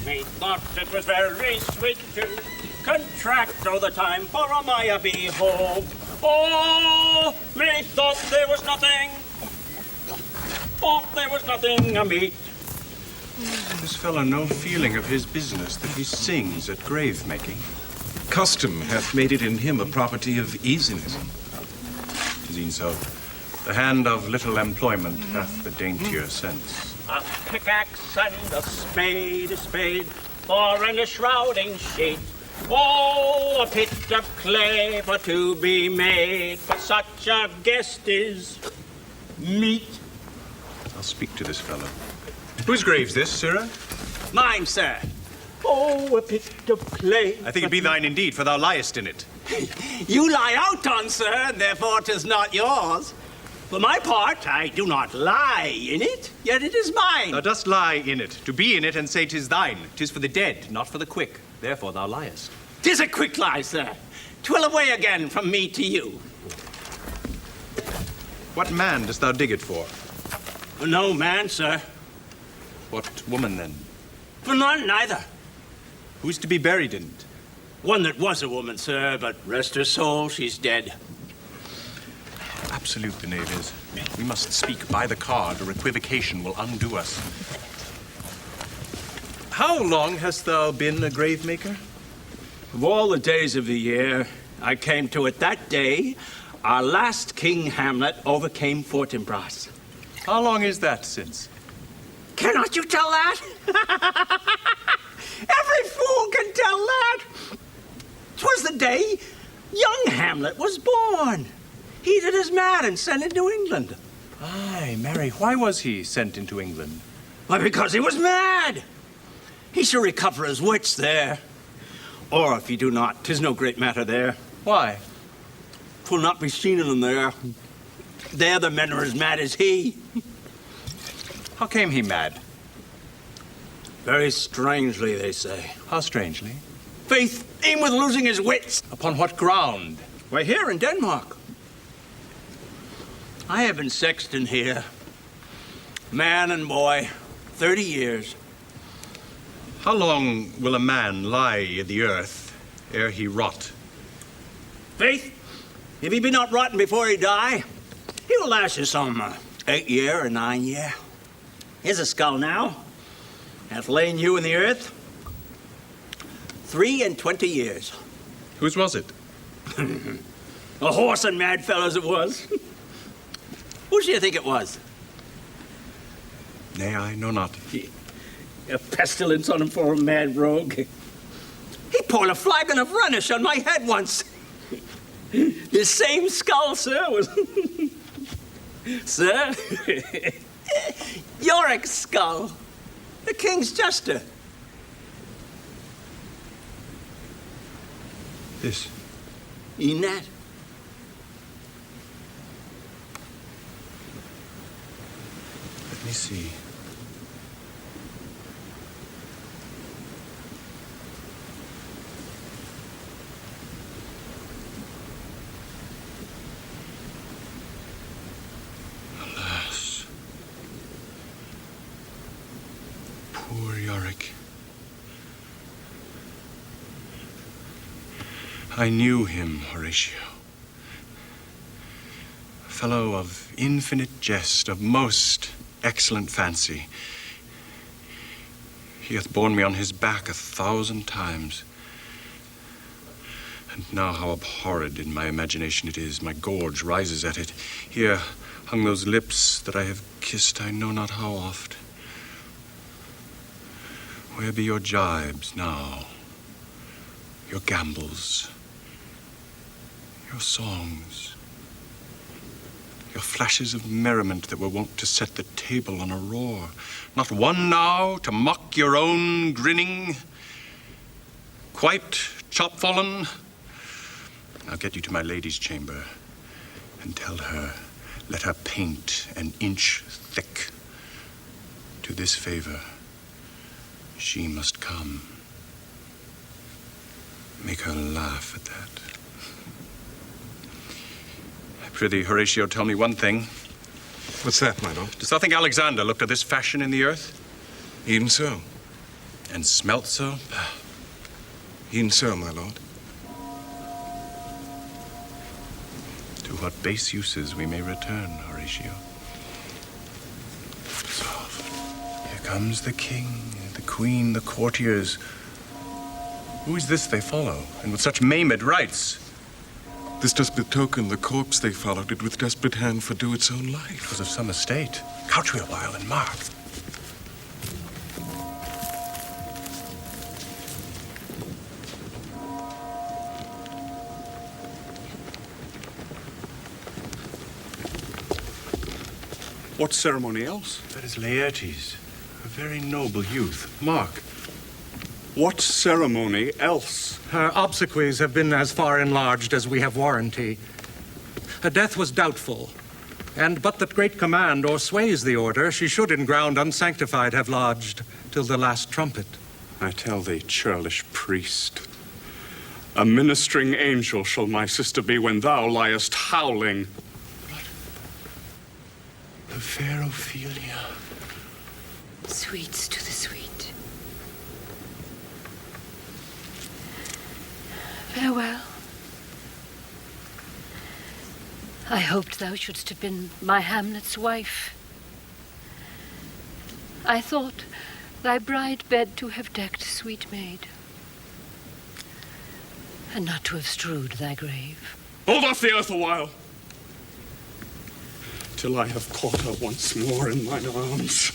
me thought it was very sweet to contract all the time for a Maya behold. Oh, me thought there was nothing a meet. This fellow no feeling of his business that he sings at grave making. Custom hath made it in him a property of easiness. 'Tis e'en so. The hand of little employment hath the daintier sense. A pickaxe and a spade, for in a shrouding sheet. Oh, a pit of clay for to be made for such a guest is meet. I'll speak to this fellow. Whose grave's this, sirrah? Mine, sir. Oh, a pit of clay. I think it be thine indeed, for thou liest in it. You lie out on, sir, and therefore 'tis not yours. For my part, I do not lie in it, yet it is mine. Thou dost lie in it, to be in it and say 'tis thine. 'Tis for the dead, not for the quick. Therefore thou liest. 'Tis a quick lie, sir. 'Twill away again from me to you. What man dost thou dig it for? No man, sir. What woman, then? For none, neither. Who's to be buried in it? One that was a woman, sir, but rest her soul, she's dead. Absolute the knave is. We must speak by the card, or equivocation will undo us. How long hast thou been a grave maker? Of all the days of the year, I came to it that day our last King Hamlet overcame Fortinbras. How long is that since? Cannot you tell that? Every fool can tell that. 'Twas the day young Hamlet was born. He that is mad and sent into England. Aye, marry, why was he sent into England? Why, because he was mad. He shall recover his wits there. Or if he do not, 'tis no great matter there. Why? 'Twill not be seen in them there. There the men are as mad as he. How came he mad? Very strangely, they say. How strangely? Faith, aim with losing his wits. Upon what ground? Why, here in Denmark. I have been sexton here. Man and boy, 30 years. How long will a man lie in the earth ere he rot? Faith, if he be not rotten before he die, he will last you some 8 year or 9 year. Here's a skull now. Hath lain you in the earth 23 years. Whose was it? A horse and mad fellows it was. Whose do you think it was? Nay, I know not. A pestilence on him for a mad rogue. He poured a flagon of Rhenish on my head once. This same skull, sir, was... Sir? Yorick's skull. The king's jester. This. E'en that. Let me see. Alas. Poor Yorick. I knew him, Horatio. A fellow of infinite jest, of most excellent fancy. He hath borne me on his back 1,000 times. And now how abhorred in my imagination it is. My gorge rises at it. Here, hung those lips that I have kissed I know not how oft. Where be your jibes now, your gambols, your songs, your flashes of merriment that were wont to set the table on a roar? Not one now to mock your own grinning, quite chop-fallen? I'll get you to my lady's chamber and tell her, let her paint an inch thick. To this favor, she must come. Make her laugh at that. Prithee, Horatio, tell me one thing. What's that, my lord? Dost thou think Alexander looked at this fashion in the earth? Even so. And smelt so? Even so, my lord. To what base uses we may return, Horatio. Soft. Here comes the king, the queen, the courtiers. Who is this they follow, and with such maimed rites? This does betoken the corpse they followed did with desperate hand fordo its own life. It was of some estate. Couch we a while and mark. What ceremony else? That is Laertes, a very noble youth. Mark. What ceremony else? Her obsequies have been as far enlarged as we have warranty. Her death was doubtful, and but that great command o'ersways the order, she should in ground unsanctified have lodged till the last trumpet. I tell thee, churlish priest, a ministering angel shall my sister be when thou liest howling. The fair Ophelia. Sweets to the sweet. Farewell. I hoped thou shouldst have been my Hamlet's wife. I thought thy bride bed to have decked, sweet maid, and not to have strewed thy grave. Hold off the earth a while, till I have caught her once more in mine arms.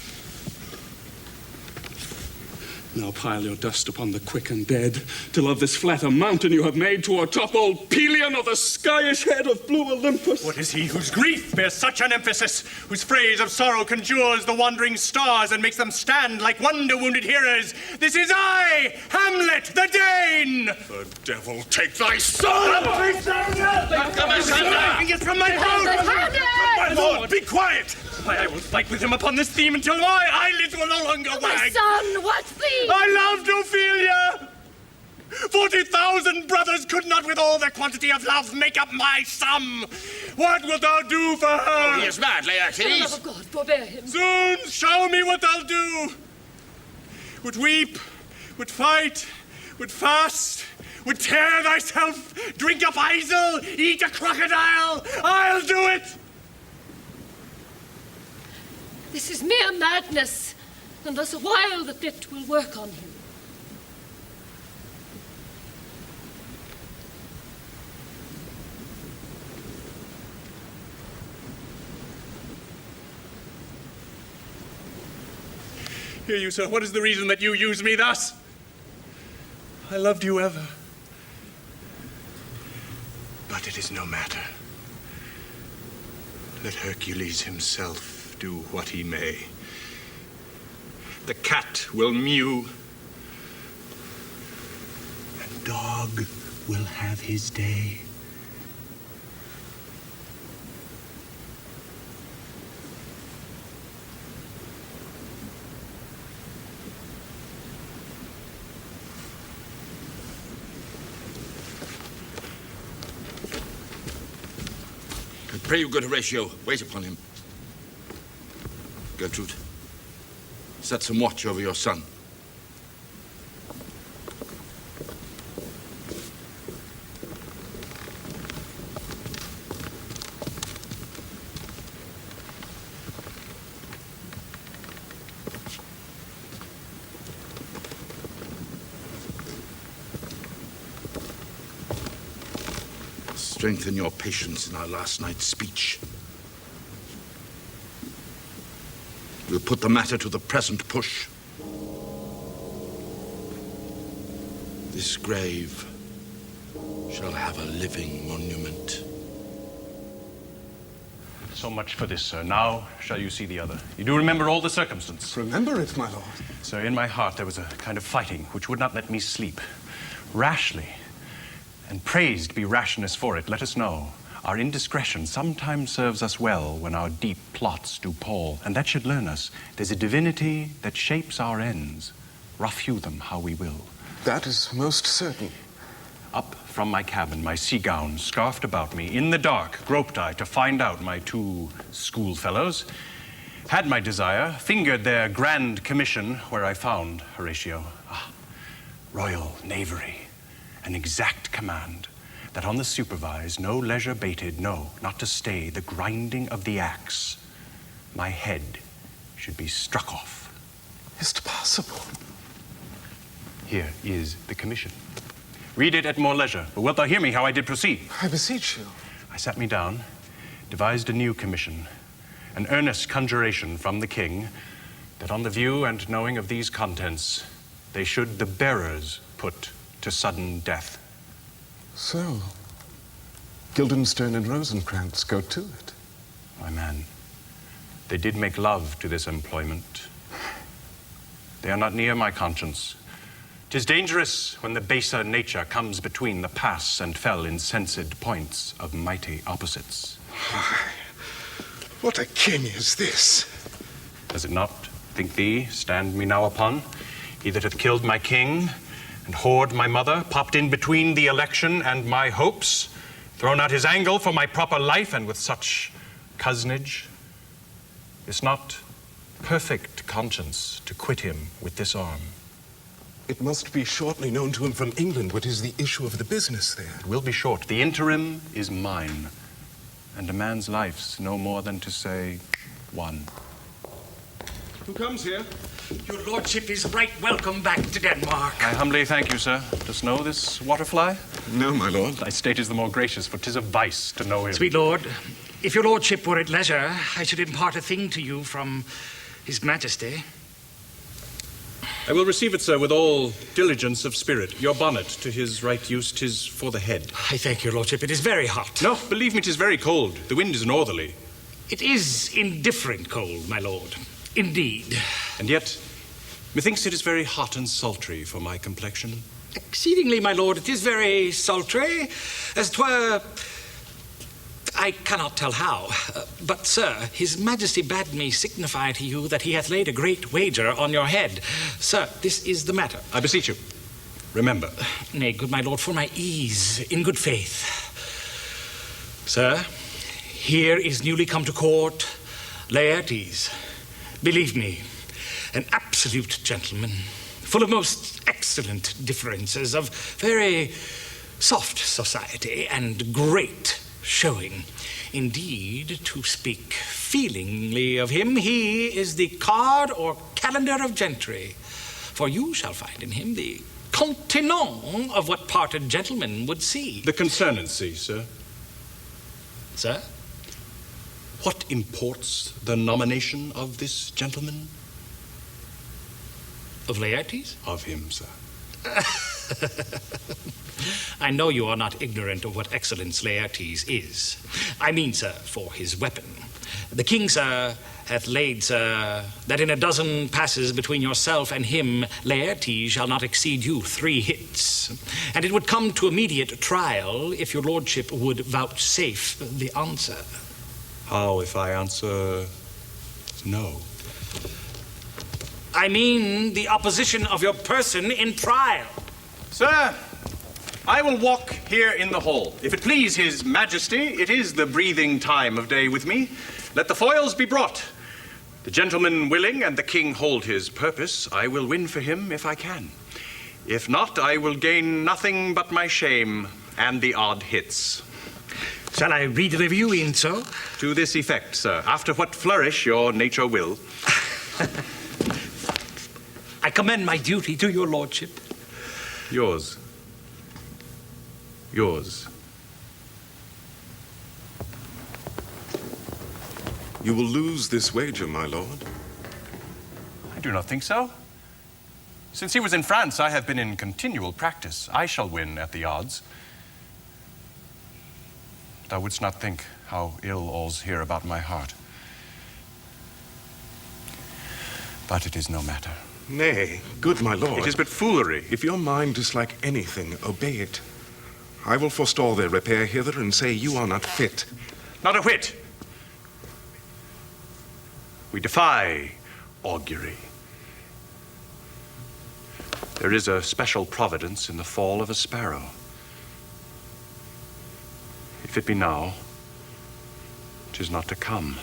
Now pile your dust upon the quick and dead, till of this flat a mountain you have made to o'ertop old Pelion or the skyish head of blue Olympus. What is he whose grief bears such an emphasis, whose phrase of sorrow conjures the wandering stars and makes them stand like wonder-wounded hearers? This is I, Hamlet the Dane! The devil take thy soul! Fingers from my throat! My lord, be quiet! Why, I will fight with him upon this theme until my eyelids will no longer wag. My son, what theme? I loved Ophelia! 40,000 brothers could not with all their quantity of love make up my sum. What wilt thou do for her? Oh, he is mad, Laertes. For the love of God, forbear him. Soon show me what thou do. Would weep, would fight, would fast, would tear thyself, drink up Isel, eat a crocodile. I'll do it. This is mere madness, and thus a while the fit will work on him. Hear you, sir, what is the reason that you use me thus? I loved you ever. But it is no matter. Let Hercules himself do what he may. The cat will mew, and dog will have his day. I pray you, good Horatio, wait upon him. Gertrude, set some watch over your son. Strengthen your patience in our last night's speech. We'll put the matter to the present push. This grave shall have a living monument. So much for this, sir. Now shall you see the other. You do remember all the circumstance? Remember it, my lord. Sir, in my heart there was a kind of fighting which would not let me sleep. Rashly, and praised be rashness for it, let us know. Our indiscretion sometimes serves us well when our deep plots do pall, and that should learn us. There's a divinity that shapes our ends, rough hew them how we will. That is most certain. Up from my cabin, my sea gown scarfed about me, in the dark groped I to find out my two schoolfellows. Had my desire, fingered their grand commission, where I found Horatio. Royal knavery, an exact command, that on the supervised no leisure bated, no, not to stay the grinding of the axe. My head should be struck off. Is't possible? Here is the commission. Read it at more leisure, but wilt thou hear me how I did proceed? I beseech you. I sat me down, devised a new commission, an earnest conjuration from the king, that on the view and knowing of these contents, they should the bearers put to sudden death. So, Guildenstern and Rosencrantz go to it. My man, they did make love to this employment. They are not near my conscience. 'Tis dangerous when the baser nature comes between the pass and fell insensed points of mighty opposites. What a king is this? Does it not, think thee, stand me now upon? He that hath killed my king and whored my mother, popped in between the election and my hopes, thrown out his angle for my proper life, and with such cozenage, is not perfect conscience to quit him with this arm. It must be shortly known to him from England what is the issue of the business there. It will be short. The interim is mine, and a man's life's no more than to say one. Who comes here? Your lordship is right welcome back to Denmark. I humbly thank you, sir. Dost know this waterfly? No, my lord. Thy state is the more gracious, for 'tis a vice to know him. Sweet lord, if your lordship were at leisure, I should impart a thing to you from His Majesty. I will receive it, sir, with all diligence of spirit. Your bonnet, to his right use, 'tis for the head. I thank your lordship. It is very hot. No, believe me, 'tis very cold. The wind is northerly. It is indifferent cold, my lord. Indeed. And yet, methinks it is very hot and sultry for my complexion. Exceedingly, my lord. It is very sultry, as 'twere... I cannot tell how. But, sir, His Majesty bade me signify to you that he hath laid a great wager on your head. Sir, this is the matter. I beseech you, remember. Nay, good my lord, for my ease, in good faith. Sir, here is newly come to court Laertes. Believe me, an absolute gentleman, full of most excellent differences, of very soft society and great showing. Indeed, to speak feelingly of him, he is the card or calendar of gentry. For you shall find in him the contenant of what parted gentlemen would see. The concernancy, sir. Sir? What imports the nomination of this gentleman? Of Laertes? Of him, sir. I know you are not ignorant of what excellence Laertes is. I mean, sir, for his weapon. The king, sir, hath laid, sir, that in a dozen passes between yourself and him, Laertes shall not exceed you 3 hits. And it would come to immediate trial if your lordship would vouchsafe the answer. How if I answer no? I mean the opposition of your person in trial. Sir, I will walk here in the hall. If it please His Majesty, it is the breathing time of day with me. Let the foils be brought. The gentleman willing and the king hold his purpose, I will win for him if I can. If not, I will gain nothing but my shame and the odd hits. Shall I read the review in so? To this effect, sir, after what flourish your nature will. I commend my duty to your lordship. Yours. Yours. You will lose this wager, my lord. I do not think so. Since he was in France, I have been in continual practice. I shall win at the odds. Thou wouldst not think how ill all's here about my heart. But it is no matter. Nay, good my lord. It is but foolery. If your mind dislike anything, obey it. I will forestall their repair hither and say you are not fit. Not a whit. We defy augury. There is a special providence in the fall of a sparrow. If it be now, 'tis not to come.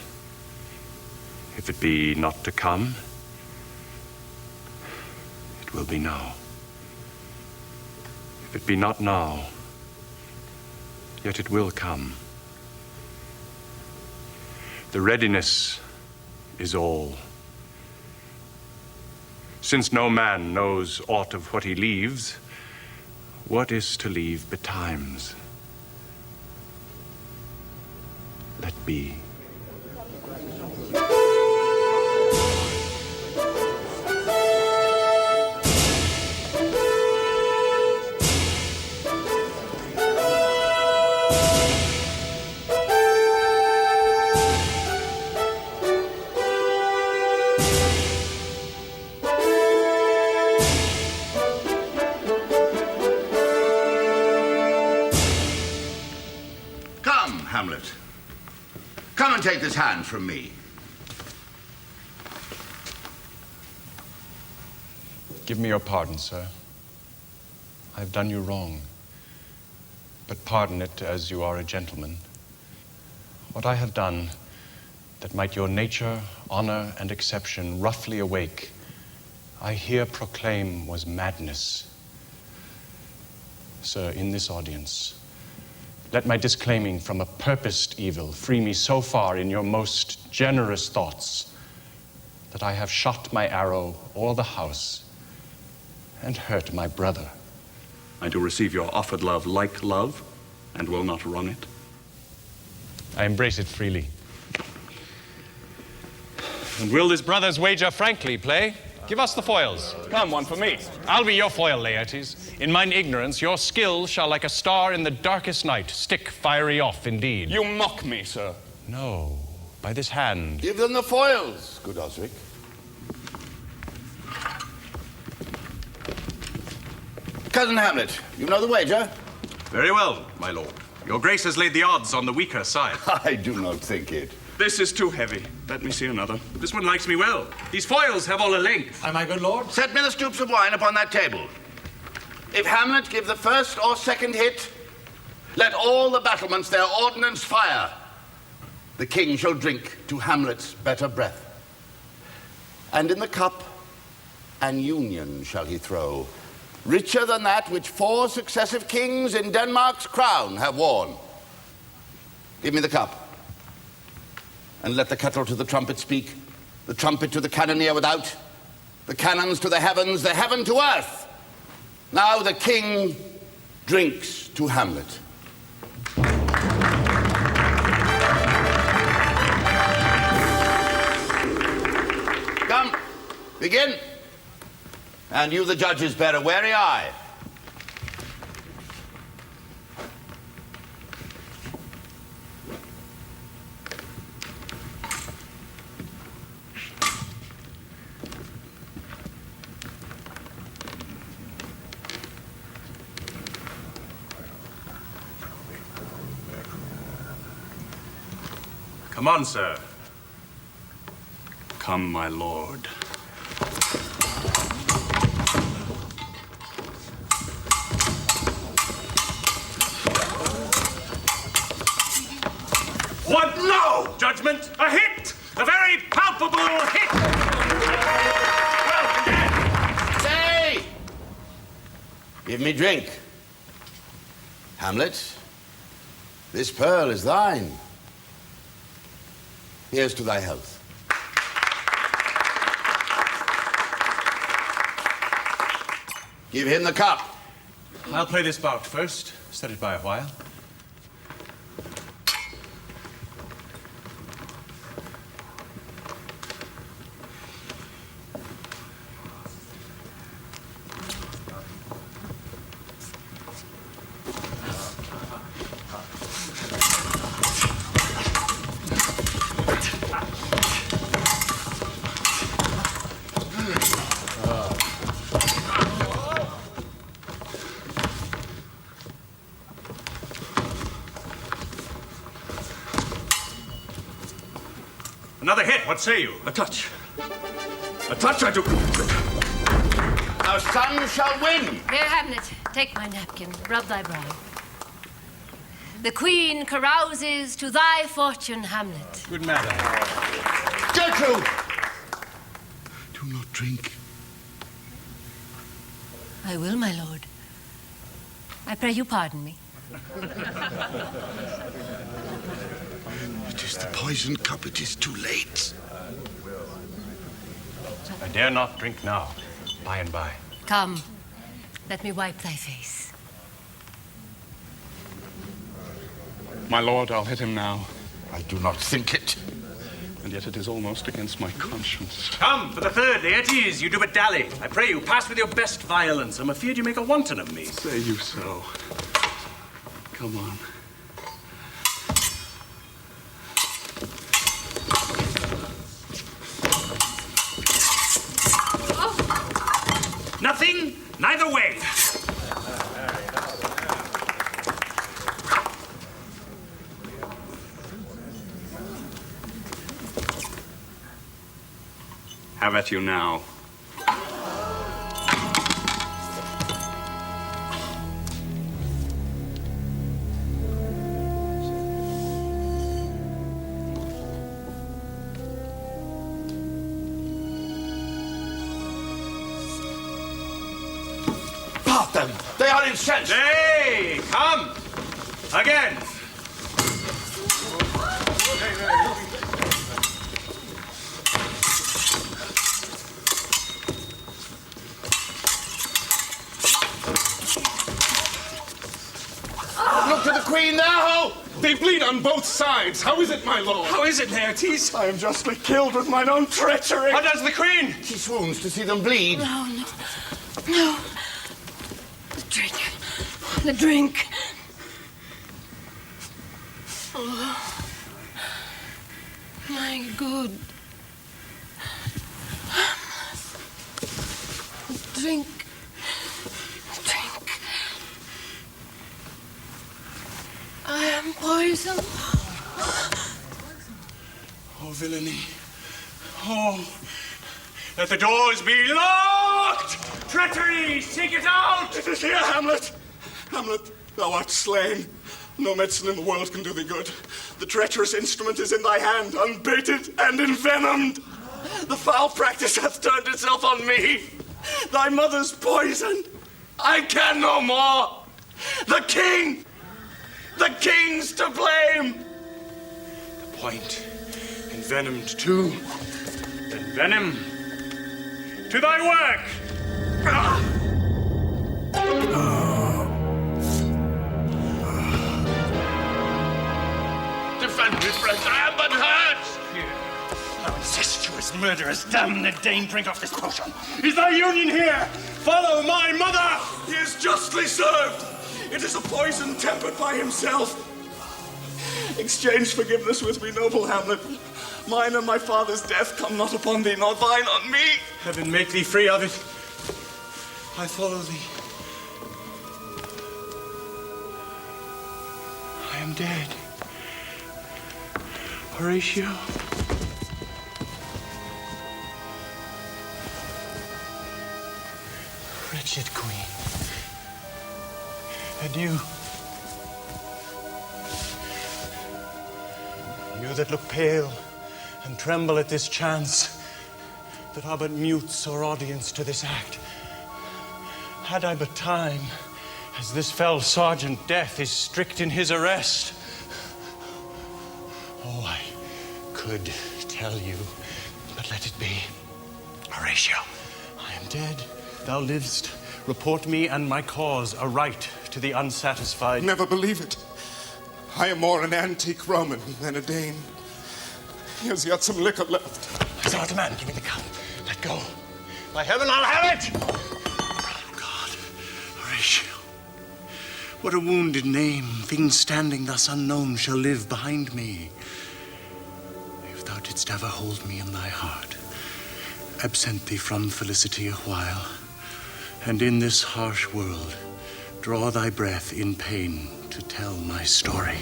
If it be not to come, it will be now. If it be not now, yet it will come. The readiness is all. Since no man knows aught of what he leaves, what is to leave betimes? Let be. Hamlet. Come and take this hand from me. Give me your pardon, sir. I have done you wrong. But pardon it as you are a gentleman. What I have done that might your nature, honor, and exception roughly awake, I here proclaim was madness. Sir, in this audience, let my disclaiming from a purposed evil free me so far in your most generous thoughts that I have shot my arrow o'er the house and hurt my brother. I do receive your offered love like love, and will not wrong it. I embrace it freely. And will this brother's wager frankly play? Give us the foils. Come, one for me. I'll be your foil, Laertes. In mine ignorance, your skill shall like a star in the darkest night stick fiery off indeed. You mock me, sir. No, by this hand. Give them the foils, good Osric. Cousin Hamlet, you know the wager? Very well, my lord. Your grace has laid the odds on the weaker side. I do not think it. This is too heavy. Let me see another. This one likes me well. These foils have all a length. Am I good, lord? Set me the stoups of wine upon that table. If Hamlet give the first or second hit, let all the battlements their ordnance fire. The king shall drink to Hamlet's better breath. And in the cup an union shall he throw, richer than that which 4 successive kings in Denmark's crown have worn. Give me the cup. And let the kettle to the trumpet speak, the trumpet to the cannoneer without, the cannons to the heavens, the heaven to earth. Now the king drinks to Hamlet. Come, begin. And you, the judges, bear a wary eye. Come on, sir. Come, my lord. What? No! Judgment? A hit! A very palpable hit! Well, again! Say! Give me drink. Hamlet, this pearl is thine. Here's to thy health. Give him the cup. I'll play this bout first. Set it by a while. Another hit, what say you? A touch. A touch, I do. Our son shall win. Here, Hamlet, take my napkin, rub thy brow. The queen carouses to thy fortune, Hamlet. Good madam. Gertrude! Do not drink. I will, my lord. I pray you pardon me. It is the poisoned cup. It is too late. I dare not drink now. By and by. Come, let me wipe thy face. My lord, I'll hit him now. I do not think it. And yet it is almost against my conscience. Come, for the third, Laertes, you do but dally. I pray you, pass with your best violence. I'm afeard you make a wanton of me. Say you so. Come on. Nothing, neither way. Have at you now. Part them! They are incensed! Hey, come! Again! Look to the queen now! They bleed on both sides. How is it, my lord? How is it, Laertes? I am justly killed with mine own treachery. How does the queen? She swoons to see them bleed. No, no, no. The drink. The drink. Oh, my good. Drink. Drink. I am poisoned. Oh, villainy. Oh, let the doors be locked! Treachery! Seek it out! It is here, Hamlet. Hamlet, thou art slain. No medicine in the world can do thee good. The treacherous instrument is in thy hand, unbaited and envenomed. The foul practice hath turned itself on me. Thy mother's poisoned. I can no more. The king! The king's to blame! The point, envenomed too. Then venom, to thy work! Defend me, friends. I am but hurt. Thou incestuous murderous, damn the Dane, drink off this potion. Is thy union here? Follow my mother! He is justly served. It is a poison tempered by himself. Exchange forgiveness with me, noble Hamlet. Mine and my father's death come not upon thee, nor thine on me. Heaven make thee free of it. I follow thee. I am dead. Horatio. Wretched queen. Adieu. You that look pale and tremble at this chance, that are but mutes or audience to this act, had I but time, as this fell Sergeant Death is strict in his arrest. Oh, I could tell you, but let it be. Horatio, I am dead. Thou livest. Report me and my cause aright to the unsatisfied. Never believe it. I am more an antique Roman than a Dane. He has yet some liquor left. Sergeant man, give me the cup. Let go. By heaven, I'll have it! God, Horatio. What a wounded name. Things standing thus unknown shall live behind me. If thou didst ever hold me in thy heart, absent thee from felicity a while, and in this harsh world draw thy breath in pain to tell my story.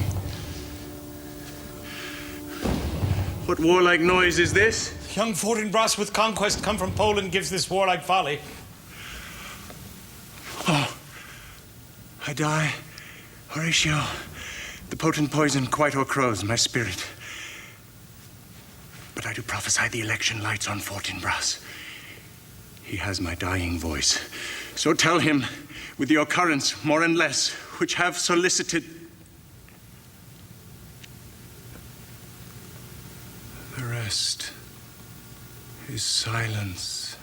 What warlike noise is this? Young Fortinbras with conquest come from Poland gives this warlike folly. Oh, I die. Horatio, the potent poison quite o'ercrows my spirit. But I do prophesy the election lights on Fortinbras. He has my dying voice. So tell him, with the occurrence, more and less, which have solicited... The rest is silence.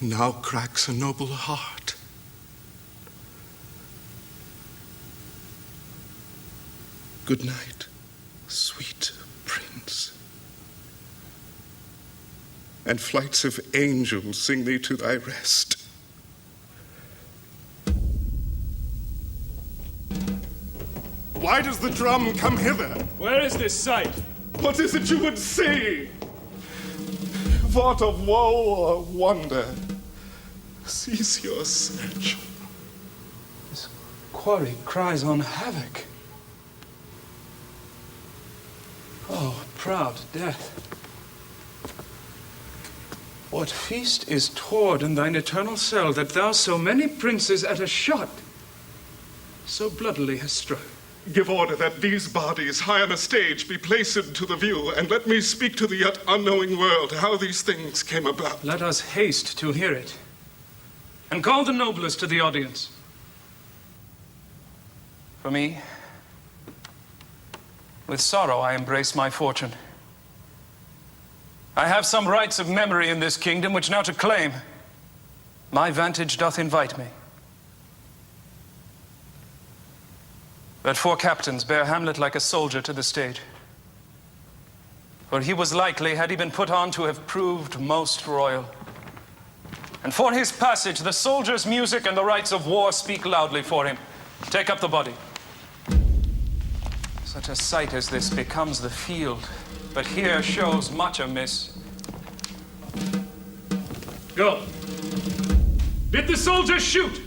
Now cracks a noble heart. Good night, sweet prince. And flights of angels sing thee to thy rest. Why does the drum come hither? Where is this sight? What is it you would see? What of woe or wonder? Cease your search. This quarry cries on havoc. Oh, proud death. What feast is toward in thine eternal cell that thou so many princes at a shot so bloodily hast struck? Give order that these bodies high on a stage be placed to the view, and let me speak to the yet unknowing world how these things came about. Let us haste to hear it, and call the noblest to the audience. For me, with sorrow I embrace my fortune. I have some rights of memory in this kingdom, which now to claim, my vantage doth invite me. But 4 captains bear Hamlet like a soldier to the stage. For he was likely, had he been put on, to have proved most royal. And for his passage, the soldier's music and the rights of war speak loudly for him. Take up the body. Such a sight as this becomes the field, but here shows much amiss. Go. Bid the soldiers shoot.